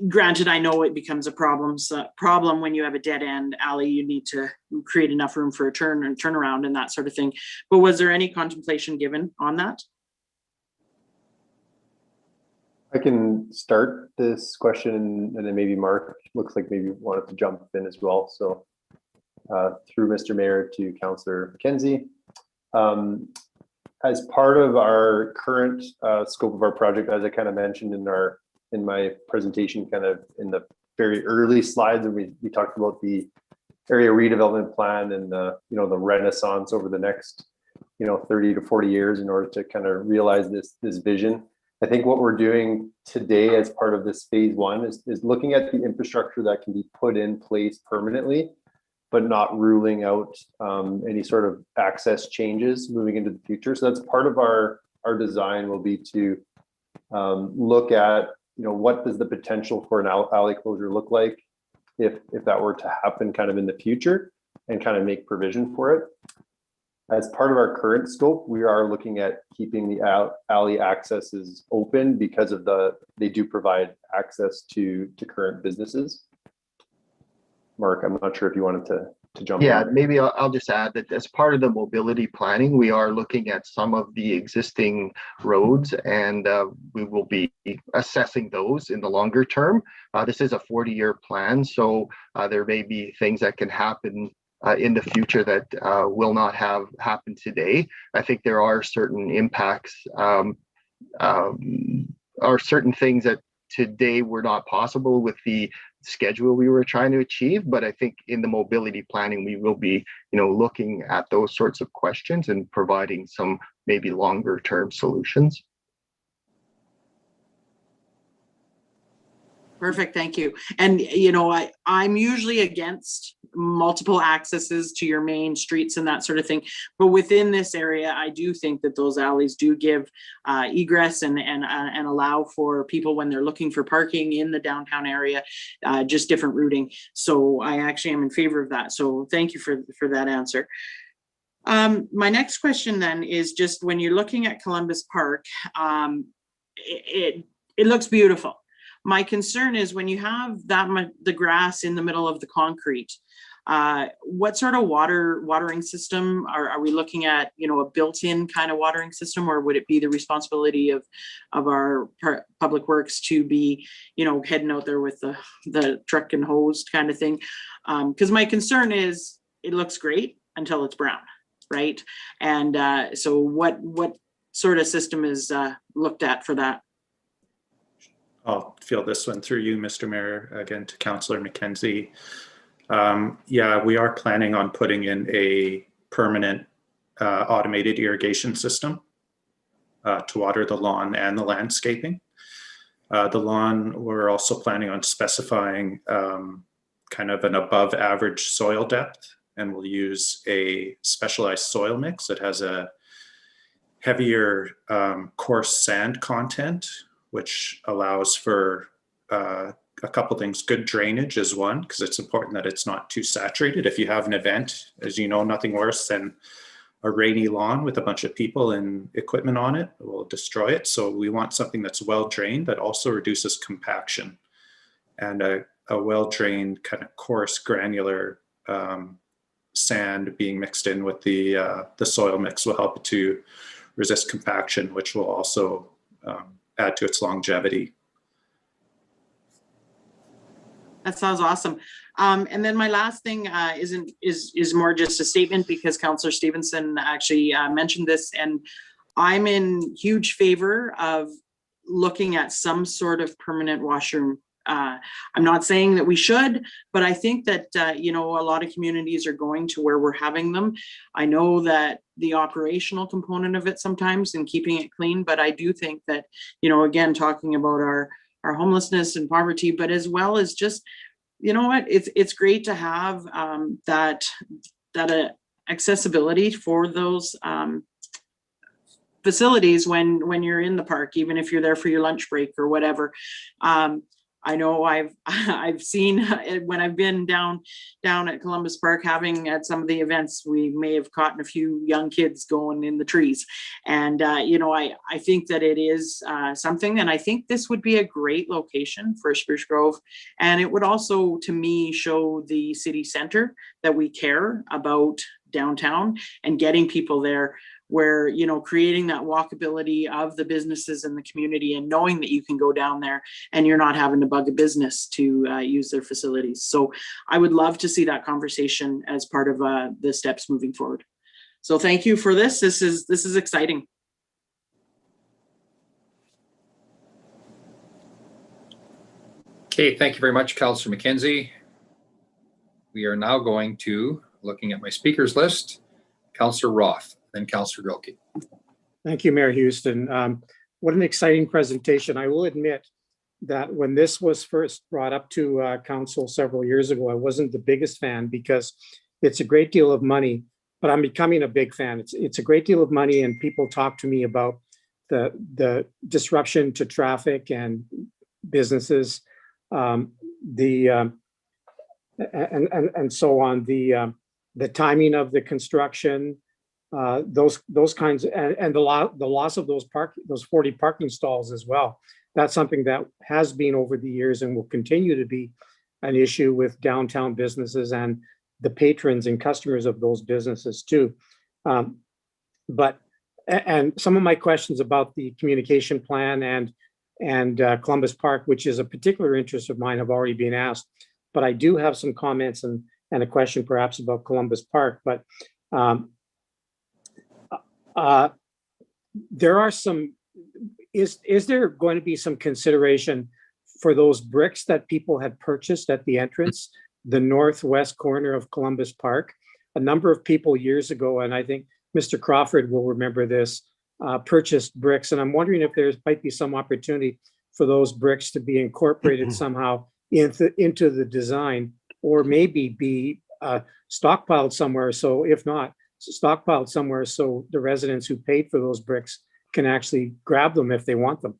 Granted, I know it becomes a problem when you have a dead end alley. You need to create enough room for a turnaround and that sort of thing. But was there any contemplation given on that? I can start this question, and then maybe Mark looks like maybe wanted to jump in as well. So through Mr. Mayor to Councillor McKenzie. As part of our current scope of our project, as I kind of mentioned in my presentation, kind of in the very early slides, when we talked about the area redevelopment plan and the renaissance over the next 30 to 40 years in order to kind of realize this vision. I think what we're doing today as part of this phase 1 is looking at the infrastructure that can be put in place permanently, but not ruling out any sort of access changes moving into the future. So that's part of our design will be to look at, what does the potential for an alley closure look like if that were to happen kind of in the future, and kind of make provision for it. As part of our current scope, we are looking at keeping the alley accesses open because of they do provide access to current businesses. Mark, I'm not sure if you wanted to jump in. Yeah, maybe I'll just add that as part of the mobility planning, we are looking at some of the existing roads, and we will be assessing those in the longer term. This is a 40-year plan, so there may be things that can happen in the future that will not have happened today. I think there are certain impacts or certain things that today were not possible with the schedule we were trying to achieve. But I think in the mobility planning, we will be, looking at those sorts of questions and providing some maybe longer term solutions. Perfect, thank you. And you know, I'm usually against multiple accesses to your main streets and that sort of thing. But within this area, I do think that those alleys do give egress and allow for people when they're looking for parking in the downtown area, just different routing. So I actually am in favor of that. So thank you for that answer. My next question then is just when you're looking at Columbus Park, it looks beautiful. My concern is when you have that much the grass in the middle of the concrete, what sort of watering system are we looking at? You know, a built-in kind of watering system, or would it be the responsibility of our public works to be, you know, heading out there with the truck and hose kind of thing? Because my concern is it looks great until it's brown, right? And so what sort of system is looked at for that? I'll field this one through you, Mr. Mayor, again to Councillor McKenzie. Yeah, we are planning on putting in a permanent automated irrigation system to water the lawn and the landscaping. The lawn, we're also planning on specifying kind of an above average soil depth, and we'll use a specialized soil mix that has a heavier coarse sand content, which allows for a couple things. Good drainage is one, because it's important that it's not too saturated. If you have an event, as you know, nothing worse than a rainy lawn with a bunch of people and equipment on it will destroy it. So we want something that's well drained, but also reduces compaction. And a well drained kind of coarse granular sand being mixed in with the soil mix will help to resist compaction, which will also add to its longevity. That sounds awesome. And then my last thing is more just a statement, because Councillor Stevenson actually mentioned this, and I'm in huge favor of looking at some sort of permanent washroom. I'm not saying that we should, but I think that, you know, a lot of communities are going to where we're having them. I know that the operational component of it sometimes and keeping it clean, but I do think that, you know, again, talking about our homelessness and poverty, but as well as just, you know what, it's great to have that accessibility for those facilities when you're in the park, even if you're there for your lunch break or whatever. I know I've seen when I've been down at Columbus Park having at some of the events, we may have caught a few young kids going in the trees. And, you know, I think that it is something, and I think this would be a great location for Spruce Grove. And it would also, to me, show the city center that we care about downtown and getting people there, where, you know, creating that walkability of the businesses in the community and knowing that you can go down there and you're not having to bug a business to use their facilities. So I would love to see that conversation as part of the steps moving forward. So thank you for this. This is exciting. Okay, thank you very much, Councillor McKenzie. We are now going to, looking at my speakers list, Councillor Roth, then Councillor Grilke. Thank you, Mayor Houston. What an exciting presentation. I will admit that when this was first brought up to council several years ago, I wasn't the biggest fan because it's a great deal of money, but I'm becoming a big fan. It's a great deal of money, and people talk to me about the disruption to traffic and businesses, and so on, the timing of the construction, those kinds, and the loss of those 40 parking stalls as well. That's something that has been over the years and will continue to be an issue with downtown businesses and the patrons and customers of those businesses too. But some of my questions about the communication plan and Columbus Park, which is a particular interest of mine, have already been asked. But I do have some comments and a question perhaps about Columbus Park. But there are some, is there going to be some consideration for those bricks that people had purchased at the entrance, the northwest corner of Columbus Park? A number of people years ago, and I think Mr. Crawford will remember this, purchased bricks. And I'm wondering if there might be some opportunity for those bricks to be incorporated somehow into the design, or maybe be stockpiled somewhere. So if not, stockpiled somewhere so the residents who paid for those bricks can actually grab them if they want them.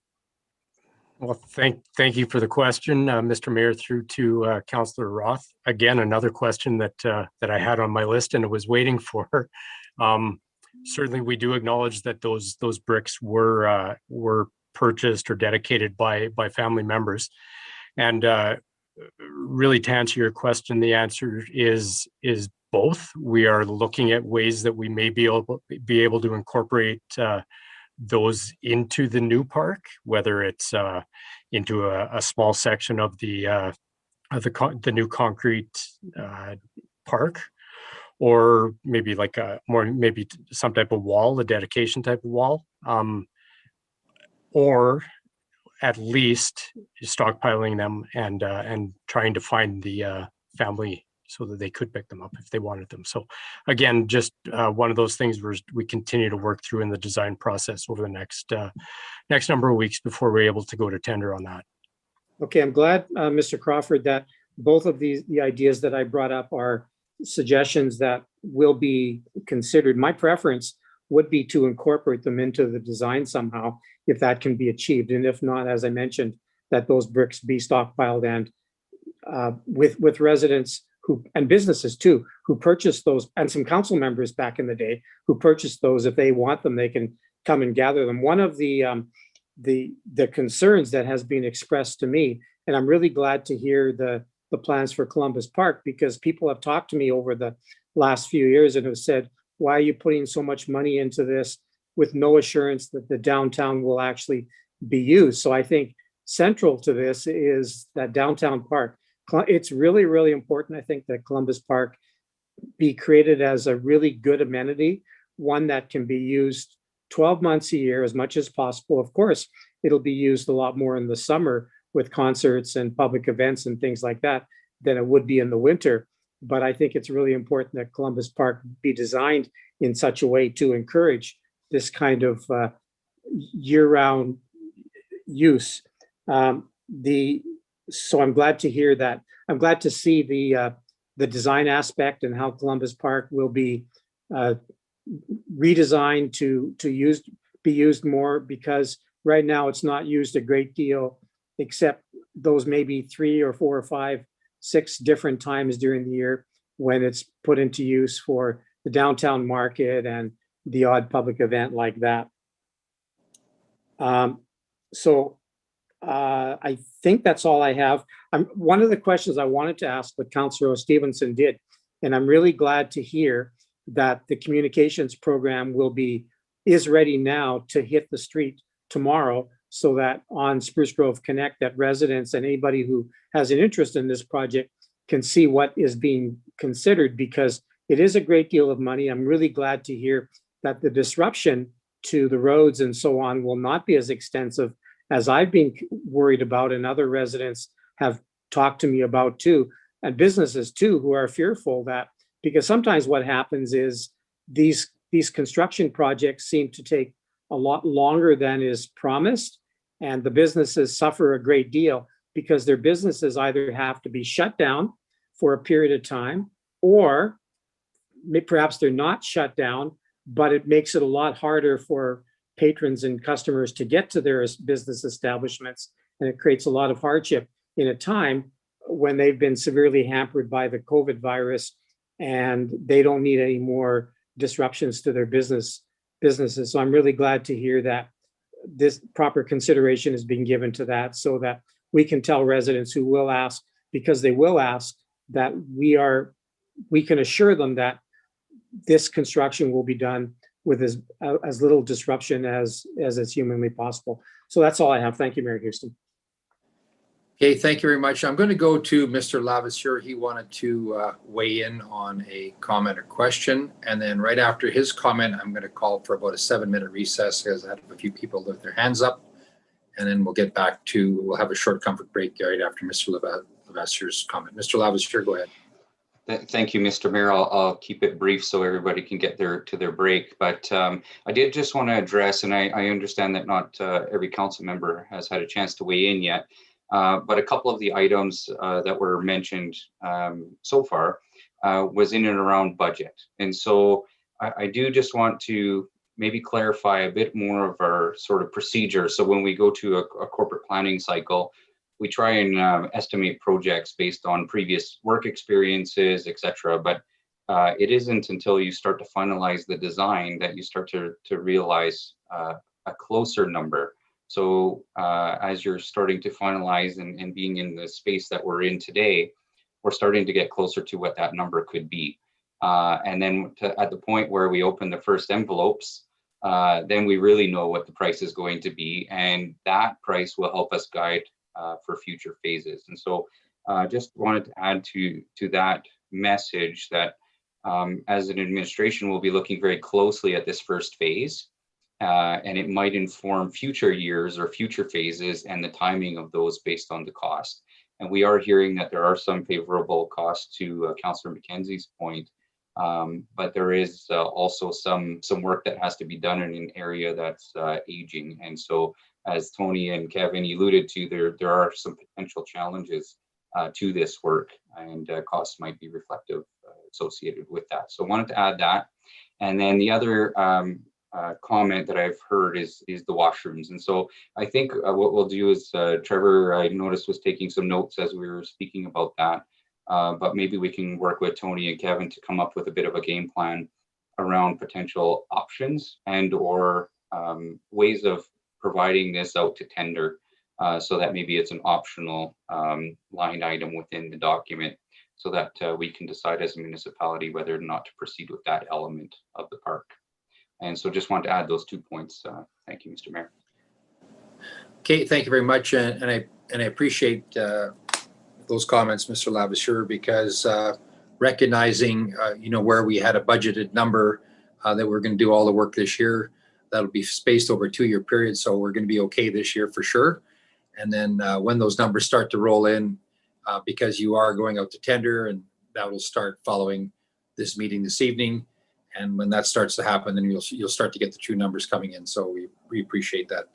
Well, thank you for the question, Mr. Mayor, through to Councillor Roth. Again, another question that I had on my list and I was waiting for. Certainly, we do acknowledge that those bricks were purchased or dedicated by family members, and really to answer your question, the answer is both. We are looking at ways that we may be able to incorporate those into the new park, whether it's into a small section of the new concrete park, or maybe like maybe some type of wall, a dedication type of wall, or at least stockpiling them and trying to find the family so that they could pick them up if they wanted them. So again, just one of those things where we continue to work through in the design process over the next number of weeks before we're able to go to tender on that. Okay, I'm glad, Mr. Crawford, that both of the ideas that I brought up are suggestions that will be considered. My preference would be to incorporate them into the design somehow, if that can be achieved. And if not, as I mentioned, that those bricks be stockpiled and with residents and businesses too, who purchased those, and some council members back in the day who purchased those, if they want them, they can come and gather them. One of the concerns that has been expressed to me, and I'm really glad to hear the plans for Columbus Park, because people have talked to me over the last few years and have said, why are you putting so much money into this with no assurance that the downtown will actually be used? So I think central to this is that downtown park. It's really, really important, I think, that Columbus Park be created as a really good amenity, one that can be used 12 months a year as much as possible. Of course, it'll be used a lot more in the summer with concerts and public events and things like that than it would be in the winter. But I think it's really important that Columbus Park be designed in such a way to encourage this kind of year-round use. So I'm glad to hear that. I'm glad to see the design aspect and how Columbus Park will be redesigned to be used more, because right now it's not used a great deal, except those maybe 3 or 4 or 5, 6 different times during the year when it's put into use for the downtown market and the odd public event like that. I think that's all I have. One of the questions I wanted to ask, but Councillor Stevenson did, and I'm really glad to hear that the communications program is ready now to hit the street tomorrow, so that on Spruce Grove Connect, that residents and anybody who has an interest in this project can see what is being considered, because it is a great deal of money. I'm really glad to hear that the disruption to the roads and so on will not be as extensive as I've been worried about, and other residents have talked to me about too, and businesses too, who are fearful that, because sometimes what happens is these construction projects seem to take a lot longer than is promised, and the businesses suffer a great deal because their businesses either have to be shut down for a period of time, or perhaps they're not shut down, but it makes it a lot harder for patrons and customers to get to their business establishments, and it creates a lot of hardship in a time when they've been severely hampered by the COVID virus, and they don't need any more disruptions to their businesses. So I'm really glad to hear that this proper consideration is being given to that, so that we can tell residents who will ask, because they will ask, that we can assure them that this construction will be done with as little disruption as is humanly possible. So that's all I have. Thank you, Mayor Houston. Okay, thank you very much. I'm going to go to Mr. Lavasseur. He wanted to weigh in on a comment or question. And then right after his comment, I'm going to call for about a 7-minute recess, because I have a few people lift their hands up. And then we'll have a short comfort break right after Mr. Lavasseur's comment. Mr. Lavasseur, go ahead. Thank you, Mr. Mayor. I'll keep it brief so everybody can get to their break. But I did just want to address, and I understand that not every council member has had a chance to weigh in yet, but a couple of the items that were mentioned so far was in and around budget. And so I do just want to maybe clarify a bit more of our sort of procedure. So when we go to a corporate planning cycle, we try and estimate projects based on previous work experiences, et cetera. But it isn't until you start to finalize the design that you start to realize a closer number. So as you're starting to finalize and being in the space that we're in today, we're starting to get closer to what that number could be. And then at the point where we open the first envelopes, then we really know what the price is going to be. And that price will help us guide for future phases. And so just wanted to add to that message that as an administration, we'll be looking very closely at this first phase, and it might inform future years or future phases and the timing of those based on the cost. And we are hearing that there are some favorable costs to Councillor McKenzie's point, but there is also some work that has to be done in an area that's aging. And so as Tony and Kevin alluded to, there are some potential challenges to this work, and costs might be reflective associated with that. So wanted to add that. And then the other comment that I've heard is the washrooms. And so I think what we'll do is, Trevor, I noticed, was taking some notes as we were speaking about that, but maybe we can work with Tony and Kevin to come up with a bit of a game plan around potential options and or ways of providing this out to tender, so that maybe it's an optional line item within the document, so that we can decide as a municipality whether or not to proceed with that element of the park. And so just want to add those 2 points. Thank you, Mr. Mayor. Okay, thank you very much. And I appreciate those comments, Mr. Lavaseur, because recognizing, where we had a budgeted number that we're going to do all the work this year, that'll be spaced over a 2-year period. So we're going to be okay this year for sure. And then when those numbers start to roll in, because you are going out to tender, and that will start following this meeting this evening. And when that starts to happen, then you'll start to get the true numbers coming in. So we appreciate that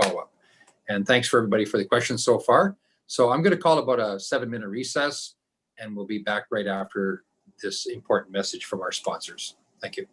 follow-up. And thanks for everybody for the questions so far. So I'm going to call about a 7-minute recess, and we'll be back right after this important message from our sponsors. Thank you.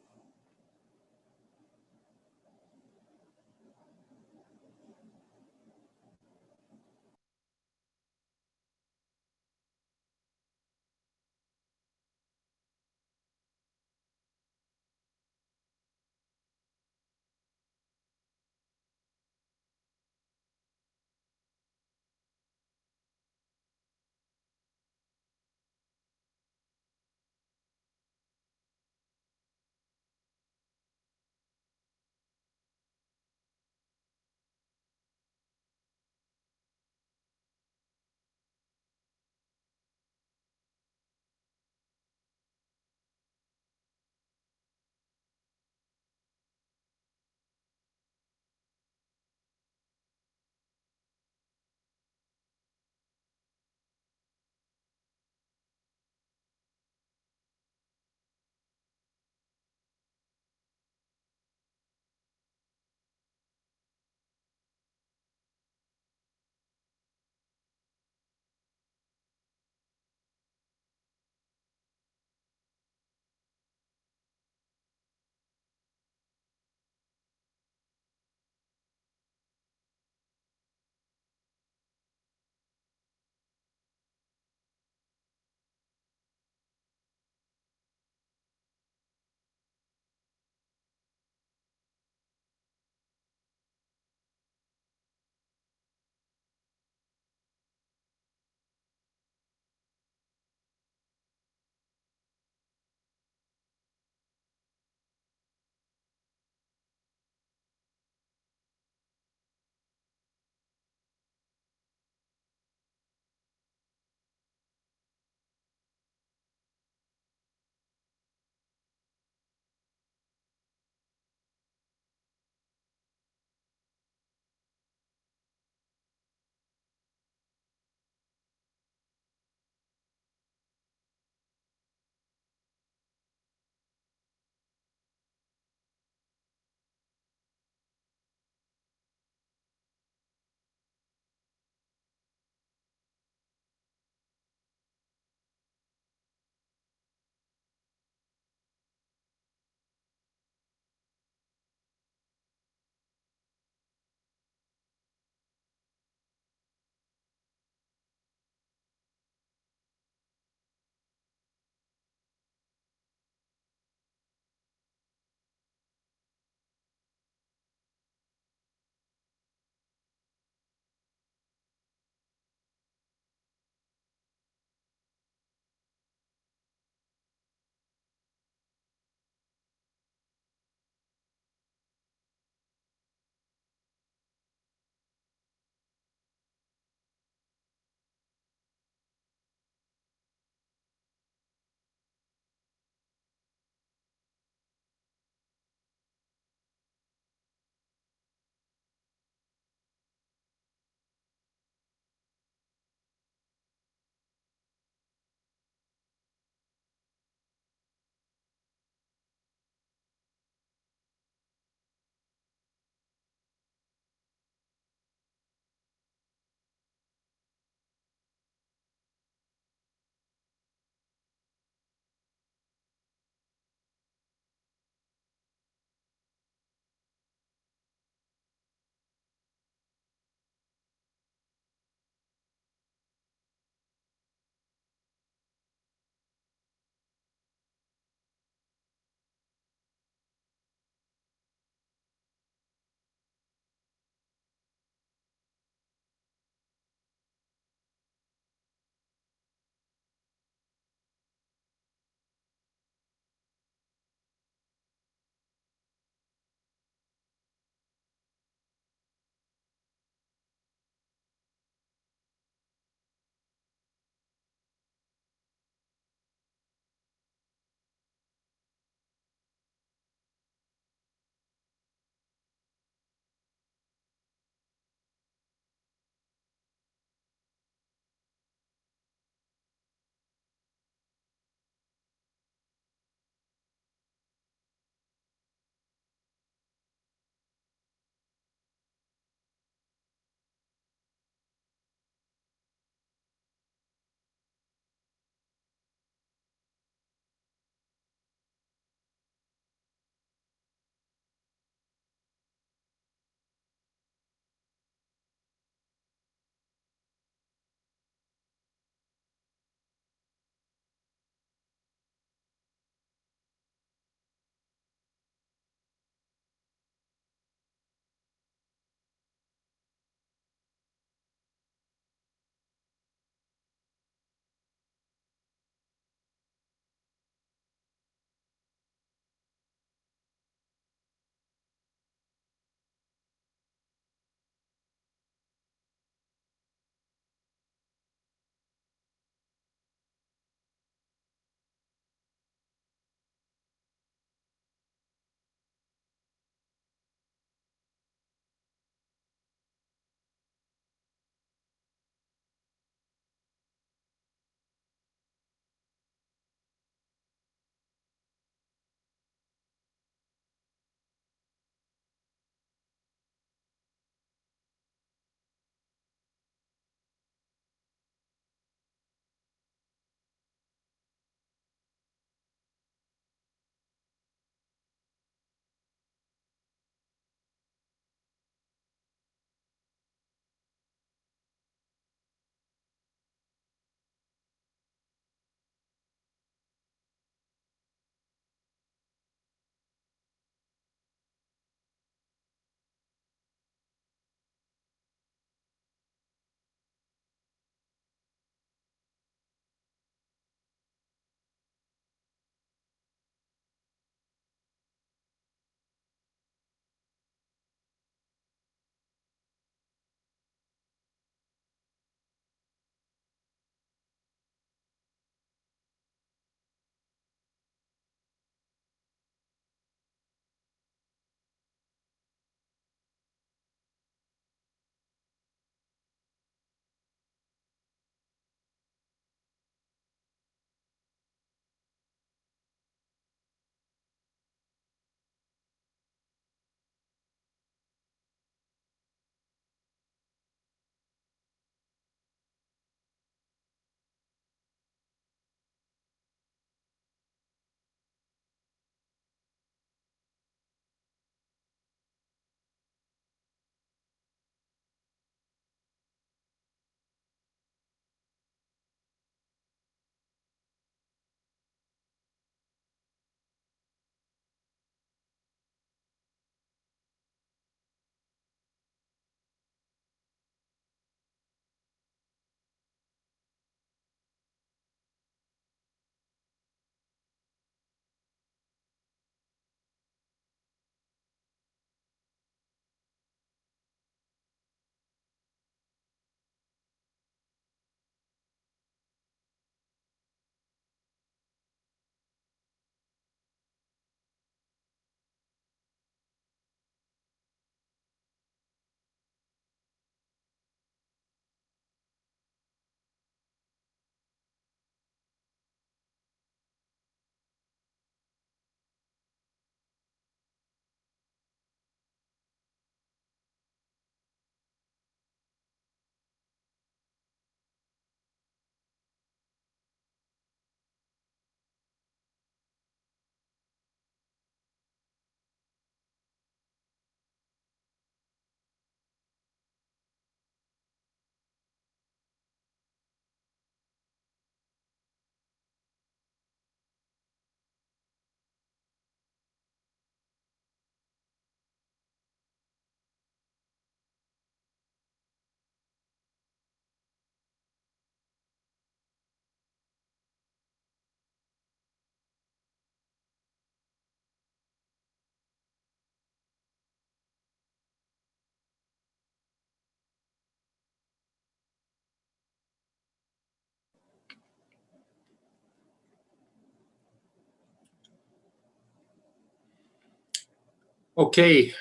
Okay,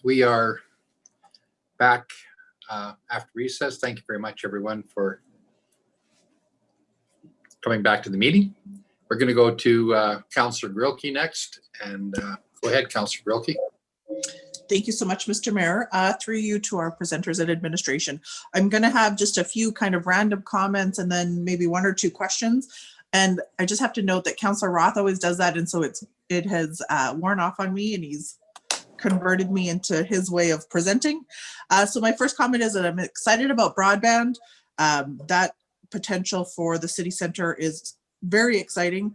we are back after recess. Thank you very much, everyone, for coming back to the meeting. We're going to go to Councillor Grilke next, and go ahead, Councillor Grilke. Thank you so much, Mr. Mayor. Through you to our presenters and administration. I'm going to have just a few kind of random comments and then maybe one or two questions. And I just have to note that Councillor Roth always does that, and so it has worn off on me, and he's converted me into his way of presenting. So my first comment is that I'm excited about broadband. That potential for the city center is very exciting.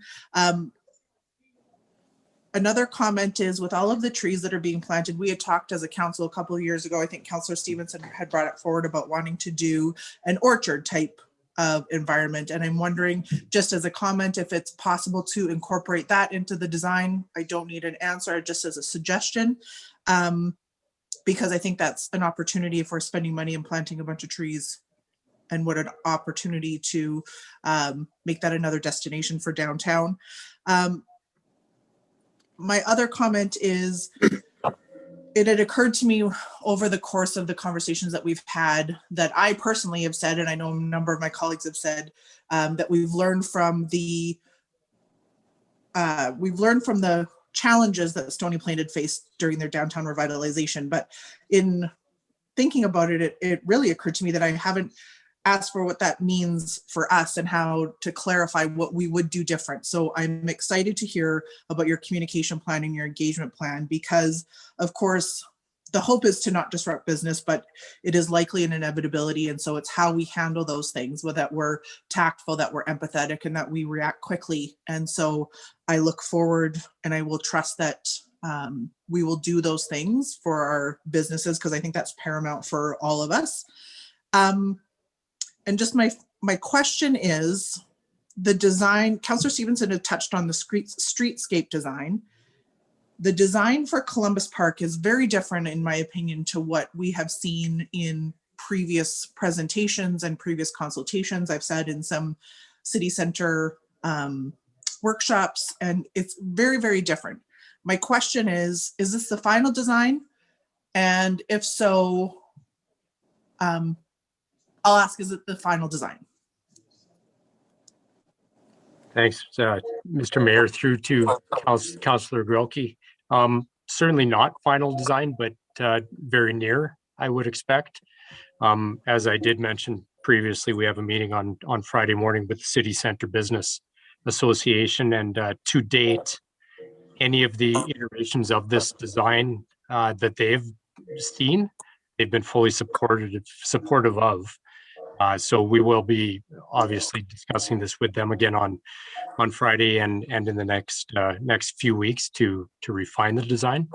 Another comment is, with all of the trees that are being planted, we had talked as a council a couple of years ago, I think Councillor Stevenson had brought it forward about wanting to do an orchard type of environment. And I'm wondering, just as a comment, if it's possible to incorporate that into the design. I don't need an answer, just as a suggestion, because I think that's an opportunity if we're spending money and planting a bunch of trees, and what an opportunity to make that another destination for downtown. My other comment is, it had occurred to me over the course of the conversations that we've had that I personally have said, and I know a number of my colleagues have said, that we've learned from the challenges that Stony Plain had faced during their downtown revitalization. But in thinking about it, it really occurred to me that I haven't asked for what that means for us and how to clarify what we would do different. So I'm excited to hear about your communication plan and your engagement plan, because of course, the hope is to not disrupt business, but it is likely an inevitability. And so it's how we handle those things, that we're tactful, that we're empathetic, and that we react quickly. And so I look forward, and I will trust that we will do those things for our businesses, because I think that's paramount for all of us. And just my question is, the design, Councillor Stevenson had touched on the streetscape design. The design for Columbus Park is very different, in my opinion, to what we have seen in previous presentations and previous consultations. I've said in some city center workshops, and it's very, very different. My question is this the final design? And if so, I'll ask, is it the final design? Thanks, Mr. Mayor, through to Councillor Grilke. Certainly not final design, but very near, I would expect. As I did mention previously, we have a meeting on Friday morning with the City Center Business Association, and to date, any of the iterations of this design that they've seen, they've been fully supportive of. So we will be obviously discussing this with them again on Friday and in the next few weeks to refine the design.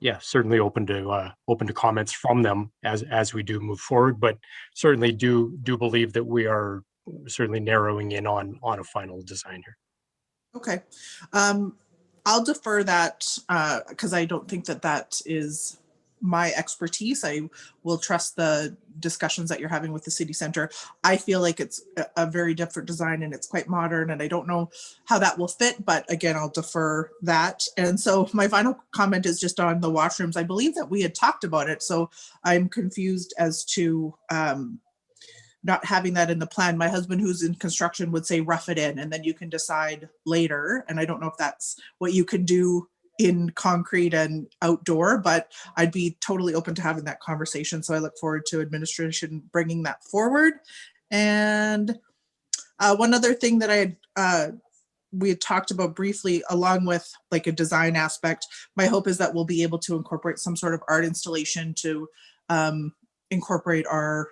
Yeah, certainly open to comments from them as we do move forward, but certainly do believe that we are certainly narrowing in on a final design here. Okay, I'll defer that because I don't think that is my expertise. I will trust the discussions that you're having with the city center. I feel like it's a very different design, and it's quite modern, and I don't know how that will fit, but again, I'll defer that. And so my final comment is just on the washrooms. I believe that we had talked about it, so I'm confused as to not having that in the plan. My husband, who's in construction, would say rough it in and then you can decide later. And I don't know if that's what you can do in concrete and outdoor, but I'd be totally open to having that conversation. So I look forward to administration bringing that forward. And one other thing that we had talked about briefly, along with like a design aspect, my hope is that we'll be able to incorporate some sort of art installation to incorporate our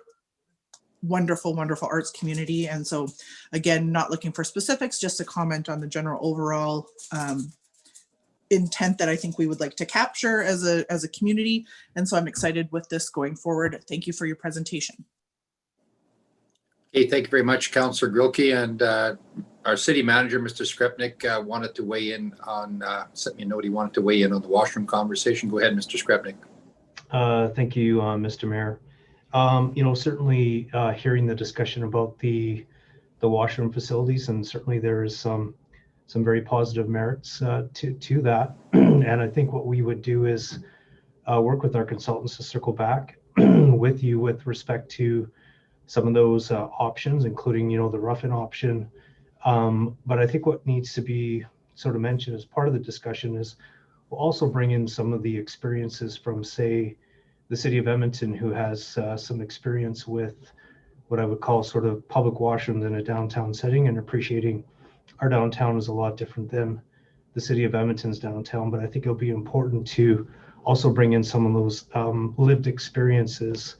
wonderful, wonderful arts community. And so again, not looking for specifics, just a comment on the general overall intent that I think we would like to capture as a community. And so I'm excited with this going forward. Thank you for your presentation. Okay, thank you very much, Councillor Grilke. And our city manager, Mr. Skrepnik, wanted to weigh in on, sent me a note, he wanted to weigh in on the washroom conversation. Go ahead, Mr. Skrepnik. Thank you, Mr. Mayor. Certainly hearing the discussion about the washroom facilities, and certainly there is some very positive merits to that. And I think what we would do is work with our consultants to circle back with you with respect to some of those options, including, the rough-in option. But I think what needs to be sort of mentioned as part of the discussion is we'll also bring in some of the experiences from, say, the city of Edmonton, who has some experience with what I would call sort of public washrooms in a downtown setting, and appreciating our downtown is a lot different than the city of Edmonton's downtown. But I think it'll be important to also bring in some of those lived experiences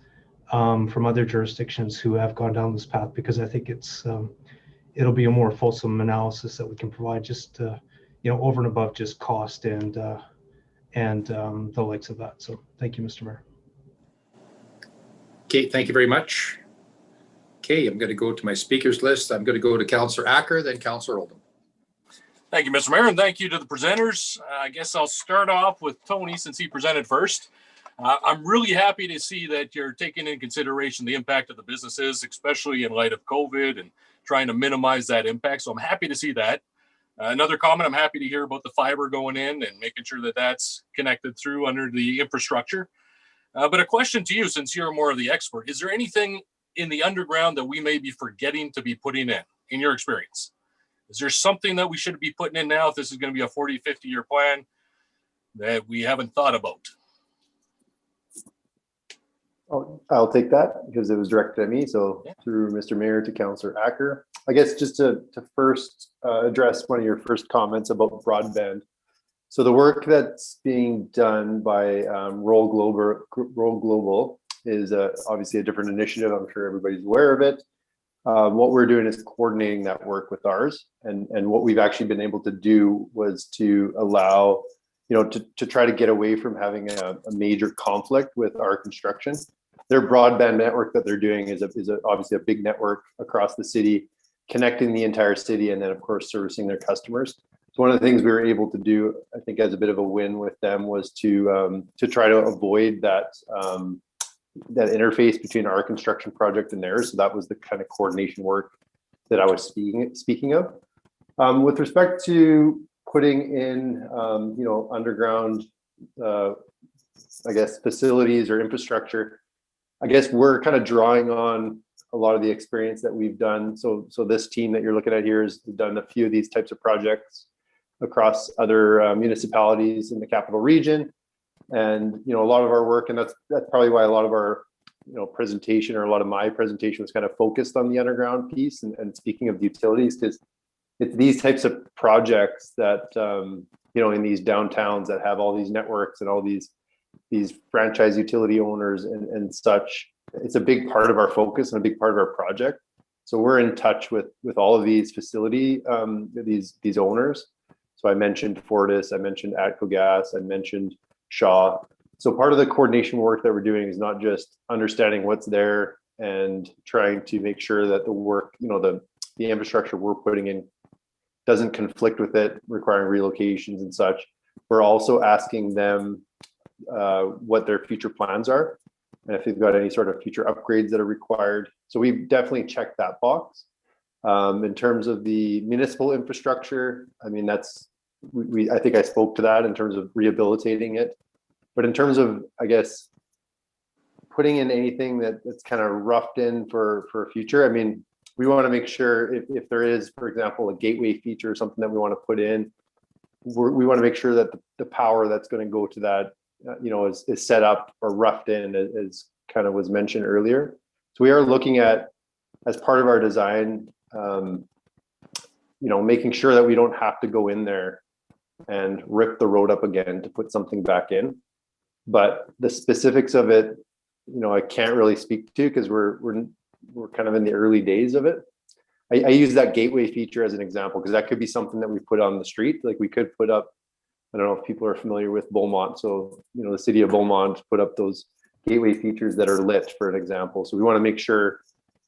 from other jurisdictions who have gone down this path, because I think it'll be a more fulsome analysis that we can provide, just over and above just cost and the likes of that. So thank you, Mr. Mayor. Okay, thank you very much. Okay, I'm going to go to my speakers list. I'm going to go to Councillor Acker, then Councillor Oldham. Thank you, Mr. Mayor, and thank you to the presenters. I guess I'll start off with Tony, since he presented first. I'm really happy to see that you're taking into consideration the impact of the businesses, especially in light of COVID, and trying to minimize that impact. So I'm happy to see that. Another comment, I'm happy to hear about the fiber going in and making sure that that's connected through under the infrastructure. But a question to you, since you're more of the expert, is there anything in the underground that we may be forgetting to be putting in your experience? Is there something that we should be putting in now, if this is going to be a 40, 50-year plan, that we haven't thought about? I'll take that because it was directed at me. So through Mr. Mayor to Councillor Acker, I guess just to first address one of your first comments about broadband. So the work that's being done by Roll Global is obviously a different initiative. I'm sure everybody's aware of it. What we're doing is coordinating that work with ours. And what we've actually been able to do was to allow, to try to get away from having a major conflict with our construction. Their broadband network that they're doing is obviously a big network across the city, connecting the entire city, and then of course servicing their customers. So one of the things we were able to do, I think, as a bit of a win with them, was to try to avoid that that interface between our construction project and theirs. So that was the kind of coordination work that I was speaking of. With respect to putting in, underground, I guess, facilities or infrastructure, I guess we're kind of drawing on a lot of the experience that we've done. So this team that you're looking at here has done a few of these types of projects across other municipalities in the capital region. And, a lot of our work, and that's probably why a lot of our, presentation, or a lot of my presentation, was kind of focused on the underground piece. And speaking of the utilities, because it's these types of projects that, in these downtowns that have all these networks and all these franchise utility owners and such, it's a big part of our focus and a big part of our project. So we're in touch with all of these facility, these owners. So I mentioned Fortis, I mentioned ATCO Gas, I mentioned Shaw. So part of the coordination work that we're doing is not just understanding what's there and trying to make sure that the work, the infrastructure we're putting in doesn't conflict with it, requiring relocations and such. We're also asking them what their future plans are, and if they've got any sort of future upgrades that are required. So we've definitely checked that box. In terms of the municipal infrastructure, I mean, I think I spoke to that in terms of rehabilitating it. But in terms of, I guess, putting in anything that's kind of roughed in for a future, I mean, we want to make sure if there is, for example, a gateway feature or something that we want to put in, we want to make sure that the power that's going to go to that, is set up or roughed in, as kind of was mentioned earlier. So we are looking at, as part of our design, making sure that we don't have to go in there and rip the road up again to put something back in. But the specifics of it, I can't really speak to, because we're kind of in the early days of it. I use that gateway feature as an example, because that could be something that we put on the street. Like we could put up, I don't know if people are familiar with Beaumont. So, the city of Beaumont put up those gateway features that are lit, for an example. So we want to make sure,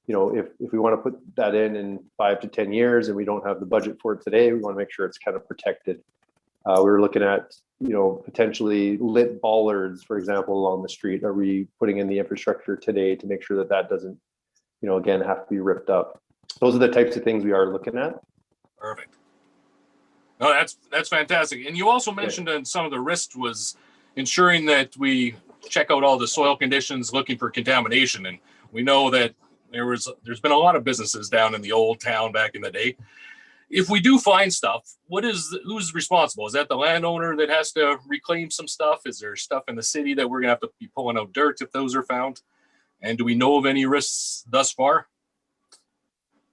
if we want to put that in 5 to 10 years and we don't have the budget for it today, we want to make sure it's kind of protected. We were looking at, potentially lit bollards, for example, along the street. Are we putting in the infrastructure today to make sure that doesn't, again, have to be ripped up? Those are the types of things we are looking at. Perfect. No, that's fantastic. And you also mentioned that some of the risks was ensuring that we check out all the soil conditions, looking for contamination. And we know that there's been a lot of businesses down in the old town back in the day. If we do find stuff, who's responsible? Is that the landowner that has to reclaim some stuff? Is there stuff in the city that we're gonna have to be pulling out dirt if those are found? And do we know of any risks thus far?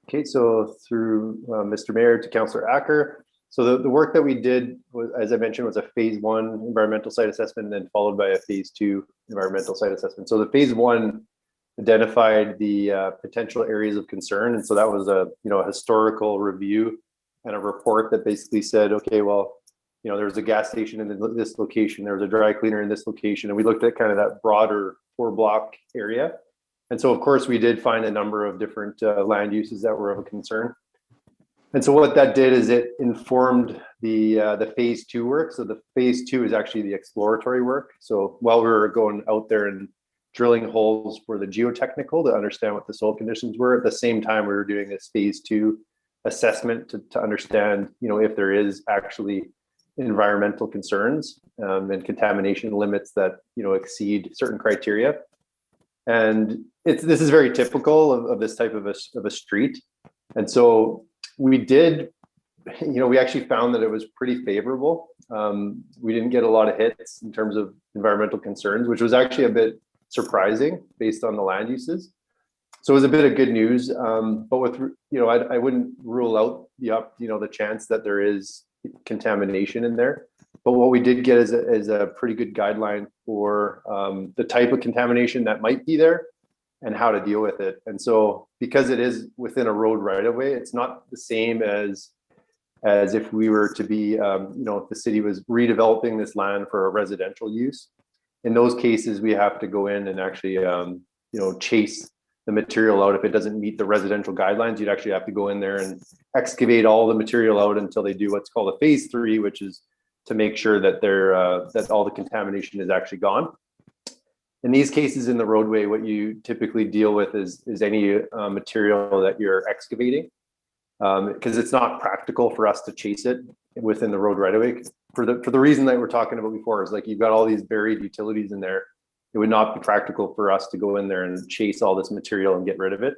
Okay, so through Mr. Mayor to Councillor Acker. So the work that we did was, as I mentioned, was a phase 1 environmental site assessment and then followed by a phase 2 environmental site assessment. So the phase 1 identified the potential areas of concern. And so that was a historical review and a report that basically said, okay, well, there was a gas station in this location, there was a dry cleaner in this location. And we looked at kind of that broader 4-block area. And so, of course, we did find a number of different land uses that were of a concern. And so what that did is it informed the phase 2 work. So the phase 2 is actually the exploratory work. So while we were going out there and drilling holes for the geotechnical to understand what the soil conditions were, at the same time we were doing this phase 2 assessment to understand, if there is actually environmental concerns and contamination limits that exceed certain criteria. And this is very typical of this type of a street. And so we did, we actually found that it was pretty favorable. We didn't get a lot of hits in terms of environmental concerns, which was actually a bit surprising based on the land uses. So it was a bit of good news. But with, I wouldn't rule out the chance that there is contamination in there. But what we did get is a pretty good guideline for the type of contamination that might be there and how to deal with it. And so because it is within a road right of way, it's not the same as if we were to be, if the city was redeveloping this land for a residential use. In those cases, we have to go in and actually, chase the material out. If it doesn't meet the residential guidelines, you'd actually have to go in there and excavate all the material out until they do what's called a phase 3, which is to make sure that that all the contamination is actually gone. In these cases in the roadway, what you typically deal with is any material that you're excavating, because it's not practical for us to chase it within the road right away. For the reason that we're talking about before, is like you've got all these buried utilities in there. It would not be practical for us to go in there and chase all this material and get rid of it.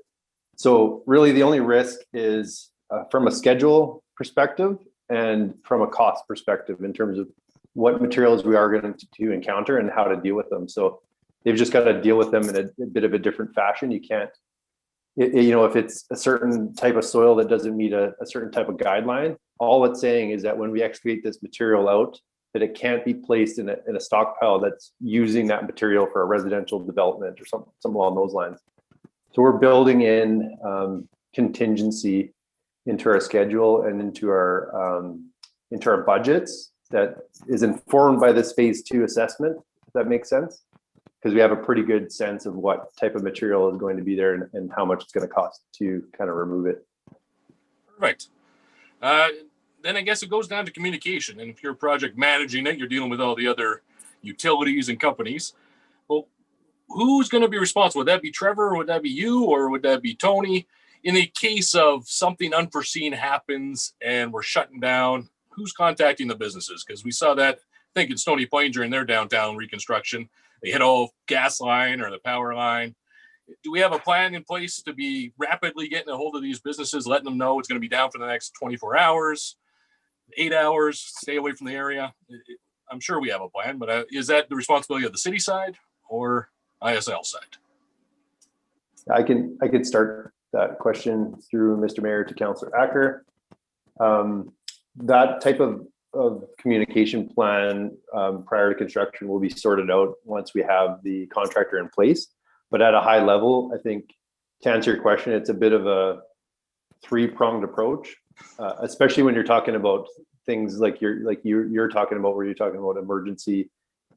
So really the only risk is from a schedule perspective and from a cost perspective in terms of what materials we are going to encounter and how to deal with them. So they've just got to deal with them in a bit of a different fashion. You can't, if it's a certain type of soil that doesn't meet a certain type of guideline, all it's saying is that when we excavate this material out, that it can't be placed in a stockpile that's using that material for a residential development or something along those lines. So we're building in contingency into our schedule and into our budgets that is informed by this phase 2 assessment, if that makes sense. Because we have a pretty good sense of what type of material is going to be there and how much it's going to cost to kind of remove it. Perfect. Then I guess it goes down to communication. And if you're project managing it, you're dealing with all the other utilities and companies. Well, who's going to be responsible? Would that be Trevor? Would that be you? Or would that be Tony? In the case of something unforeseen happens and we're shutting down, who's contacting the businesses? Because we saw that, I think in Stony Point during their downtown reconstruction, they hit all gas line or the power line. Do we have a plan in place to be rapidly getting a hold of these businesses, letting them know it's going to be down for the next 24 hours, 8 hours, stay away from the area? I'm sure we have a plan, but is that the responsibility of the city side or ISL side? I could start that question through Mr. Mayor to Councillor Acker. That type of communication plan prior to construction will be sorted out once we have the contractor in place. But at a high level, I think to answer your question, it's a bit of a 3-pronged approach, especially when you're talking about things like you're talking about, where you're talking about emergency,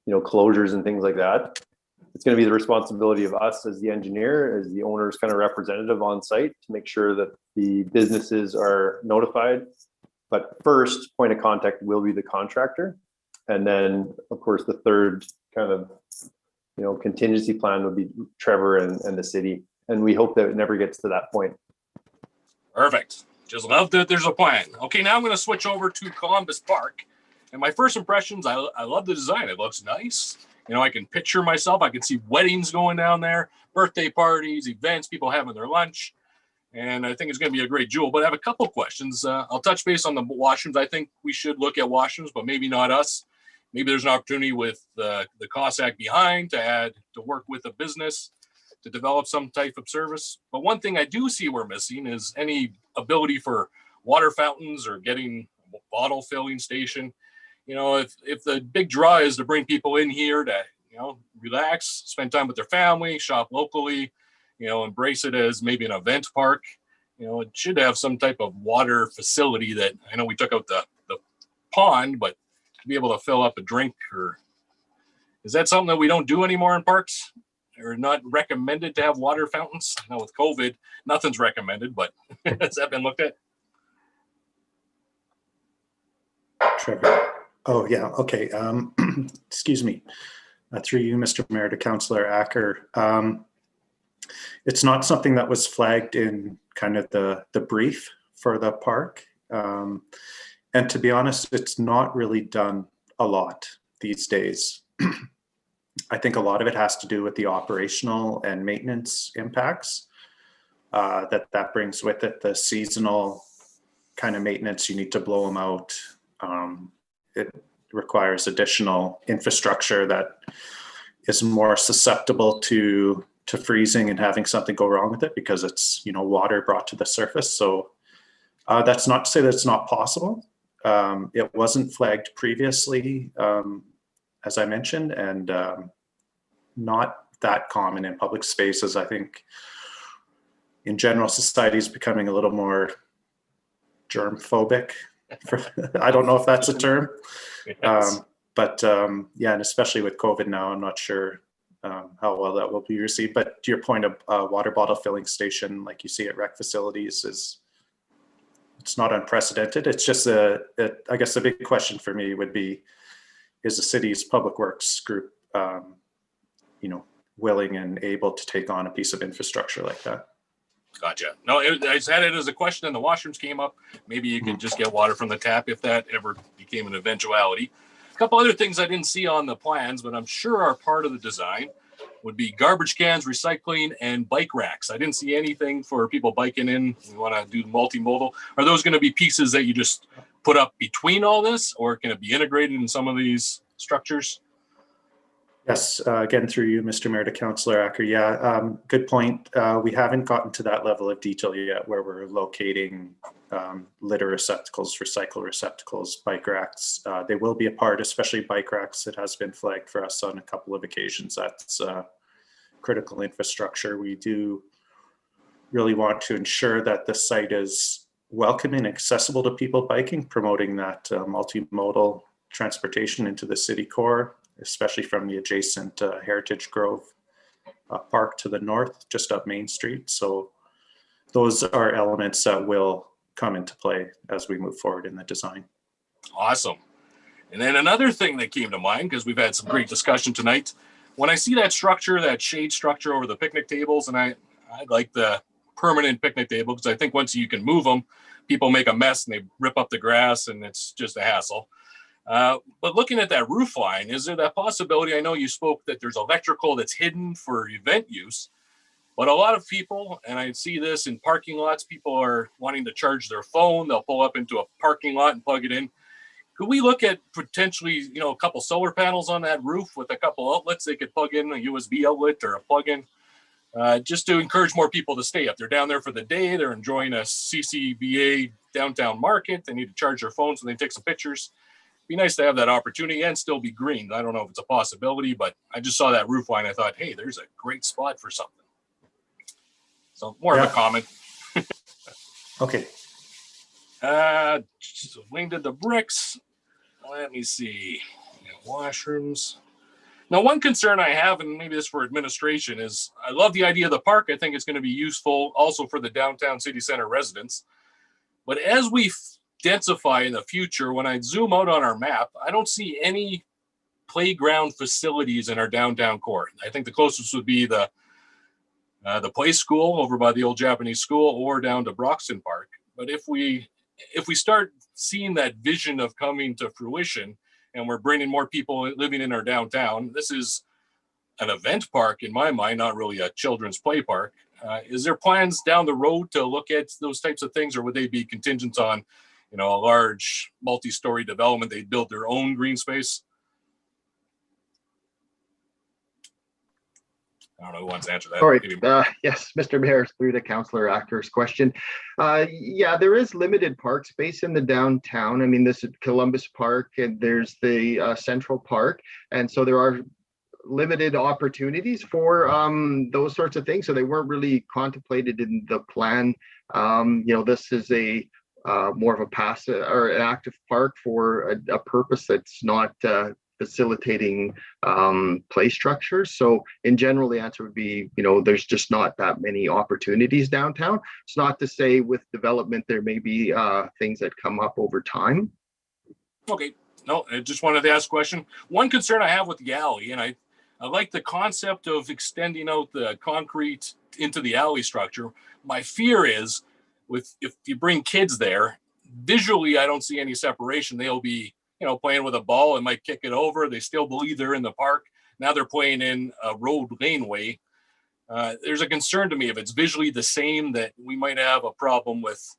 closures and things like that. It's going to be the responsibility of us as the engineer, as the owner's kind of representative on site, to make sure that the businesses are notified. But first point of contact will be the contractor. And then, of course, the third kind of, contingency plan would be Trevor and the city. And we hope that it never gets to that point. Perfect. Just love that there's a plan. Okay, now I'm going to switch over to Columbus Park. And my first impressions, I love the design. It looks nice. You know, I can picture myself. I can see weddings going down there, birthday parties, events, people having their lunch. And I think it's going to be a great jewel. But I have a couple questions. I'll touch base on the washrooms. I think we should look at washrooms, but maybe not us. Maybe there's an opportunity with the COSAC behind to work with a business to develop some type of service. But one thing I do see we're missing is any ability for water fountains or getting a bottle filling station. You know, if the big draw is to bring people in here to, you know, relax, spend time with their family, shop locally, you know, embrace it as maybe an event park, you know, it should have some type of water facility that, I know we took out the pond, but to be able to fill up a drink, or is that something that we don't do anymore in parks? Or not recommended to have water fountains? I know with COVID, nothing's recommended, but has that been looked at? Trevor. Oh, yeah. Okay. Excuse me. Through you, Mr. Mayor, to Councillor Acker. It's not something that was flagged in kind of the brief for the park. And to be honest, it's not really done a lot these days. I think a lot of it has to do with the operational and maintenance impacts that brings with it. The seasonal kind of maintenance, you need to blow them out. It requires additional infrastructure that is more susceptible to freezing and having something go wrong with it because it's, you know, water brought to the surface. So that's not to say that it's not possible. It wasn't flagged previously, as I mentioned, and not that common in public spaces. I think in general, society is becoming a little more germ phobic. I don't know if that's a term, Yes. but yeah, and especially with COVID now, I'm not sure how well that will be received. But to your point of water bottle filling station, like you see at rec facilities, it's not unprecedented. It's just I guess the big question for me would be, is the city's public works group, you know, willing and able to take on a piece of infrastructure like that? Gotcha. No, I just had it as a question and the washrooms came up. Maybe you could just get water from the tap if that ever became an eventuality. A couple other things I didn't see on the plans, but I'm sure are part of the design would be garbage cans, recycling, and bike racks. I didn't see anything for people biking in. We want to do multimodal. Are those going to be pieces that you just put up between all this, or can it be integrated in some of these structures? Yes, again, through you, Mr. Mayor, to Councillor Acker. Yeah, good point. We haven't gotten to that level of detail yet where we're locating litter receptacles, recycle receptacles, bike racks. They will be a part, especially bike racks. It has been flagged for us on a couple of occasions. That's critical infrastructure. We do really want to ensure that the site is welcoming and accessible to people biking, promoting that multimodal transportation into the city core, especially from the adjacent Heritage Grove Park to the north, just up Main Street. So those are elements that will come into play as we move forward in the design. Awesome. And then another thing that came to mind, because we've had some great discussion tonight, when I see that structure, that shade structure over the picnic tables, and I like the permanent picnic table because I think once you can move them, people make a mess and they rip up the grass and it's just a hassle. But looking at that roof line, is there that possibility? I know you spoke that there's electrical that's hidden for event use, but a lot of people, and I see this in parking lots, people are wanting to charge their phone. They'll pull up into a parking lot and plug it in. Could we look at potentially, you know, a couple solar panels on that roof with a couple outlets they could plug in, a USB outlet or a plug-in, just to encourage more people to stay up. They're down there for the day. They're enjoying a CCBA downtown market. They need to charge their phones and they take some pictures. Be nice to have that opportunity and still be green. I don't know if it's a possibility, but I just saw that roof line. I thought, hey, there's a great spot for something. So more of a comment. Okay. Wing did the bricks. Let me see. Washrooms. Now, one concern I have, and maybe this for administration, is I love the idea of the park. I think it's going to be useful also for the downtown city center residents. But as we densify in the future, when I zoom out on our map, I don't see any playground facilities in our downtown core. I think the closest would be the play school over by the old Japanese school or down to Broxton Park. But if we start seeing that vision of coming to fruition, and we're bringing more people living in our downtown, this is an event park in my mind, not really a children's play park. Is there plans down the road to look at those types of things, or would they be contingent on, a large multi-story development? They'd build their own green space? I don't know who wants to answer that. Sorry, Maybe- yes, Mr. Mayor, through the Councillor Acker's question. Yeah, there is limited park space in the downtown. I mean, this is Columbus Park and there's the Central Park. And so there are limited opportunities for those sorts of things. So they weren't really contemplated in the plan. This is a more of a passive or an active park for a purpose that's not facilitating play structures. So in general, the answer would be, there's just not that many opportunities downtown. It's not to say with development, there may be things that come up over time. Okay, no, I just wanted to ask a question. One concern I have with the alley, and I like the concept of extending out the concrete into the alley structure. My fear is if you bring kids there, visually, I don't see any separation. They'll be, playing with a ball and might kick it over. They still believe they're in the park. Now they're playing in a road laneway. There's a concern to me if it's visually the same that we might have a problem with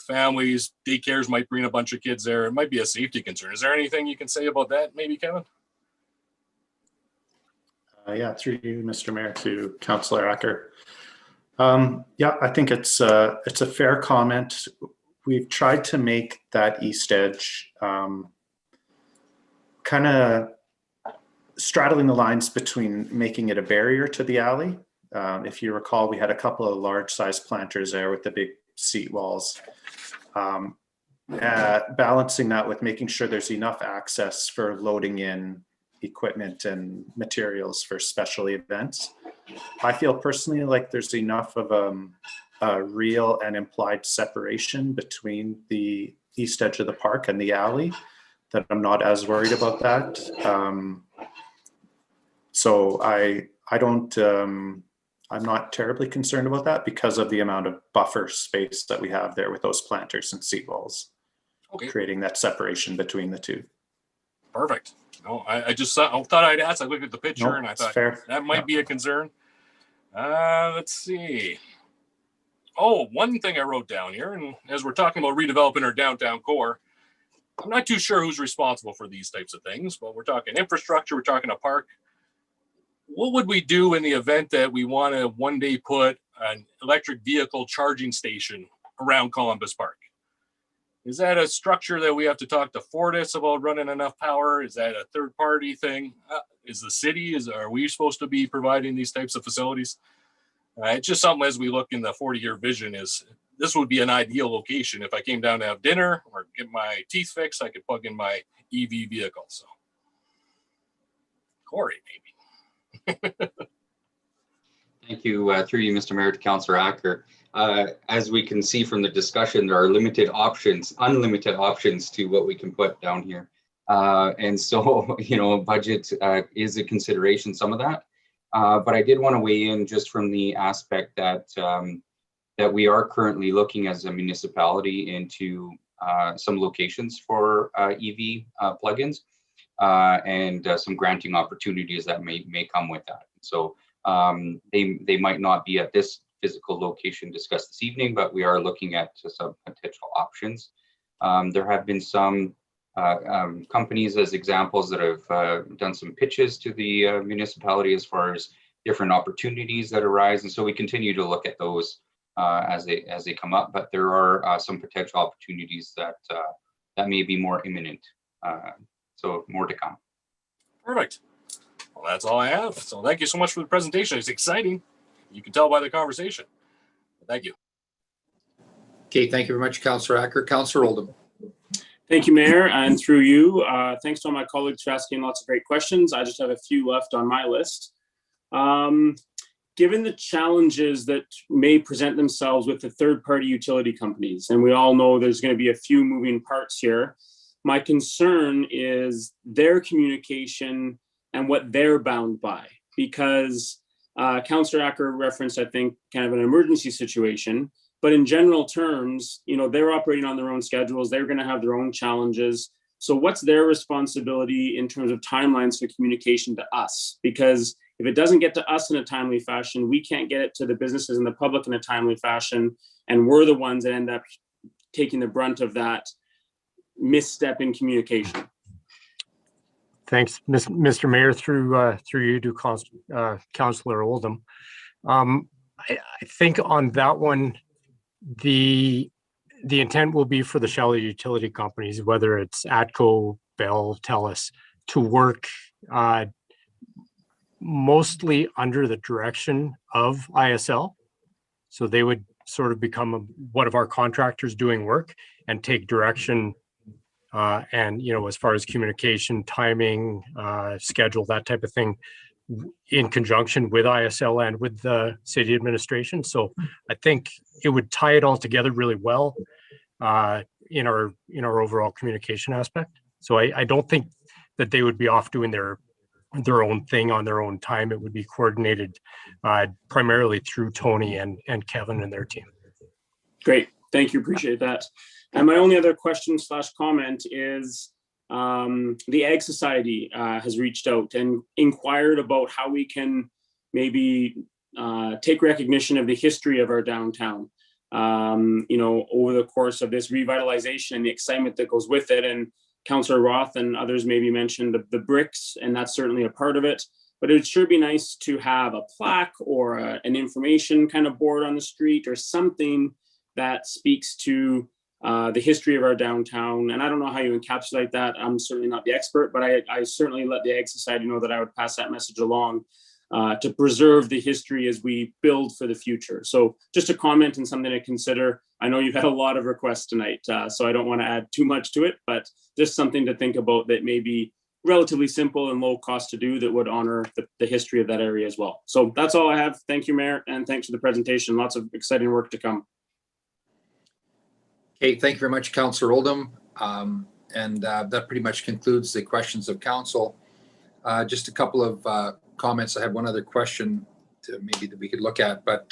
families. Daycares might bring a bunch of kids there. It might be a safety concern. Is there anything you can say about that, maybe, Kevin? Yeah, through you, Mr. Mayor, to Councillor Acker. Yeah, I think it's a fair comment. We've tried to make that east edge kind of straddling the lines between making it a barrier to the alley. If you recall, we had a couple of large size planters there with the big seat walls. Balancing that with making sure there's enough access for loading in equipment and materials for special events. I feel personally like there's enough of a real and implied separation between the east edge of the park and the alley that I'm not as worried about that. So I don't, I'm not terribly concerned about that because of the amount of buffer space that we have there with those planters and seat walls, creating that separation between the two. Perfect. No, I just thought I'd ask. I looked at the picture and I thought that might be a concern. Let's see. Oh, one thing I wrote down here, and as we're talking about redeveloping our downtown core, I'm not too sure who's responsible for these types of things, but we're talking infrastructure, we're talking a park. What would we do in the event that we want to one day put an electric vehicle charging station around Columbus Park? Is that a structure that we have to talk to Fortis about running enough power? Is that a third party thing? Is the city, are we supposed to be providing these types of facilities? It's just something as we look in the 40-year vision is this would be an ideal location. If I came down to have dinner or get my teeth fixed, I could plug in my EV vehicle. So Corey, maybe. Thank you. Through you, Mr. Mayor, to Councillor Acker. As we can see from the discussion, there are limited options, unlimited options to what we can put down here. And so, budget is a consideration, some of that. But I did want to weigh in just from the aspect that that we are currently looking as a municipality into some locations for EV plugins and some granting opportunities that may come with that. So they might not be at this physical location discussed this evening, but we are looking at some potential options. There have been some companies as examples that have done some pitches to the municipality as far as different opportunities that arise. And so we continue to look at those as they come up, but there are some potential opportunities that may be more imminent. So more to come. Perfect. Well, that's all I have. So thank you so much for the presentation. It's exciting. You can tell by the conversation. Thank you. Okay, thank you very much, Councillor Acker. Councillor Oldham. Thank you, Mayor, and through you. Thanks to all my colleagues for asking lots of great questions. I just have a few left on my list. Given the challenges that may present themselves with the third-party utility companies, and we all know there's going to be a few moving parts here, my concern is their communication and what they're bound by, because Councillor Acker referenced, I think, kind of an emergency situation. But in general terms, they're operating on their own schedules. They're going to have their own challenges. So what's their responsibility in terms of timelines for communication to us? Because if it doesn't get to us in a timely fashion, we can't get it to the businesses and the public in a timely fashion. And we're the ones that end up taking the brunt of that misstep in communication. Thanks, Mr. Mayor, through you to Councillor Oldham. I think on that one, the intent will be for the shallow utility companies, whether it's ATCO, Bell, TELUS, to work mostly under the direction of ISL. So they would sort of become one of our contractors doing work and take direction and, as far as communication, timing, schedule, that type of thing, in conjunction with ISL and with the city administration. So I think it would tie it all together really well in our overall communication aspect. So I don't think that they would be off doing their own thing on their own time. It would be coordinated primarily through Tony and Kevin and their team. Great, thank you, appreciate that. And my only other question / comment is the Ag Society has reached out and inquired about how we can maybe take recognition of the history of our downtown, over the course of this revitalization and the excitement that goes with it. And Councillor Roth and others maybe mentioned the bricks, and that's certainly a part of it. But it would sure be nice to have a plaque or an information kind of board on the street or something that speaks to the history of our downtown. And I don't know how you encapsulate that. I'm certainly not the expert, but I certainly let the Ag Society know that I would pass that message along to preserve the history as we build for the future. So just a comment and something to consider. I know you've had a lot of requests tonight, so I don't want to add too much to it, but just something to think about that may be relatively simple and low cost to do that would honor the history of that area as well. So that's all I have. Thank you, Mayor, and thanks for the presentation. Lots of exciting work to come. Okay, thank you very much, Councillor Oldham. That pretty much concludes the questions of council. Just a couple of comments. I have one other question maybe that we could look at, but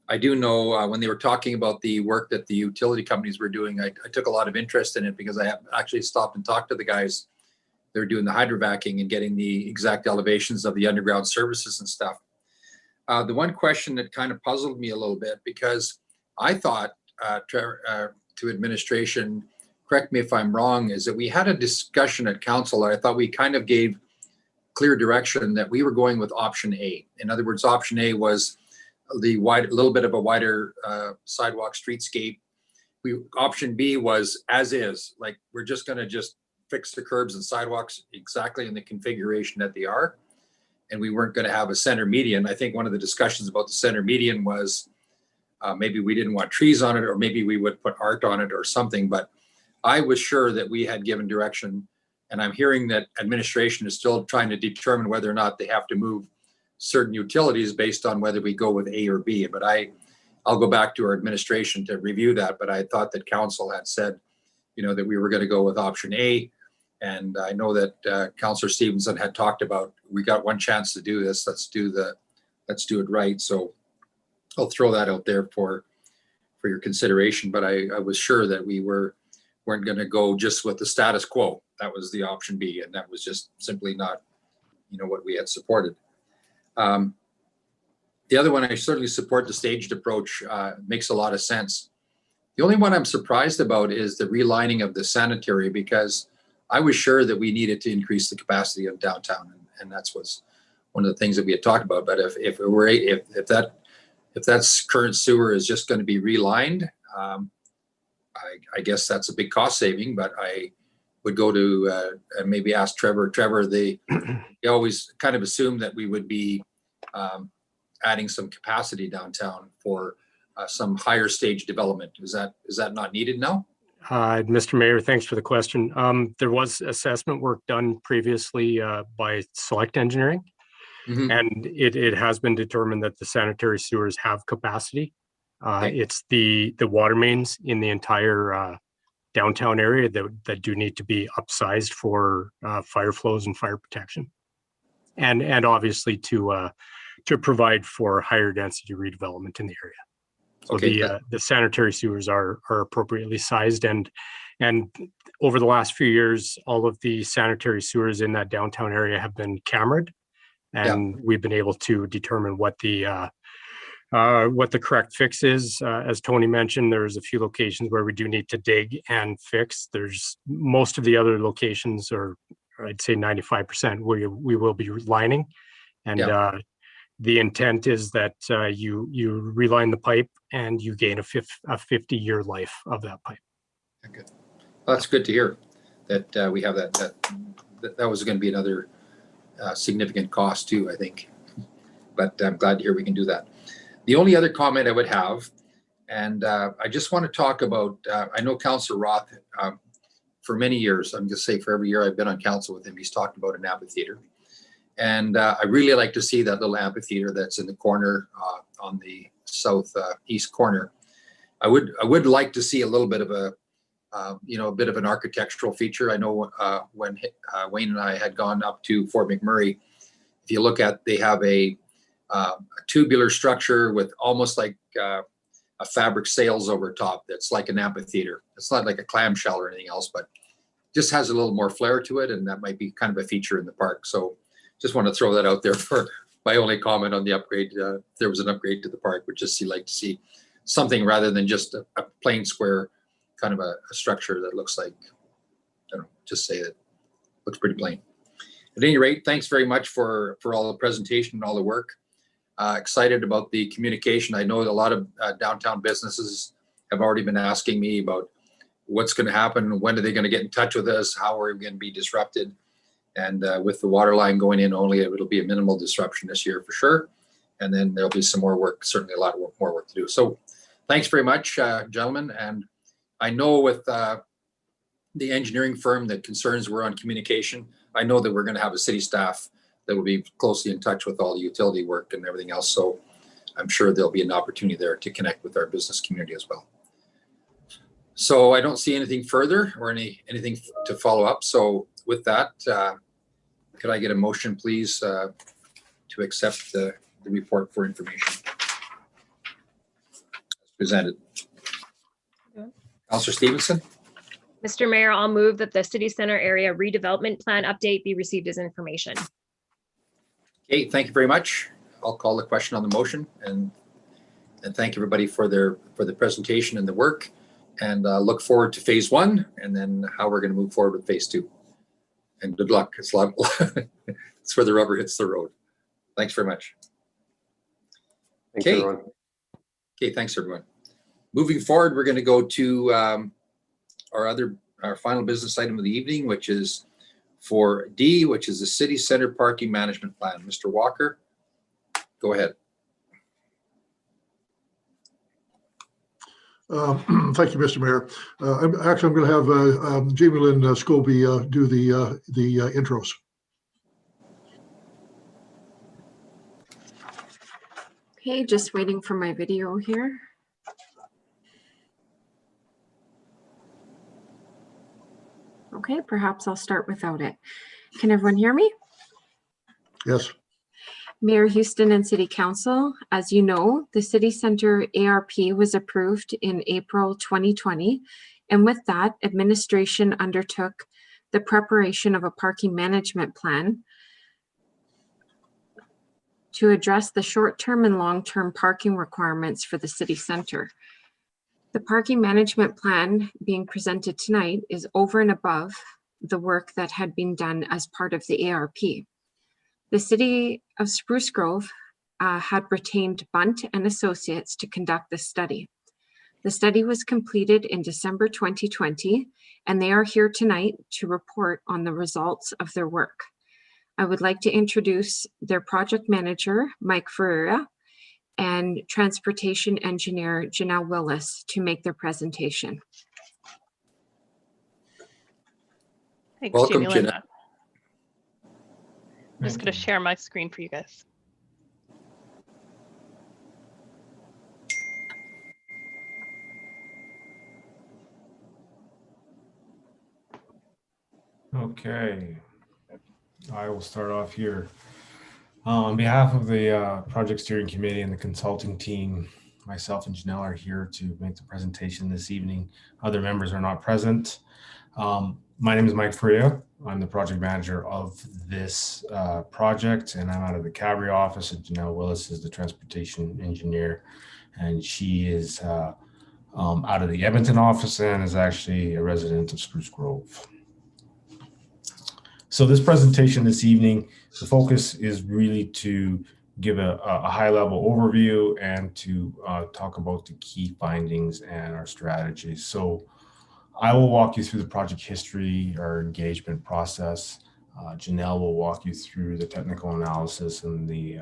I do know when they were talking about the work that the utility companies were doing, I took a lot of interest in it because I have actually stopped and talked to the guys. They're doing the hydrovacing and getting the exact elevations of the underground services and stuff. The one question that kind of puzzled me a little bit, because I thought, to administration, correct me if I'm wrong, is that we had a discussion at council. I thought we kind of gave clear direction that we were going with option A. In other words, option A was the little bit of a wider sidewalk streetscape. Option B was as is, like we're just going to fix the curbs and sidewalks exactly in the configuration that they are. And we weren't going to have a center median. I think one of the discussions about the center median was maybe we didn't want trees on it, or maybe we would put art on it or something. But I was sure that we had given direction, and I'm hearing that administration is still trying to determine whether or not they have to move certain utilities based on whether we go with A or B. But I'll go back to our administration to review that. But I thought that council had said, that we were going to go with option A. And I know that Councillor Stevenson had talked about, we got one chance to do this. Let's do it right. So I'll throw that out there for your consideration. But I was sure that we weren't going to go just with the status quo. That was the option B, and that was just simply not, what we had supported. The other one, I certainly support the staged approach. Makes a lot of sense. The only one I'm surprised about is the relining of the sanitary, because I was sure that we needed to increase the capacity of downtown, and that's one of the things that we had talked about. But if that current sewer is just going to be relined, I guess that's a big cost saving. But I would go to and maybe ask Trevor. Trevor, they always kind of assume that we would be adding some capacity downtown for some higher stage development. Is that not needed now? Mr. Mayor, thanks for the question. There was assessment work done previously by Select Engineering, and it has been determined that the sanitary sewers have capacity. It's the water mains in the entire downtown area that do need to be upsized for fire flows and fire protection, and obviously to provide for higher density redevelopment in the area. So Okay, the sanitary sewers are appropriately sized, and over the last few years, all of the sanitary sewers in that downtown area have been cameraed, and we've been able to determine what the correct fix is. As Tony mentioned, there's a few locations where we do need to dig and fix. There's most of the other locations, or I'd say 95%, where we will be lining, and the intent is that you reline the pipe and you gain a 50-year life of that pipe. Good. Well, that's good to hear that we have that was going to be another significant cost too, I think. But I'm glad to hear we can do that. The only other comment I would have, and I just want to talk about, I know Councillor Roth, for many years, I'm just saying for every year I've been on council with him, he's talked about an amphitheater. And I really like to see that little amphitheater that's in the corner on the southeast corner. I would like to see a little bit of a bit of an architectural feature. I know when Wayne and I had gone up to Fort McMurray, if you look at, they have a tubular structure with almost like a fabric sails over top. That's like an amphitheater. It's not like a clamshell or anything else, but just has a little more flair to it, and that might be kind of a feature in the park. So just want to throw that out there for my only comment on the upgrade. If there was an upgrade to the park, would just like to see something rather than just a plain square kind of a structure that looks like, I don't know, just say it looks pretty plain. At any rate, thanks very much for all the presentation and all the work. Excited about the communication. I know that a lot of downtown businesses have already been asking me about what's going to happen, when are they going to get in touch with us, how are we going to be disrupted. And with the water line going in only, it'll be a minimal disruption this year for sure. And then there'll be some more work, certainly a lot more work to do. So thanks very much, gentlemen. And I know with the engineering firm, the concerns were on communication. I know that we're going to have a city staff that will be closely in touch with all the utility work and everything else. So I'm sure there'll be an opportunity there to connect with our business community as well. So I don't see anything further or anything to follow up. So with that, could I get a motion, please, to accept the report for information as presented? Councillor Stevenson. Mr. Mayor, I'll move that the City Center Area Redevelopment Plan update be received as information. Okay, thank you very much. I'll call the question on the motion, and thank everybody for the presentation and the work, and look forward to phase 1 and then how we're going to move forward with phase 2. And good luck. It's where the rubber hits the road. Thanks very much. Thanks, everyone. Okay, thanks everyone. Moving forward, we're going to go to our final business item of the evening, which is for D, which is the City Center Parking Management Plan. Mr. Walker, go ahead. Thank you, Mr. Mayor. I'm going to have Jamie Lynn Scobie do the intros. Okay, just waiting for my video here. Okay, perhaps I'll start without it. Can everyone hear me? Yes. Mayor Houston and City Council, as you know, the City Center ARP was approved in April 2020, and with that, administration undertook the preparation of a parking management plan to address the short-term and long-term parking requirements for the city center. The parking management plan being presented tonight is over and above the work that had been done as part of the ARP. The City of Spruce Grove had retained Bunt and Associates to conduct this study. The study was completed in December 2020, and they are here tonight to report on the results of their work. I would like to introduce their project manager, Mike Ferreira, and transportation engineer, Janelle Willis, to make their presentation. Thanks, Welcome, Jamie Lynn. Janelle. I'm just going to share my screen for you guys. Okay, I will start off here. On behalf of the Project Steering Committee and the consulting team, Myself and Janelle are here to make the presentation this evening. Other members are not present. My name is Mike Freya. I'm the project manager of this project, and I'm out of the Cabri office, and Janelle Willis is the transportation engineer, and she is out of the Edmonton office and is actually a resident of Spruce Grove. So this presentation this evening, the focus is really to give a high-level overview and to talk about the key findings and our strategies. So I will walk you through the project history, our engagement process. Janelle will walk you through the technical analysis and the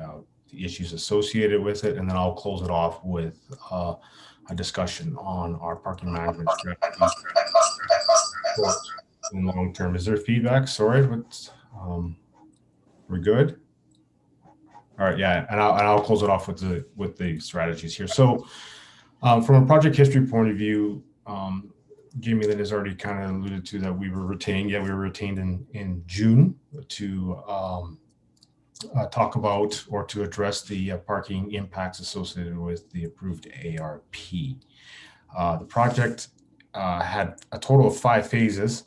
issues associated with it, and then I'll close it off with a discussion on our parking management strategy in long term. Is there feedback? Sorry, we're good. All right, yeah, and I'll close it off with the strategies here. So, from a project history point of view, Jamie Lynn has already kind of alluded to that we were retained. Yeah, we were retained in June to talk about or to address the parking impacts associated with the approved ARP. The project had a total of 5 phases.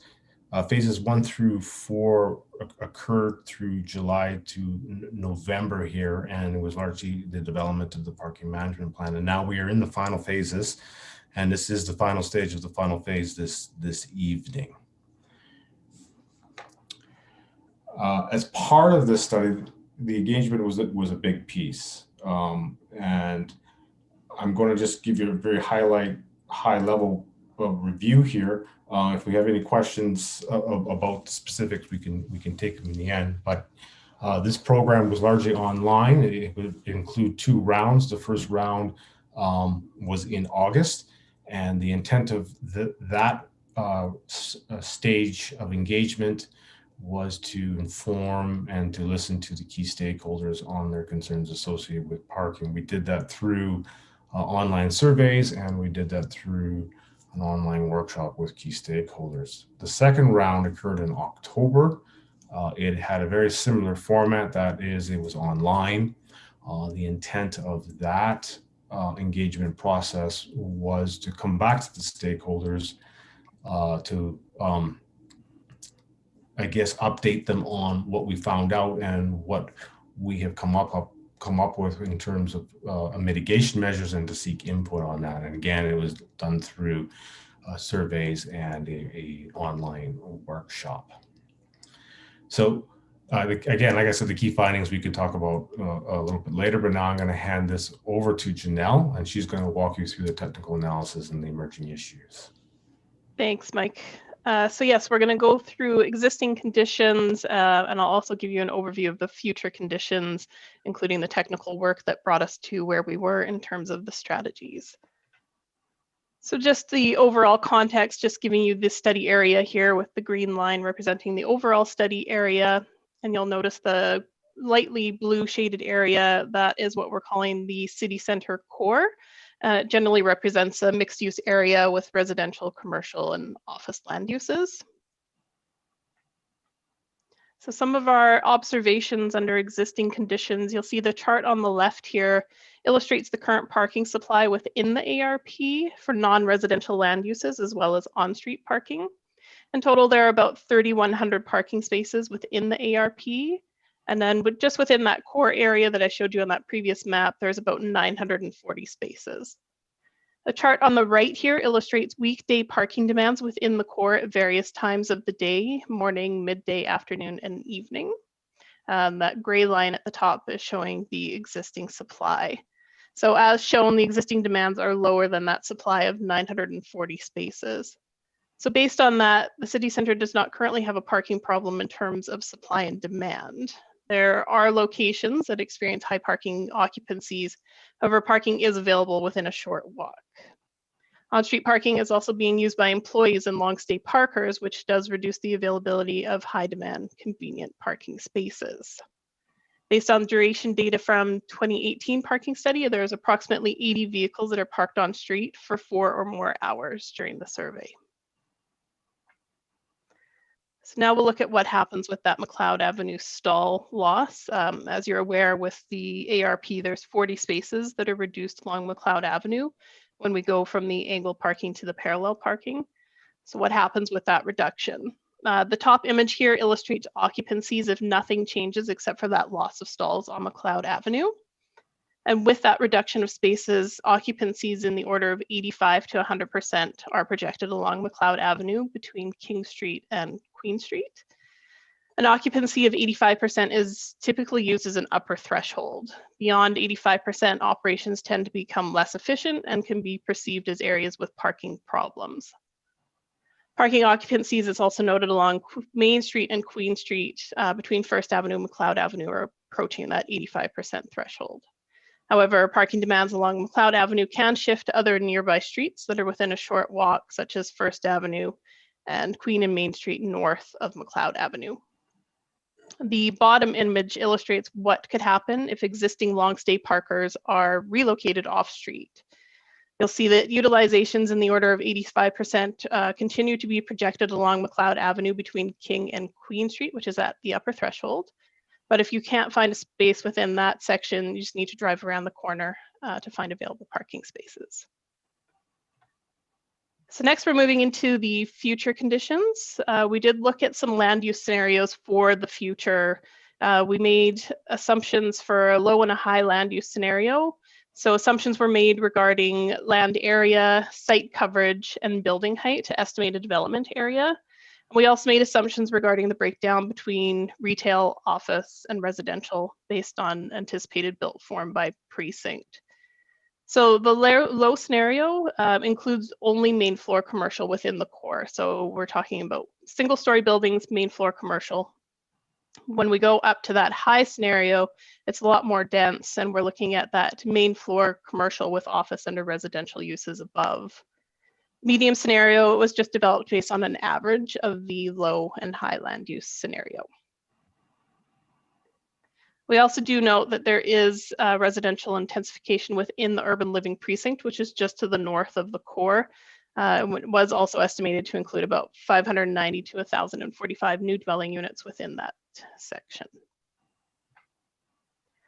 Phases 1 through 4 occurred through July to November here, and it was largely the development of the parking management plan. And now we are in the final phases, and this is the final stage of the final phase this evening. As part of this study, the engagement was a big piece, and I'm going to just give you a very high level review here. If we have any questions about the specifics, we can take them in the end. But this program was largely online. It would include 2 rounds. The first round was in August, and the intent of that stage of engagement was to inform and to listen to the key stakeholders on their concerns associated with parking. We did that through online surveys, and we did that through an online workshop with key stakeholders. The second round occurred in October. It had a very similar format, that is, it was online. The intent of that engagement process was to come back to the stakeholders to, I guess, update them on what we found out and what we have come up with in terms of mitigation measures, and to seek input on that. And again, it was done through surveys and a online workshop. So again, like I said, the key findings we could talk about a little bit later, but now I'm going to hand this over to Janelle, and she's going to walk you through the technical analysis and the emerging issues. Thanks, Mike. So yes, we're going to go through existing conditions, and I'll also give you an overview of the future conditions, including the technical work that brought us to where we were in terms of the strategies. So just the overall context, just giving you this study area here with the green line representing the overall study area. And you'll notice the lightly blue shaded area, that is what we're calling the city center core. It generally represents a mixed use area with residential, commercial, and office land uses. So some of our observations under existing conditions, you'll see the chart on the left here illustrates the current parking supply within the ARP for non-residential land uses as well as on-street parking. In total, there are about 3,100 parking spaces within the ARP. And then just within that core area that I showed you on that previous map, there's about 940 spaces. The chart on the right here illustrates weekday parking demands within the core at various times of the day, morning, midday, afternoon, and evening. That gray line at the top is showing the existing supply. So as shown, the existing demands are lower than that supply of 940 spaces. So based on that, the city center does not currently have a parking problem in terms of supply and demand. There are locations that experience high parking occupancies. However, parking is available within a short walk. On-street parking is also being used by employees and long-stay parkers, which does reduce the availability of high-demand, convenient parking spaces. Based on duration data from 2018 parking study, there's approximately 80 vehicles that are parked on street for 4 or more hours during the survey. So now we'll look at what happens with that McLeod Avenue stall loss. As you're aware, with the ARP, there's 40 spaces that are reduced along McLeod Avenue when we go from the angle parking to the parallel parking. So what happens with that reduction? The top image here illustrates occupancies if nothing changes except for that loss of stalls on McLeod Avenue. And with that reduction of spaces, occupancies in the order of 85 to 100% are projected along McLeod Avenue between King Street and Queen Street. An occupancy of 85% is typically used as an upper threshold. Beyond 85%, operations tend to become less efficient and can be perceived as areas with parking problems. Parking occupancies is also noted along Main Street and Queen Street between First Avenue and McLeod Avenue are approaching that 85% threshold. However, parking demands along McLeod Avenue can shift to other nearby streets that are within a short walk, such as First Avenue and Queen and Main Street north of McLeod Avenue. The bottom image illustrates what could happen if existing long stay parkers are relocated off-street. You'll see that utilizations in the order of 85% continue to be projected along McLeod Avenue between King and Queen Street, which is at the upper threshold. But if you can't find a space within that section, you just need to drive around the corner to find available parking spaces. So next we're moving into the future conditions. We did look at some land use scenarios for the future. We made assumptions for a low and a high land use scenario. So assumptions were made regarding land area, site coverage, and building height to estimate a development area. We also made assumptions regarding the breakdown between retail, office, and residential based on anticipated built form by precinct. So the low scenario includes only main floor commercial within the core. So we're talking about single-story buildings, main floor commercial. When we go up to that high scenario, it's a lot more dense, and we're looking at that main floor commercial with office and residential uses above. Medium scenario was just developed based on an average of the low and high land use scenario. We also do note that there is residential intensification within the urban living precinct, which is just to the north of the core. It was also estimated to include about 590 to 1,045 new dwelling units within that section.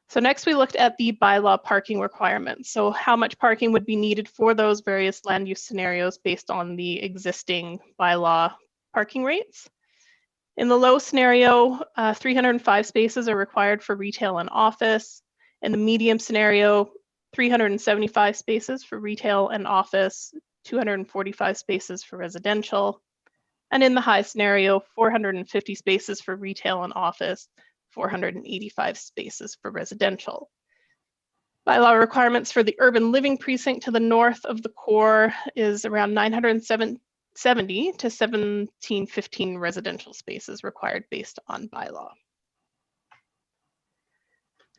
So next we looked at the bylaw parking requirements. So how much parking would be needed for those various land use scenarios based on the existing bylaw parking rates. In the low scenario, 305 spaces are required for retail and office. In the medium scenario, 375 spaces for retail and office, 245 spaces for residential. And in the high scenario, 450 spaces for retail and office, 485 spaces for residential. Bylaw requirements for the urban living precinct to the north of the core is around 970 to 1715 residential spaces required based on bylaw.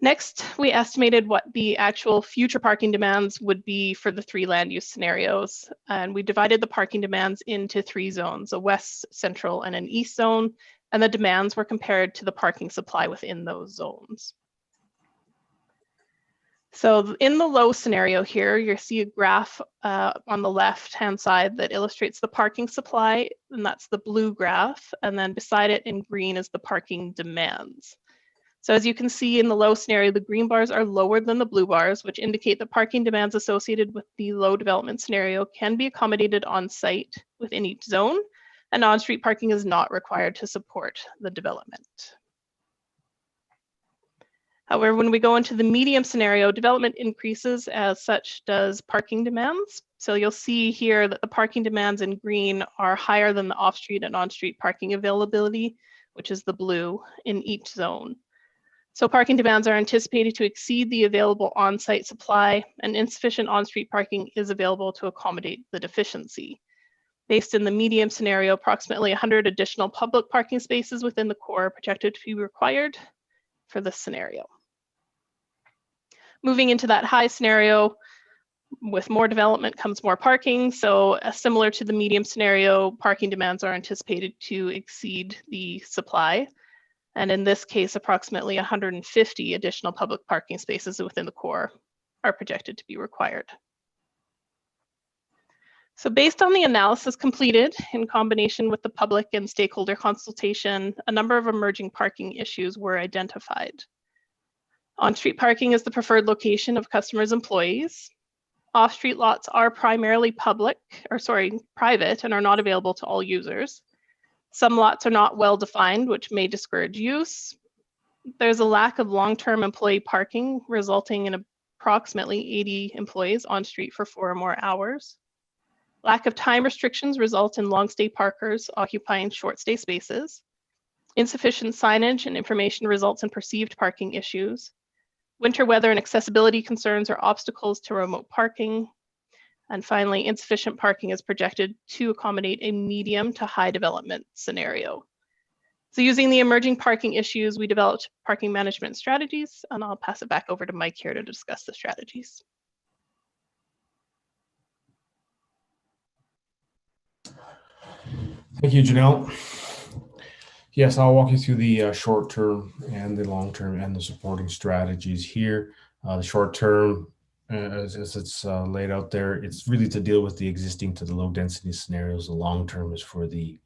Next, we estimated what the actual future parking demands would be for the three land use scenarios. And we divided the parking demands into three zones, a west, central, and an east zone. And the demands were compared to the parking supply within those zones. So in the low scenario here, you see a graph on the left-hand side that illustrates the parking supply, and that's the blue graph. And then beside it in green is the parking demands. So as you can see in the low scenario, the green bars are lower than the blue bars, which indicate that parking demands associated with the low development scenario can be accommodated on site within each zone, and on-street parking is not required to support the development. However, when we go into the medium scenario, development increases, as such does parking demands. So you'll see here that the parking demands in green are higher than the off-street and on-street parking availability, which is the blue, in each zone. So parking demands are anticipated to exceed the available on-site supply, and insufficient on-street parking is available to accommodate the deficiency. Based in the medium scenario, approximately 100 additional public parking spaces within the core are projected to be required for this scenario. Moving into that high scenario, with more development comes more parking. So similar to the medium scenario, parking demands are anticipated to exceed the supply. And in this case, approximately 150 additional public parking spaces within the core are projected to be required. So based on the analysis completed in combination with the public and stakeholder consultation, a number of emerging parking issues were identified. On-street parking is the preferred location of customers' employees. Off-street lots are primarily private and are not available to all users. Some lots are not well defined, which may discourage use. There's a lack of long-term employee parking, resulting in approximately 80 employees on street for 4 or more hours. Lack of time restrictions result in long stay parkers occupying short stay spaces. Insufficient signage and information results in perceived parking issues. Winter weather and accessibility concerns are obstacles to remote parking. And finally, insufficient parking is projected to accommodate a medium to high development scenario. So using the emerging parking issues, we developed parking management strategies, and I'll pass it back over to Mike here to discuss the strategies. Thank you, Janelle. Yes, I'll walk you through the short-term and the long-term and the supporting strategies here. The short-term, as it's laid out there, it's really to deal with the existing to the low-density scenarios. The long-term is for the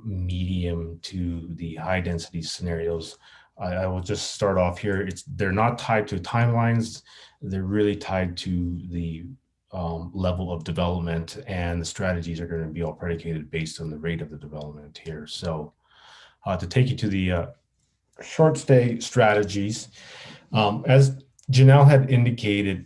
medium to the high-density scenarios. I will just start off here. They're not tied to timelines. They're really tied to the level of development, and the strategies are going to be all predicated based on the rate of the development here. So to take you to the short stay strategies, as Janelle had indicated,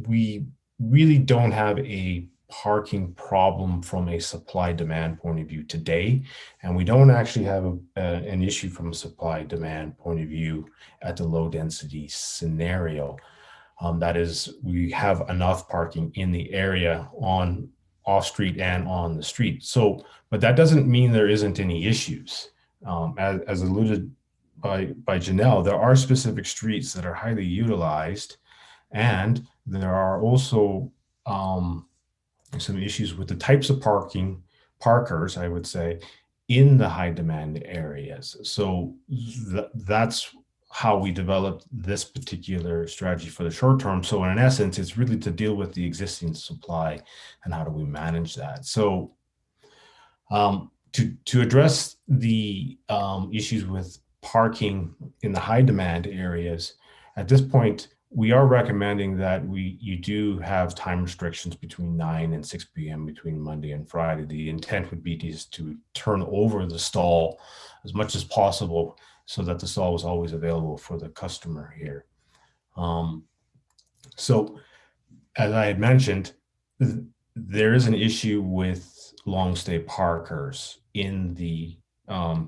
we really don't have a parking problem from a supply demand point of view today, and we don't actually have an issue from a supply demand point of view at the low density scenario. That is, we have enough parking in the area on off street and on the street. So, but that doesn't mean there isn't any issues. As alluded by Janelle, there are specific streets that are highly utilized, and there are also some issues with the types of parkers, I would say, in the high demand areas. So that's how we developed this particular strategy for the short term. So in essence, it's really to deal with the existing supply and how do we manage that. So to address the issues with parking in the high demand areas, at this point, we are recommending that you do have time restrictions between 9 and 6 p.m. between Monday and Friday. The intent would be to turn over the stall as much as possible so that the stall was always available for the customer here. So as I had mentioned, there is an issue with long stay parkers in the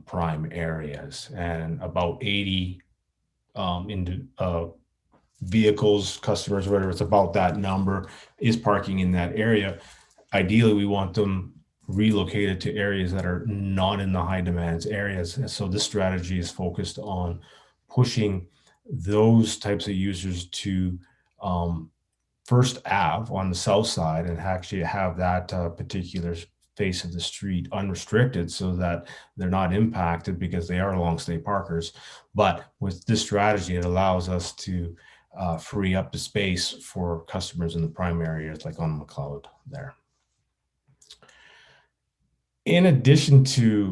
prime areas, and about 80 vehicles, customers, whatever, it's about that number is parking in that area. Ideally, we want them relocated to areas that are not in the high demands areas. And so this strategy is focused on pushing those types of users to First Ave on the south side and actually have that particular face of the street unrestricted so that they're not impacted because they are long stay parkers. But with this strategy, it allows us to free up the space for customers in the prime areas like on McLeod there. In addition to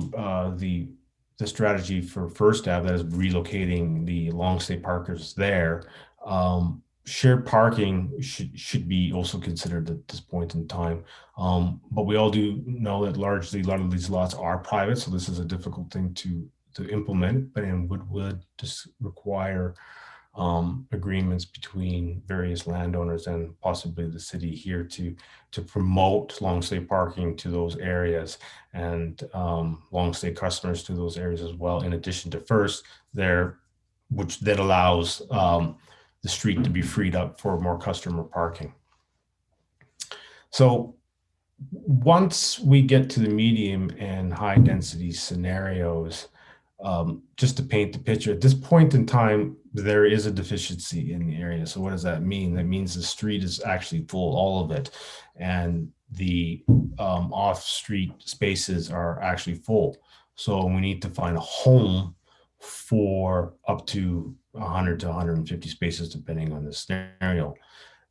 the strategy for First Ave, that is relocating the long stay parkers there, shared parking should be also considered at this point in time. But we all do know that largely a lot of these lots are private, so this is a difficult thing to implement, but it would just require agreements between various landowners and possibly the city here to promote long stay parking to those areas and long stay customers to those areas as well, in addition to First there, which then allows the street to be freed up for more customer parking. So once we get to the medium and high density scenarios, just to paint the picture, at this point in time, there is a deficiency in the area. So what does that mean? That means the street is actually full, all of it. And the off-street spaces are actually full. So we need to find a home for up to 100 to 150 spaces, depending on the scenario.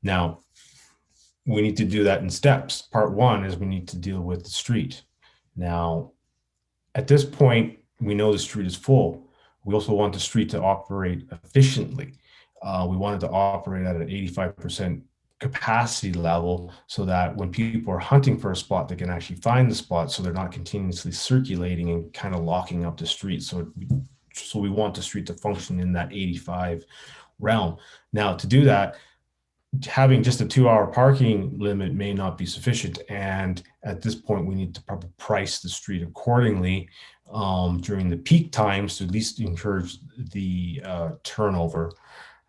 Now, we need to do that in steps. Part one is we need to deal with the street. Now, at this point, we know the street is full. We also want the street to operate efficiently. We want it to operate at an 85% capacity level so that when people are hunting for a spot, they can actually find the spot, so they're not continuously circulating and kind of locking up the street. So we want the street to function in that 85 realm. Now, to do that, having just a 2-hour parking limit may not be sufficient. And at this point, we need to probably price the street accordingly during the peak times to at least encourage the turnover.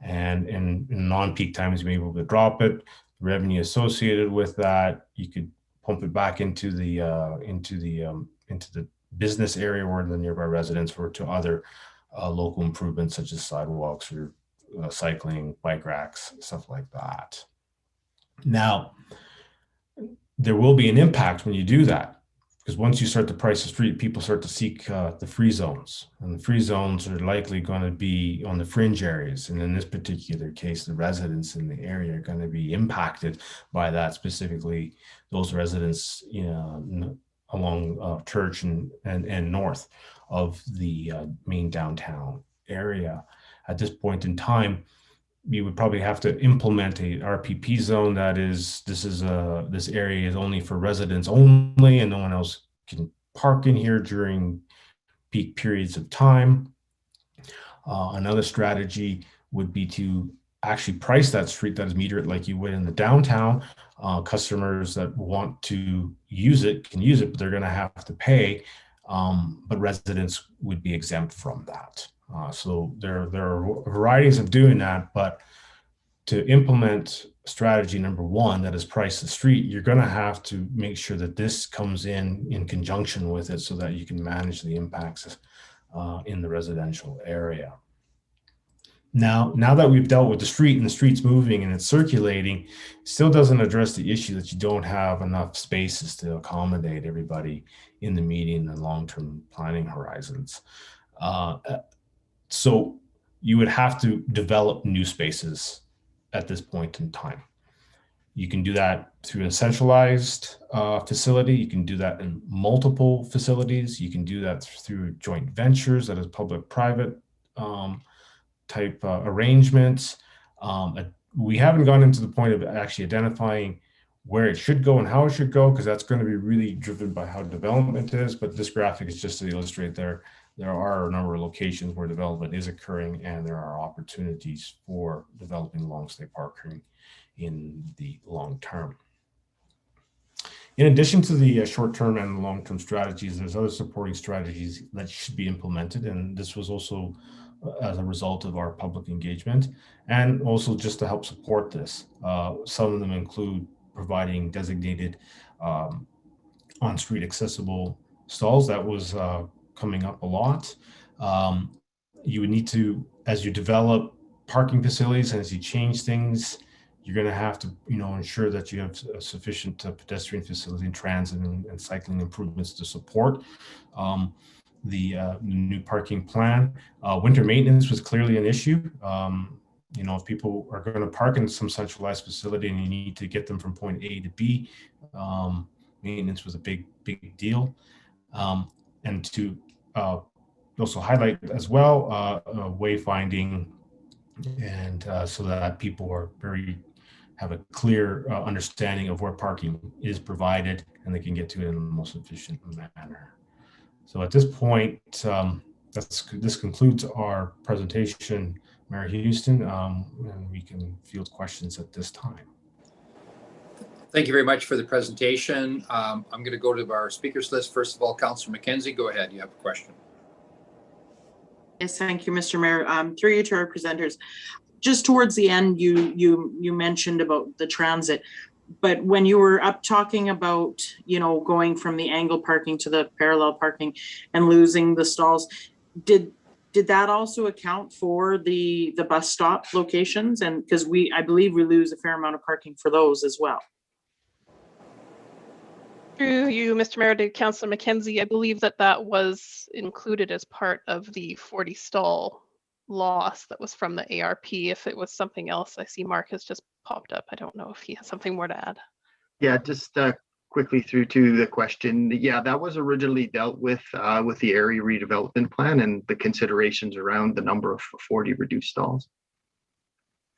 And in non-peak times, you may be able to drop it. The revenue associated with that, you could pump it back into the business area or the nearby residents, or to other local improvements such as sidewalks or cycling, bike racks, stuff like that. Now, there will be an impact when you do that, because once you start to price the street, people start to seek the free zones, and the free zones are likely going to be on the fringe areas. And in this particular case, the residents in the area are going to be impacted by that, specifically those residents, along Church and north of the main downtown area. At this point in time, you would probably have to implement a RPP zone. That is, this area is only for residents only, and no one else can park in here during peak periods of time. Another strategy would be to actually price that street, that is, meter it like you would in the downtown. Customers that want to use it can use it, but they're going to have to pay. But residents would be exempt from that. So there are varieties of doing that, but to implement strategy number one, that is price the street, you're going to have to make sure that this comes in conjunction with it so that you can manage the impacts in the residential area. Now that we've dealt with the street and the street's moving and it's circulating, still doesn't address the issue that you don't have enough spaces to accommodate everybody in the medium and long-term planning horizons. So you would have to develop new spaces at this point in time. You can do that through a centralized facility. You can do that in multiple facilities. You can do that through joint ventures, that is public-private type arrangements. We haven't gone into the point of actually identifying where it should go and how it should go, because that's going to be really driven by how development is. But this graphic is just to illustrate there are a number of locations where development is occurring, and there are opportunities for developing long-stay parking in the long term. In addition to the short-term and long-term strategies, there's other supporting strategies that should be implemented, and this was also as a result of our public engagement, and also just to help support this. Some of them include providing designated on-street accessible stalls. That was coming up a lot. You would need to, as you develop parking facilities and as you change things, you're going to have to, ensure that you have sufficient pedestrian facility and transit and cycling improvements to support the new parking plan. Winter maintenance was clearly an issue. If people are going to park in some centralized facility and you need to get them from point A to B, maintenance was a big deal. And to also highlight as well, wayfinding, and so that people are have a clear understanding of where parking is provided and they can get to it in the most efficient manner. So at this point, this concludes our presentation, Mayor Houston, and we can field questions at this time. Thank you very much for the presentation. I'm going to go to our speakers list. First of all, Councillor McKenzie, go ahead. You have a question. Yes, thank you, Mr. Mayor. Through you to our presenters. Just towards the end, you mentioned about the transit, but when you were up talking about, going from the angle parking to the parallel parking and losing the stalls, did that also account for the bus stop locations? And because I believe we lose a fair amount of parking for those as well. Through you, Mr. Mayor, to Councillor McKenzie, I believe that was included as part of the 40 stall loss that was from the ARP. If it was something else, I see Mark has just popped up. I don't know if he has something more to add. Yeah, just quickly through to the question. Yeah, that was originally dealt with the area redevelopment plan and the considerations around the number of 40 reduced stalls.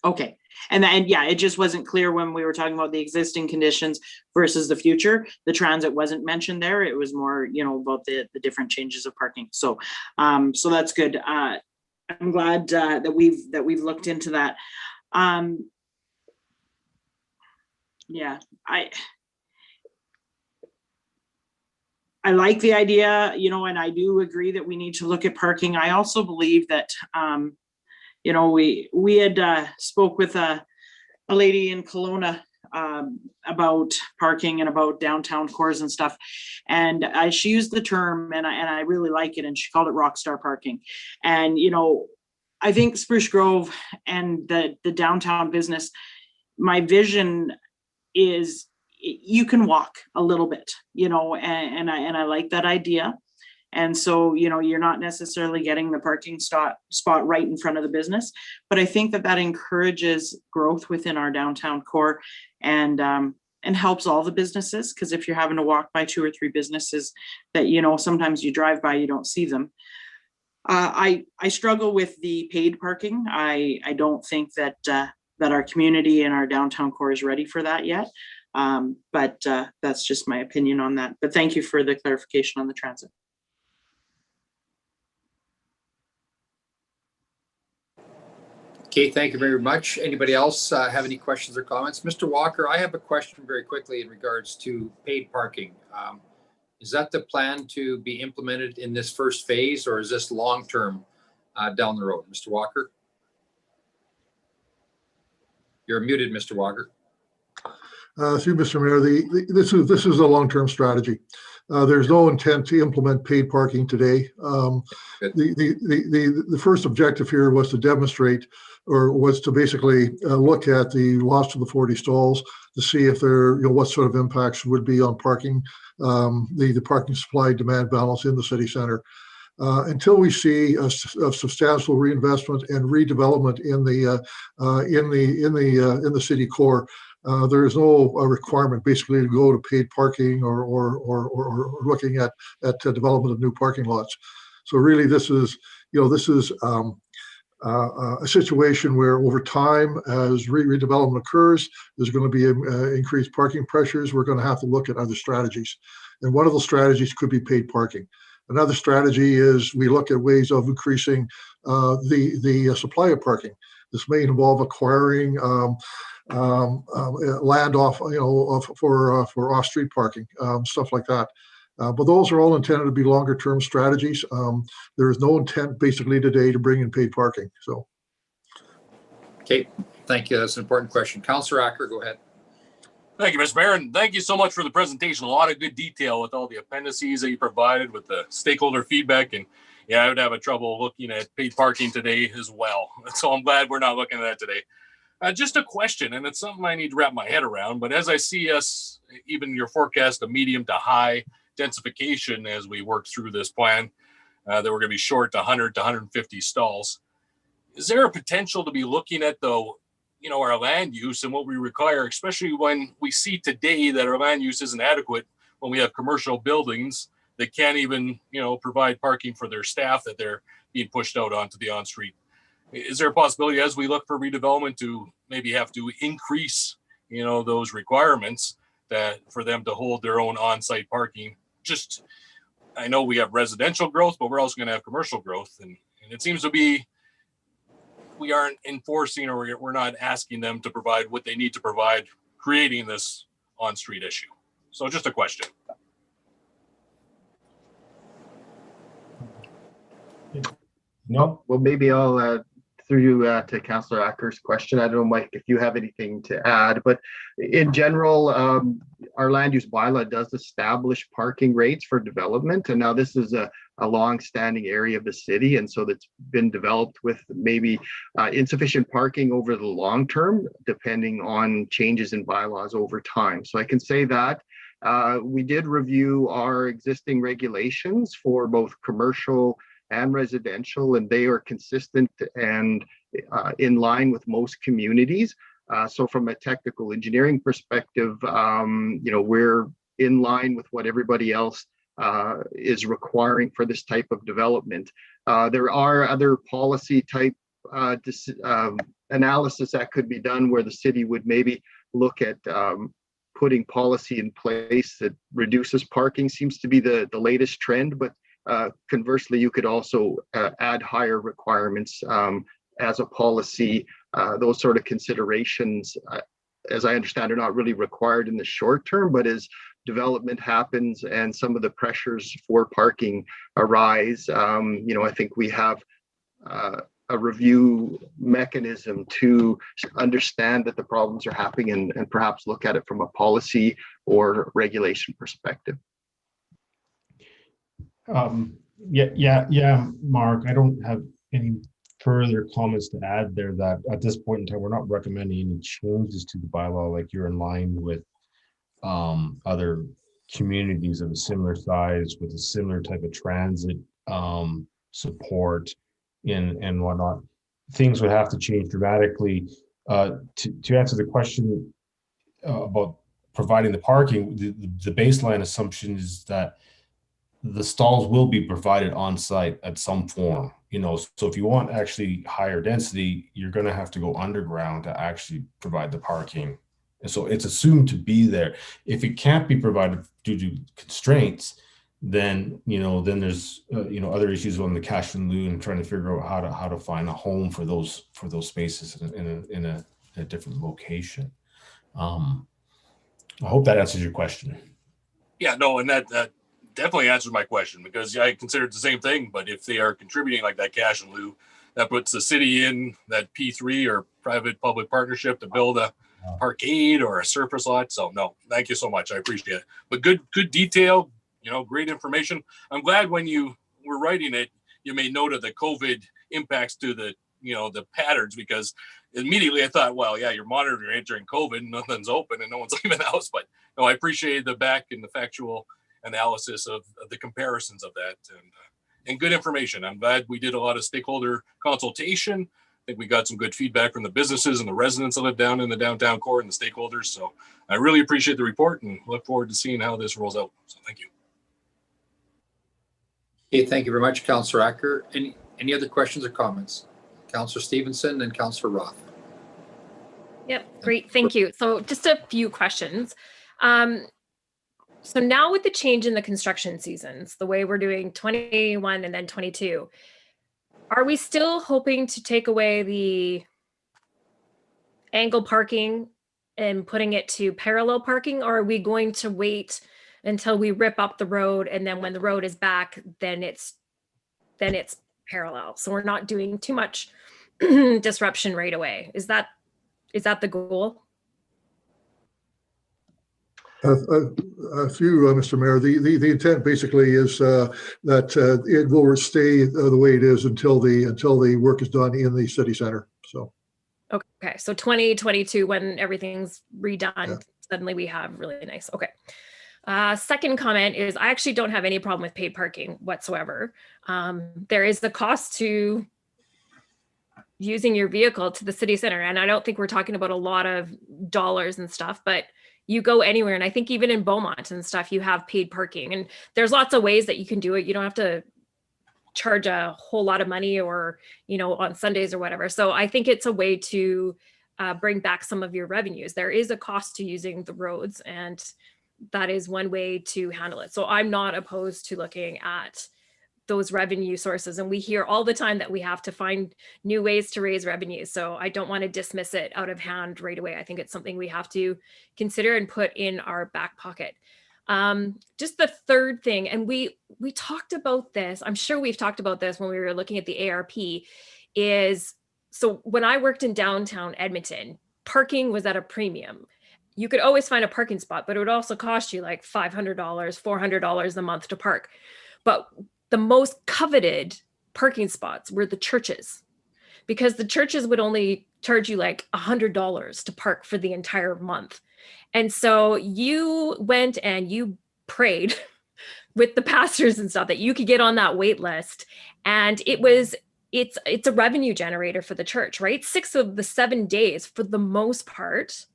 Okay, and yeah, it just wasn't clear when we were talking about the existing conditions versus the future. The transit wasn't mentioned there. It was more, you know, about the different changes of parking. So, so that's good. I'm glad that we've looked into that. Yeah, I like the idea, you know, and I do agree that we need to look at parking. I also believe that, you know, we had spoke with a lady in Kelowna about parking and about downtown cores and stuff, and she used the term, and I really like it, and she called it rock star parking. And you know, I think Spruce Grove and the downtown business, my vision is you can walk a little bit, you know, and I like that idea. And so, you know, you're not necessarily getting the parking spot right in front of the business, but I think that encourages growth within our downtown core and helps all the businesses. Because if you're having to walk by 2 or 3 businesses that, you know, sometimes you drive by, you don't see them. I struggle with the paid parking. I don't think that our community and our downtown core is ready for that yet. But that's just my opinion on that. But thank you for the clarification on the transit. Okay, thank you very much. Anybody else have any questions or comments? Mr. Walker, I have a question very quickly in regards to paid parking. Is that the plan to be implemented in this first phase, or is this long-term down the road? Mr. Walker? You're muted, Mr. Walker. Through Mr. Mayor, this is a long-term strategy. There's no intent to implement paid parking today. The first objective here was to demonstrate, or was to basically look at the loss of the 40 stalls to see if there, you know, what sort of impacts would be on parking, the parking supply demand balance in the city center. Until we see a substantial reinvestment and redevelopment in the city core, there is no requirement basically to go to paid parking or looking at development of new parking lots. So really, this is a situation where over time, as redevelopment occurs, there's going to be increased parking pressures. We're going to have to look at other strategies, and one of those strategies could be paid parking. Another strategy is we look at ways of increasing the supply of parking. This may involve acquiring land off, you know, for off-street parking, stuff like that. But those are all intended to be longer-term strategies. There is no intent basically today to bring in paid parking. So, okay, thank you. That's an important question. Councillor Acker, go ahead. Thank you, Mr. Mayor, and thank you so much for the presentation. A lot of good detail with all the appendices that you provided with the stakeholder feedback. And yeah, I would have a trouble looking at paid parking today as well. So I'm glad we're not looking at that today. Just a question, and it's something I need to wrap my head around, but as I see us, even your forecast of medium to high densification as we work through this plan, that we're going to be short to 100 to 150 stalls. Is there a potential to be looking at our land use and what we require, especially when we see today that our land use isn't adequate when we have commercial buildings that can't even, provide parking for their staff, that they're being pushed out onto the on-street? Is there a possibility as we look for redevelopment to maybe have to increase, those requirements that for them to hold their own on-site parking? Just, I know we have residential growth, but we're also going to have commercial growth. And it seems to be, we aren't enforcing, or we're not asking them to provide what they need to provide, creating this on-street issue. So just a question. No. Well, maybe I'll through you to Councillor Acker's question. I don't know, Mike, if you have anything to add, but in general, our land use bylaw does establish parking rates for development. And now this is a long-standing area of the city, and so that's been developed with maybe insufficient parking over the long term, depending on changes in bylaws over time. So I can say that we did review our existing regulations for both commercial and residential, and they are consistent and in line with most communities. So from a technical engineering perspective, we're in line with what everybody else is requiring for this type of development. There are other policy type analysis that could be done where the city would maybe look at putting policy in place that reduces parking. Seems to be the latest trend, but conversely, you could also add higher requirements as a policy. Those sort of considerations, as I understand, are not really required in the short term, but as development happens and some of the pressures for parking arise, I think we have a review mechanism to understand that the problems are happening and perhaps look at it from a policy or regulation perspective. Yeah, Mark, I don't have any further comments to add there. That at this point in time, we're not recommending any changes to the bylaw. Like, you're in line with other communities of a similar size with a similar type of transit support and whatnot. Things would have to change dramatically. To answer the question about providing the parking, the baseline assumption is that the stalls will be provided on site at some form. So if you want actually higher density, you're going to have to go underground to actually provide the parking. And so it's assumed to be there. If it can't be provided due to constraints, then there's other issues on the cash and lieu and trying to figure out how to find a home for those spaces in a different location. I hope that answers your question. Yeah, no, and that definitely answered my question, because I considered the same thing. But if they are contributing like that cash in lieu, that puts the city in that P3 or private public partnership to build a parkade or a surface lot. So no, thank you so much. I appreciate it. But good detail, great information. I'm glad when you were writing it, you made note of the COVID impacts to the patterns, because immediately I thought, well, yeah, you're monitoring it during COVID, nothing's open and no one's leaving the house. But no, I appreciate the back and the factual analysis of the comparisons of that, and good information. I'm glad we did a lot of stakeholder consultation. I think we got some good feedback from the businesses and the residents that live down in the downtown core and the stakeholders. So I really appreciate the report and look forward to seeing how this rolls out. So thank you. Okay, thank you very much, Councillor Acker. Any other questions or comments? Councillor Stevenson and Councillor Roth. Yep, great, thank you. So just a few questions. So now with the change in the construction seasons, the way we're doing 21 and then 22, are we still hoping to take away the angle parking and putting it to parallel parking, or are we going to wait until we rip up the road, and then when the road is back, then it's parallel? So we're not doing too much disruption right away. Is that the goal? Mr. Mayor, the intent basically is that it will stay the way it is until the work is done in the city center. So. Okay, so 2022, when everything's redone, suddenly we have really nice. Okay. Second comment is, I actually don't have any problem with paid parking whatsoever. There is the cost to using your vehicle to the city center, and I don't think we're talking about a lot of dollars and stuff, but you go anywhere, and I think even in Beaumont and stuff, you have paid parking, and there's lots of ways that you can do it. You don't have to charge a whole lot of money, or on Sundays or whatever. So I think it's a way to bring back some of your revenues. There is a cost to using the roads, and that is one way to handle it. So I'm not opposed to looking at those revenue sources. And we hear all the time that we have to find new ways to raise revenue. So I don't want to dismiss it out of hand right away. I think it's something we have to consider and put in our back pocket. Just the third thing, and we talked about this, I'm sure we've talked about this when we were looking at the ARP, is so when I worked in downtown Edmonton, parking was at a premium. You could always find a parking spot, but it would also cost you like $500, $400 a month to park. But the most coveted parking spots were the churches, because the churches would only charge you like $100 to park for the entire month. And so you went and you prayed with the pastors and stuff that you could get on that wait list. And it was it's a revenue generator for the church, right? 6 of the 7 days, for the most part,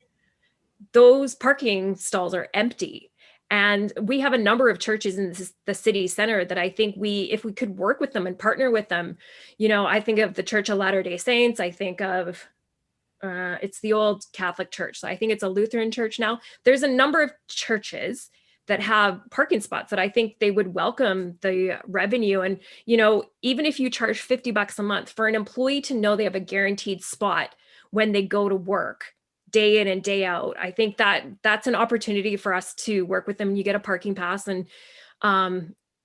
those parking stalls are empty. And we have a number of churches in the city center that I think if we could work with them and partner with them, I think of the Church of Latter-day Saints. I think of, it's the old Catholic church. So I think it's a Lutheran church now. There's a number of churches that have parking spots that I think they would welcome the revenue. And, even if you charge $50 a month for an employee to know they have a guaranteed spot when they go to work, day in and day out, I think that's an opportunity for us to work with them. You get a parking pass, and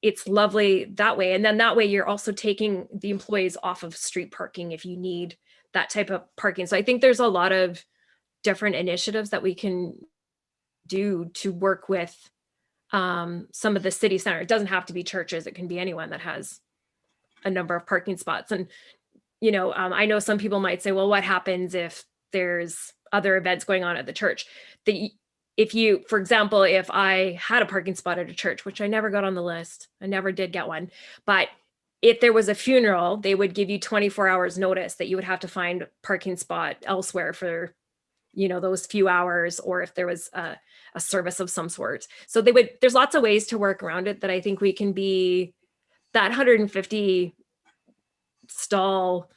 it's lovely that way. And then that way you're also taking the employees off of street parking if you need that type of parking. So I think there's a lot of different initiatives that we can do to work with some of the city center. It doesn't have to be churches. It can be anyone that has a number of parking spots. And, I know some people might say, well, what happens if there's other events going on at the church? For example, if I had a parking spot at a church, which I never got on the list, I never did get one, but if there was a funeral, they would give you 24 hours notice that you would have to find a parking spot elsewhere for, those few hours, or if there was a service of some sort. So there's lots of ways to work around it that I think we can be, that 150 stall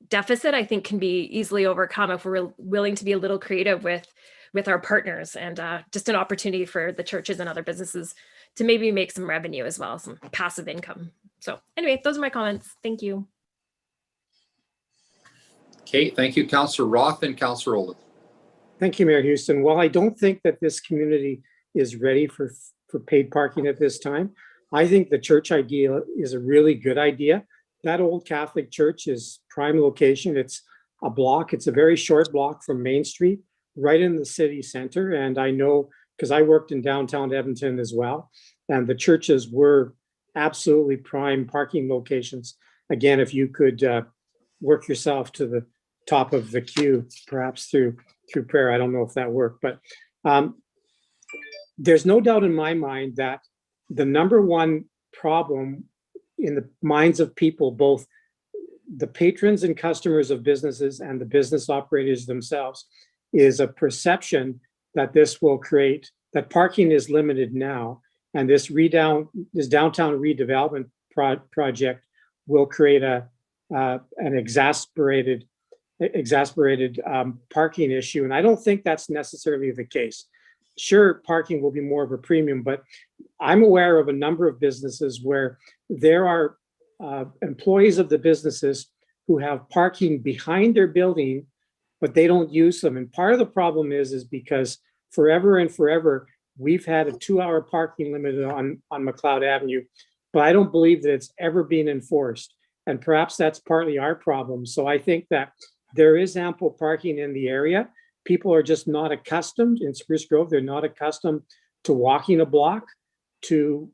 deficit, I think, can be easily overcome if we're willing to be a little creative with our partners, and just an opportunity for the churches and other businesses to maybe make some revenue as well, some passive income. So anyway, those are my comments. Thank you. Okay, thank you, Councillor Roth and Councillor Oldham. Thank you, Mayor Houston. Well, I don't think that this community is ready for paid parking at this time. I think the church idea is a really good idea. That old Catholic church is prime location. It's a block. It's a very short block from Main Street, right in the city center. And I know, because I worked in downtown Edmonton as well, and the churches were absolutely prime parking locations. Again, if you could work yourself to the top of the queue, perhaps through prayer. I don't know if that worked, but there's no doubt in my mind that the number one problem in the minds of people, both the patrons and customers of businesses and the business operators themselves, is a perception that this will create, that parking is limited now, and this downtown redevelopment project will create an exasperated parking issue. And I don't think that's necessarily the case. Sure, parking will be more of a premium, but I'm aware of a number of businesses where there are employees of the businesses who have parking behind their building, but they don't use them. And part of the problem is because forever and forever, we've had a 2-hour parking limit on McLeod Avenue, but I don't believe that it's ever been enforced. And perhaps that's partly our problem. So I think that there is ample parking in the area. People are just not accustomed in Spruce Grove. They're not accustomed to walking a block to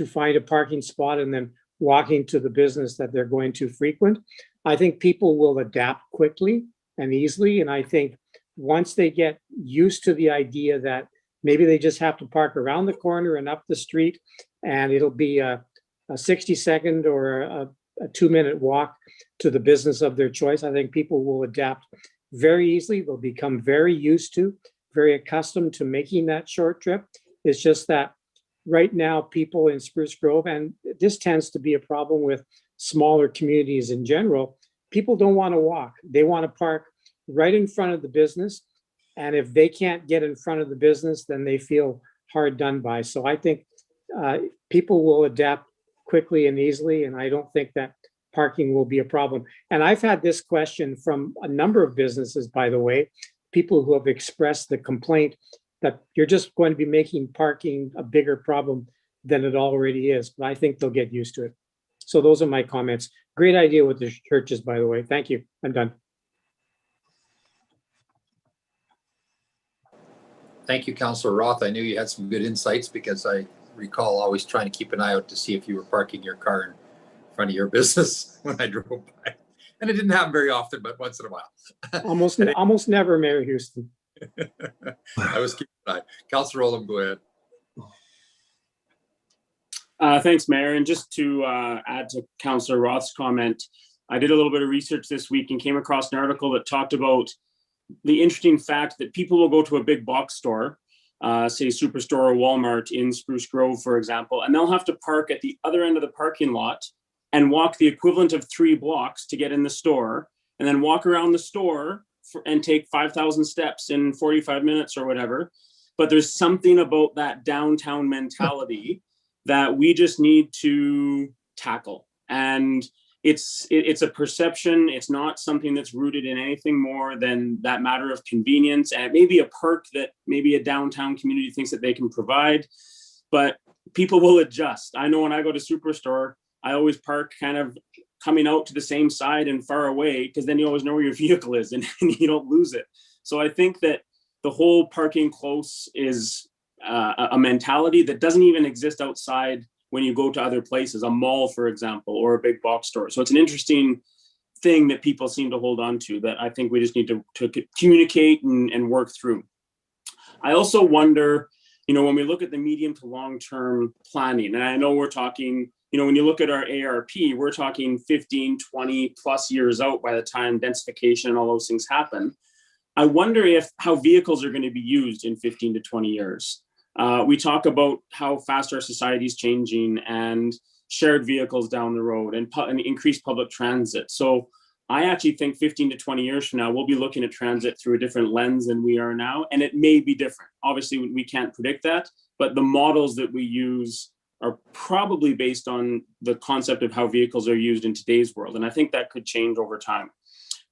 find a parking spot and then walking to the business that they're going to frequent. I think people will adapt quickly and easily. And I think once they get used to the idea that maybe they just have to park around the corner and up the street, and it'll be a 60-second or a 2-minute walk to the business of their choice, I think people will adapt very easily. They'll become very used to, very accustomed to making that short trip. It's just that right now, people in Spruce Grove, and this tends to be a problem with smaller communities in general, people don't want to walk. They want to park right in front of the business. And if they can't get in front of the business, then they feel hard done by. So I think people will adapt quickly and easily, and I don't think that parking will be a problem. And I've had this question from a number of businesses, by the way, people who have expressed the complaint that you're just going to be making parking a bigger problem than it already is. But I think they'll get used to it. So those are my comments. Great idea with the churches, by the way. Thank you. I'm done. Thank you, Councillor Roth. I knew you had some good insights because I recall always trying to keep an eye out to see if you were parking your car in front of your business when I drove by. And it didn't happen very often, but once in a while. Almost never, Mayor Houston. I was keeping an eye. Councillor Oldham, go ahead. Thanks, Mayor. And just to add to Councillor Roth's comment, I did a little bit of research this week and came across an article that talked about the interesting fact that people will go to a big box store, say Superstore or Walmart in Spruce Grove, for example, and they'll have to park at the other end of the parking lot and walk the equivalent of 3 blocks to get in the store, and then walk around the store and take 5,000 steps in 45 minutes or whatever. But there's something about that downtown mentality that we just need to tackle. And it's a perception. It's not something that's rooted in anything more than that matter of convenience. And it may be a perk that maybe a downtown community thinks that they can provide, but people will adjust. I know when I go to Superstore, I always park kind of coming out to the same side and far away, because then you always know where your vehicle is and you don't lose it. So I think that the whole parking close is a mentality that doesn't even exist outside when you go to other places, a mall, for example, or a big box store. So it's an interesting thing that people seem to hold on to that I think we just need to communicate and work through. I also wonder, when we look at the medium to long-term planning, and I know we're talking, when you look at our ARP, we're talking 15, 20 plus years out by the time densification and all those things happen. I wonder how vehicles are going to be used in 15 to 20 years. We talk about how fast our society is changing and shared vehicles down the road and increased public transit. So I actually think 15 to 20 years from now, we'll be looking at transit through a different lens than we are now. And it may be different. Obviously, we can't predict that, but the models that we use are probably based on the concept of how vehicles are used in today's world. And I think that could change over time.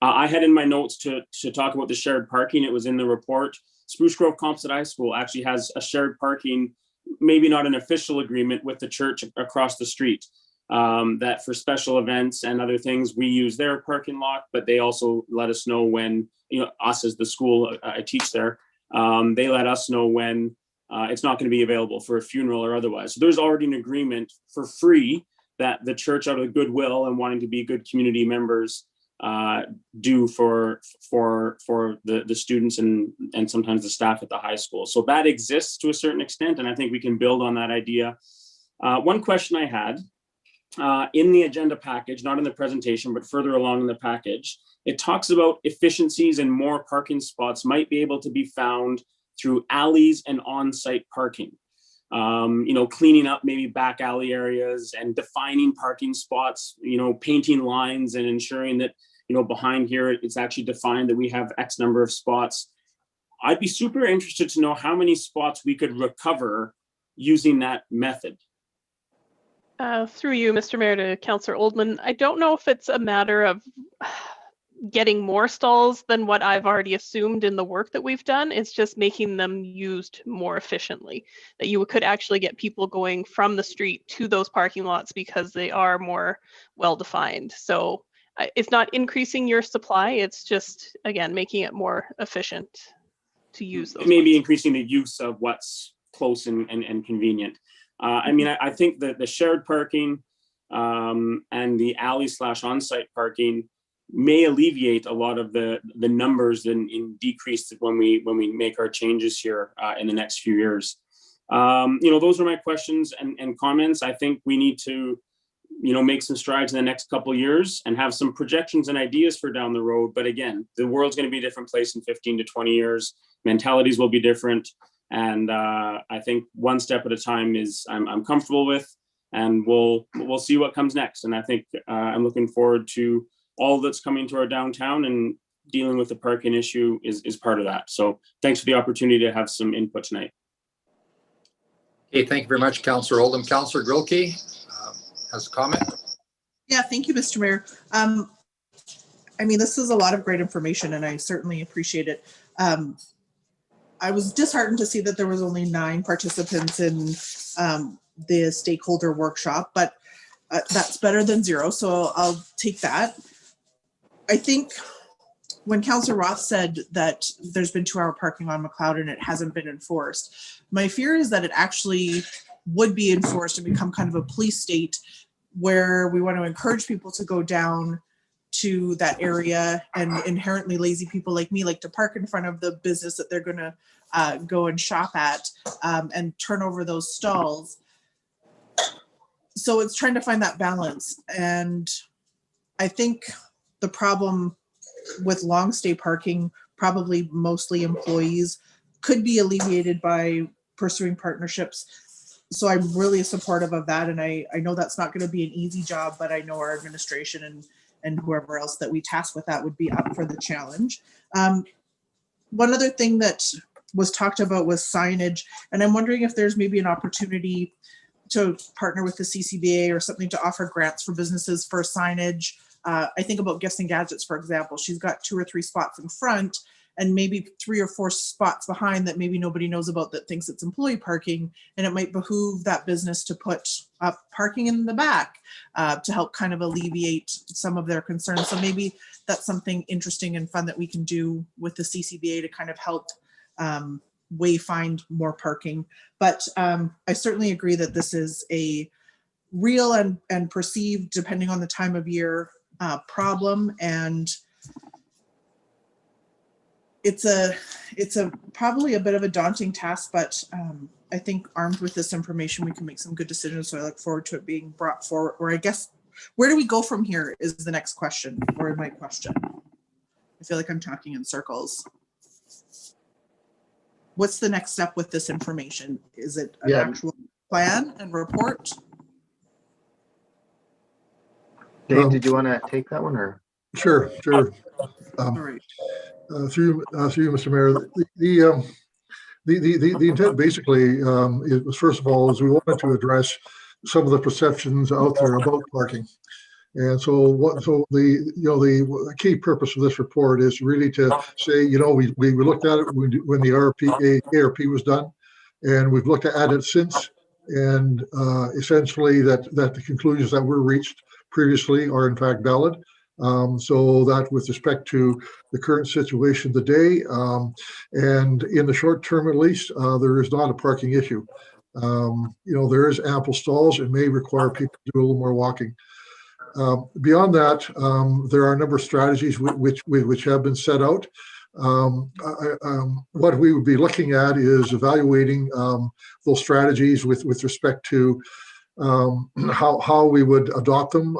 I had in my notes to talk about the shared parking. It was in the report. Spruce Grove Composite High School actually has a shared parking, maybe not an official agreement with the church across the street, that for special events and other things, we use their parking lot, but they also let us know when, us as the school, I teach there, they let us know when it's not going to be available for a funeral or otherwise. So there's already an agreement for free that the church, out of goodwill and wanting to be good community members, do for the students and sometimes the staff at the high school. So that exists to a certain extent, and I think we can build on that idea. One question I had, in the agenda package, not in the presentation, but further along in the package, it talks about efficiencies and more parking spots might be able to be found through alleys and on-site parking. Cleaning up maybe back alley areas and defining parking spots, painting lines and ensuring that, behind here, it's actually defined that we have X number of spots. I'd be super interested to know how many spots we could recover using that method. Through you, Mr. Mayor, to Councillor Oldman, I don't know if it's a matter of getting more stalls than what I've already assumed in the work that we've done. It's just making them used more efficiently, that you could actually get people going from the street to those parking lots because they are more well-defined. So it's not increasing your supply, it's just, again, making it more efficient to use those. Maybe increasing the use of what's close and convenient. I think that the shared parking and the alley/on-site parking may alleviate a lot of the numbers in decrease when we make our changes here in the next few years. Those are my questions and comments. I think we need to, make some strides in the next couple of years and have some projections and ideas for down the road. But again, the world's going to be a different place in 15 to 20 years. Mentalities will be different. And I think one step at a time is I'm comfortable with, and we'll see what comes next. And I think I'm looking forward to all that's coming to our downtown, and dealing with the parking issue is part of that. So thanks for the opportunity to have some input tonight. Okay, thank you very much, Councillor Oldham. Councillor Grilke has a comment. Yeah, thank you, Mr. Mayor. This is a lot of great information, and I certainly appreciate it. I was disheartened to see that there was only 9 participants in the stakeholder workshop, but that's better than 0, so I'll take that. I think when Councillor Roth said that there's been 2-hour parking on McLeod and it hasn't been enforced, my fear is that it actually would be enforced and become kind of a police state where we want to encourage people to go down to that area, and inherently lazy people like me like to park in front of the business that they're going to go and shop at and turn over those stalls. So it's trying to find that balance. And I think the problem with long stay parking, probably mostly employees, could be alleviated by pursuing partnerships. So I'm really supportive of that. And I know that's not going to be an easy job, but I know our administration and whoever else that we task with that would be up for the challenge. One other thing that was talked about was signage. And I'm wondering if there's maybe an opportunity to partner with the CCBA or something to offer grants for businesses for signage. I think about Gifts and Gadgets, for example. She's got 2 or 3 spots in front and maybe 3 or 4 spots behind that maybe nobody knows about that thinks it's employee parking. And it might behoove that business to put up parking in the back to help kind of alleviate some of their concerns. So maybe that's something interesting and fun that we can do with the CCBA to kind of help find more parking. But I certainly agree that this is a real and perceived, depending on the time of year, problem, and it's probably a bit of a daunting task, but I think armed with this information, we can make some good decisions. So I look forward to it being brought forward. Or I guess, where do we go from here is the next question, or my question. I feel like I'm talking in circles. What's the next step with this information? Is it an actual plan and report? Dave, did you want to take that one, or? Sure. All right. Through you, Mr. Mayor, the intent basically is, first of all, is we wanted to address some of the perceptions out there about parking. And so the key purpose of this report is really to say, we looked at it when the ARP was done, and we've looked at it since, and essentially that the conclusions that were reached previously are in fact valid. So that with respect to the current situation today, and in the short term at least, there is not a parking issue. There is ample stalls. It may require people to do a little more walking. Beyond that, there are a number of strategies which have been set out. What we would be looking at is evaluating those strategies with respect to how we would adopt them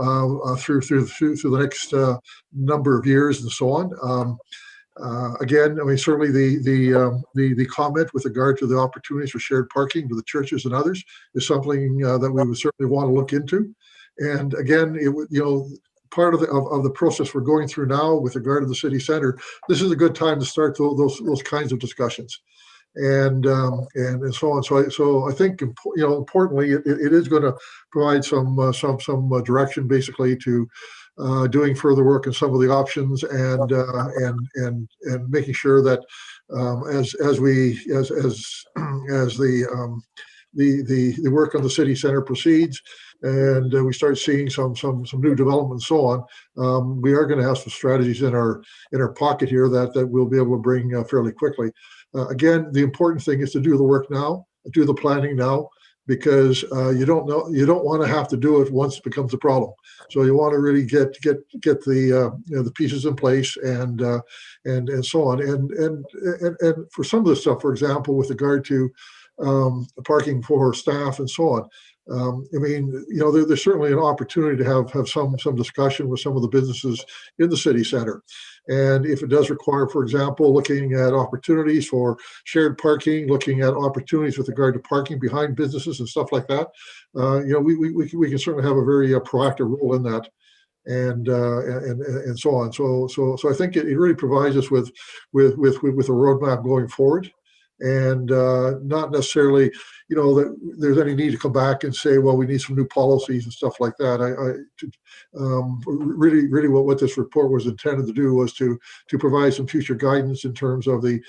through the next number of years and so on. Again, I mean, certainly the comment with regard to the opportunities for shared parking with the churches and others is something that we would certainly want to look into. And again, it would, part of the process we're going through now with regard to the city center, this is a good time to start those kinds of discussions, and so on. So I think importantly, it is going to provide some direction basically to doing further work on some of the options, and making sure that as the work on the city center proceeds, and we start seeing some new development and so on, we are going to have some strategies in our pocket here that we'll be able to bring fairly quickly. Again, the important thing is to do the work now, do the planning now, because you don't want to have to do it once it becomes a problem. So you want to really get the pieces in place, and so on. And for some of the stuff, for example, with regard to parking for staff and so on. I mean, there's certainly an opportunity to have some discussion with some of the businesses in the city center. And if it does require, for example, looking at opportunities for shared parking, looking at opportunities with regard to parking behind businesses and stuff like that, we can certainly have a very proactive role in that, and so on. So I think it really provides us with a roadmap going forward. And not necessarily, that there's any need to come back and say, well, we need some new policies and stuff like that. Really, what this report was intended to do was to provide some future guidance in terms of the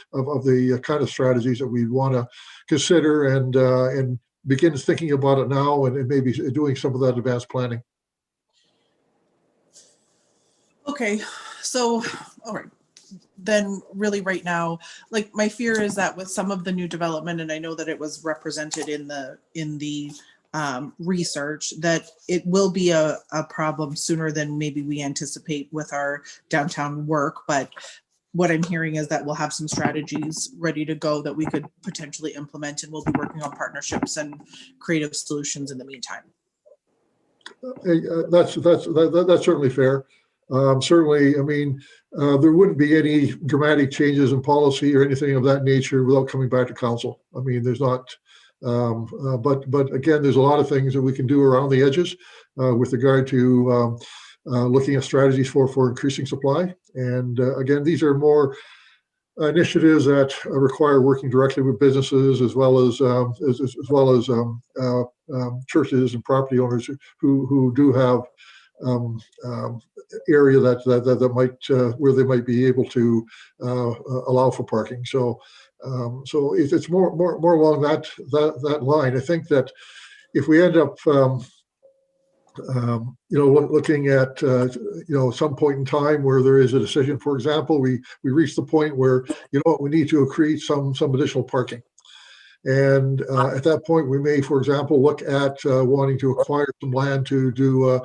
kind of strategies that we want to consider, and begin thinking about it now, and maybe doing some of that advanced planning. Okay, so all right. Then really right now, like, my fear is that with some of the new development, and I know that it was represented in the research, that it will be a problem sooner than maybe we anticipate with our downtown work. But what I'm hearing is that we'll have some strategies ready to go that we could potentially implement, and we'll be working on partnerships and creative solutions in the meantime. That's certainly fair. Certainly, I mean, there wouldn't be any dramatic changes in policy or anything of that nature without coming back to council. I mean, there's not, but again, there's a lot of things that we can do around the edges with regard to looking at strategies for increasing supply. And again, these are more initiatives that require working directly with businesses as well as churches and property owners who do have area that might where they might be able to allow for parking. So it's more along that line. I think that if we end up looking at some point in time where there is a decision, for example, we reach the point where we need to create some additional parking. And at that point, we may, for example, look at wanting to acquire some land to do a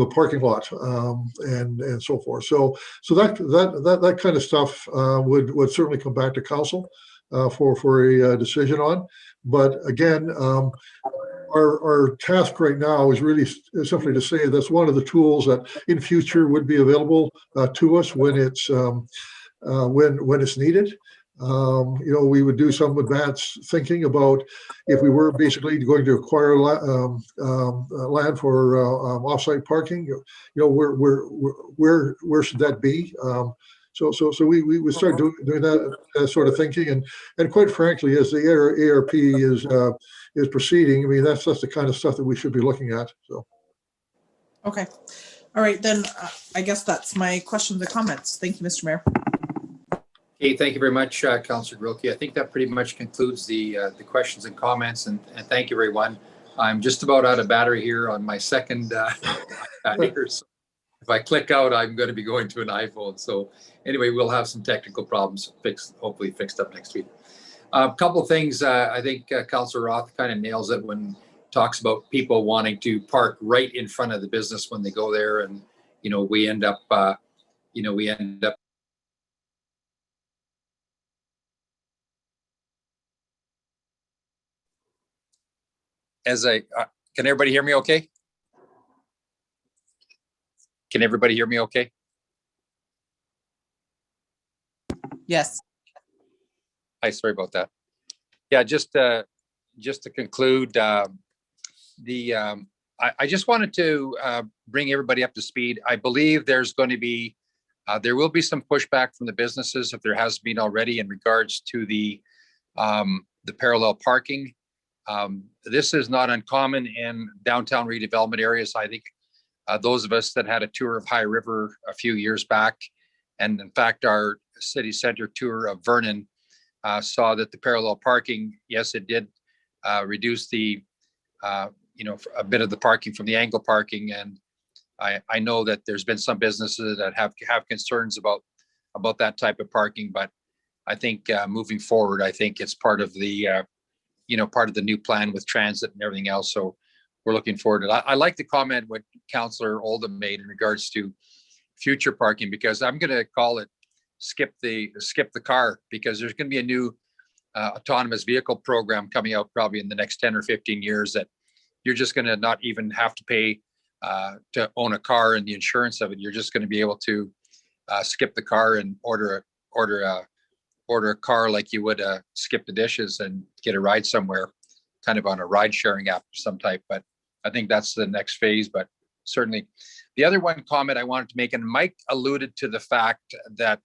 parking lot and so forth. So that kind of stuff would certainly come back to council for a decision on. But again, our task right now is really simply to say that's one of the tools that in future would be available to us when it's needed. We would do some advanced thinking about if we were basically going to acquire land for offsite parking. Where should that be? So we would start doing that sort of thinking, and quite frankly, as the ARP is proceeding, I mean that's the kind of stuff that we should be looking at. So. Okay, all right then. I guess that's my questions and comments. Thank you, Mr. Mayor. Okay, thank you very much, Councillor Grilke. I think that pretty much concludes the questions and comments, and thank you, everyone. I'm just about out of battery here on my second here. So if I click out, I'm going to be going to an iPhone. So anyway, we'll have some technical problems hopefully fixed up next week. A couple of things. I think Councillor Roth kind of nails it when he talks about people wanting to park right in front of the business when they go there, and we end up can everybody hear me okay? Can everybody hear me okay? Yes. Hi, sorry about that. Yeah, just to conclude, I just wanted to bring everybody up to speed. I believe there will be some pushback from the businesses, if there has been already, in regards to the parallel parking. This is not uncommon in downtown redevelopment areas. I think those of us that had a tour of High River a few years back, and in fact our city center tour of Vernon, saw that the parallel parking, yes, it did reduce the a bit of the parking from the angle parking, and I know that there's been some businesses that have concerns about that type of parking, but I think moving forward, I think it's part of the part of the new plan with transit and everything else. So we're looking forward to that. I like the comment what Councillor Oldham made in regards to future parking, because I'm going to call it skip the car, because there's going to be a new autonomous vehicle program coming out probably in the next 10 or 15 years that you're just going to not even have to pay to own a car and the insurance of it. You're just going to be able to skip the car and order a car like you would skip the dishes and get a ride somewhere, kind of on a ride sharing app of some type. But I think that's the next phase. But certainly the other one comment I wanted to make, and Mike alluded to the fact that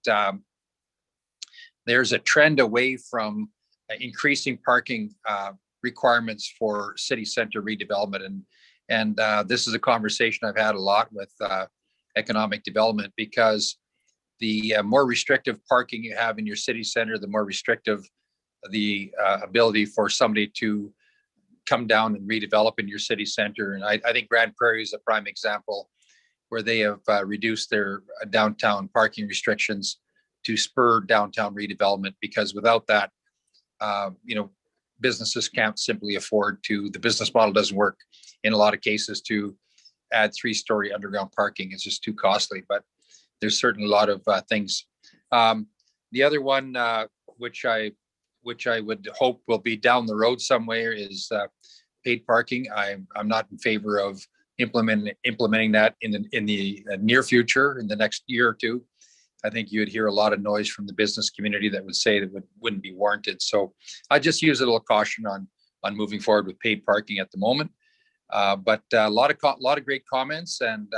there's a trend away from increasing parking requirements for city center redevelopment. And this is a conversation I've had a lot with economic development, because the more restrictive parking you have in your city center, the more restrictive the ability for somebody to come down and redevelop in your city center. And I think Grand Prairie is a prime example where they have reduced their downtown parking restrictions to spur downtown redevelopment, because without that, businesses can't simply afford to, the business model doesn't work in a lot of cases to add 3-story underground parking. It's just too costly, but there's certainly a lot of things. The other one, which I would hope will be down the road somewhere, is paid parking. I'm not in favor of implementing that in the near future, in the next year or two, I think you'd hear a lot of noise from the business community that would say that wouldn't be warranted. So I just use a little caution on moving forward with paid parking at the moment. But a lot of great comments, and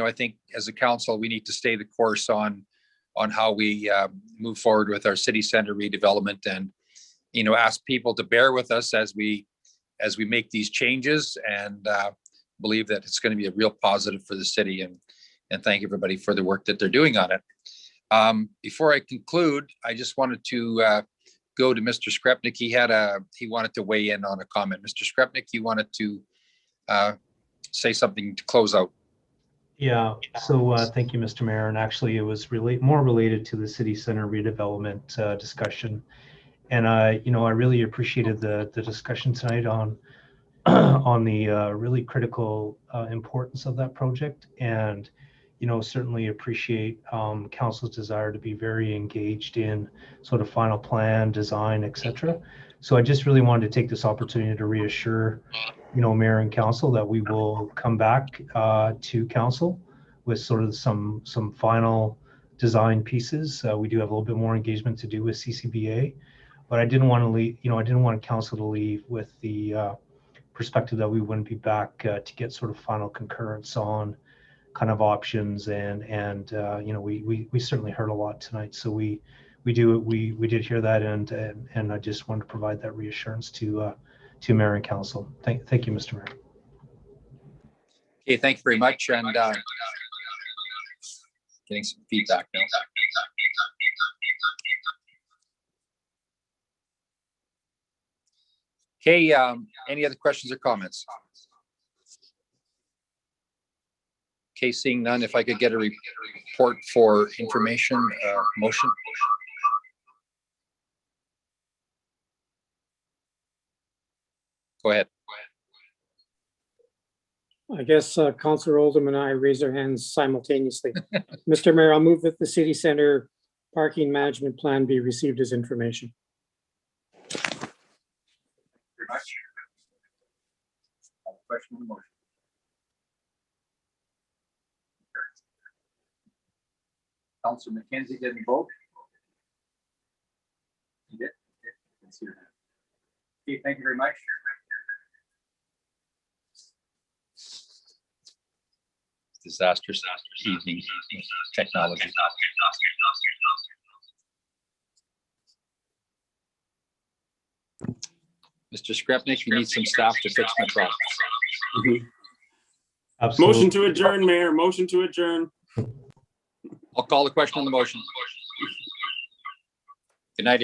I think as a council we need to stay the course on how we move forward with our city center redevelopment, and ask people to bear with us as we make these changes, and believe that it's going to be a real positive for the city, and thank everybody for the work that they're doing on it. Before I conclude, I just wanted to go to Mr. Skrepnik. He wanted to weigh in on a comment. Mr. Skrepnik, you wanted to say something to close out. Yeah, so thank you, Mr. Mayor. And actually it was more related to the city center redevelopment discussion. And I really appreciated the discussion tonight on the really critical importance of that project, and certainly appreciate council's desire to be very engaged in sort of final plan, design, etc. So I just really wanted to take this opportunity to reassure Mayor and council that we will come back to council with sort of some final design pieces. We do have a little bit more engagement to do with CCBA, but I didn't want to leave, I didn't want council to leave with the perspective that we wouldn't be back to get sort of final concurrence on kind of options, and we certainly heard a lot tonight, so we did hear that, and I just wanted to provide that reassurance to Mayor and council. Thank you, Mr. Mayor. Okay, thank you very much, and getting some feedback now. Okay, any other questions or comments? Okay, seeing none, if I could get a report for information, motion. Go ahead. I guess Councillor Oldham and I raise our hands simultaneously. Mr. Mayor, I'll move that the city center parking management plan be received as information. Question on the motion. Councillor McKenzie didn't vote. He did. Okay, thank you very much. Disastrous evening technology. Mr. Skrepnik, you need some staff to fix my problem. Absolutely. Motion to adjourn, Mayor. Motion to adjourn. I'll call the question on the motion. Good night, everyone.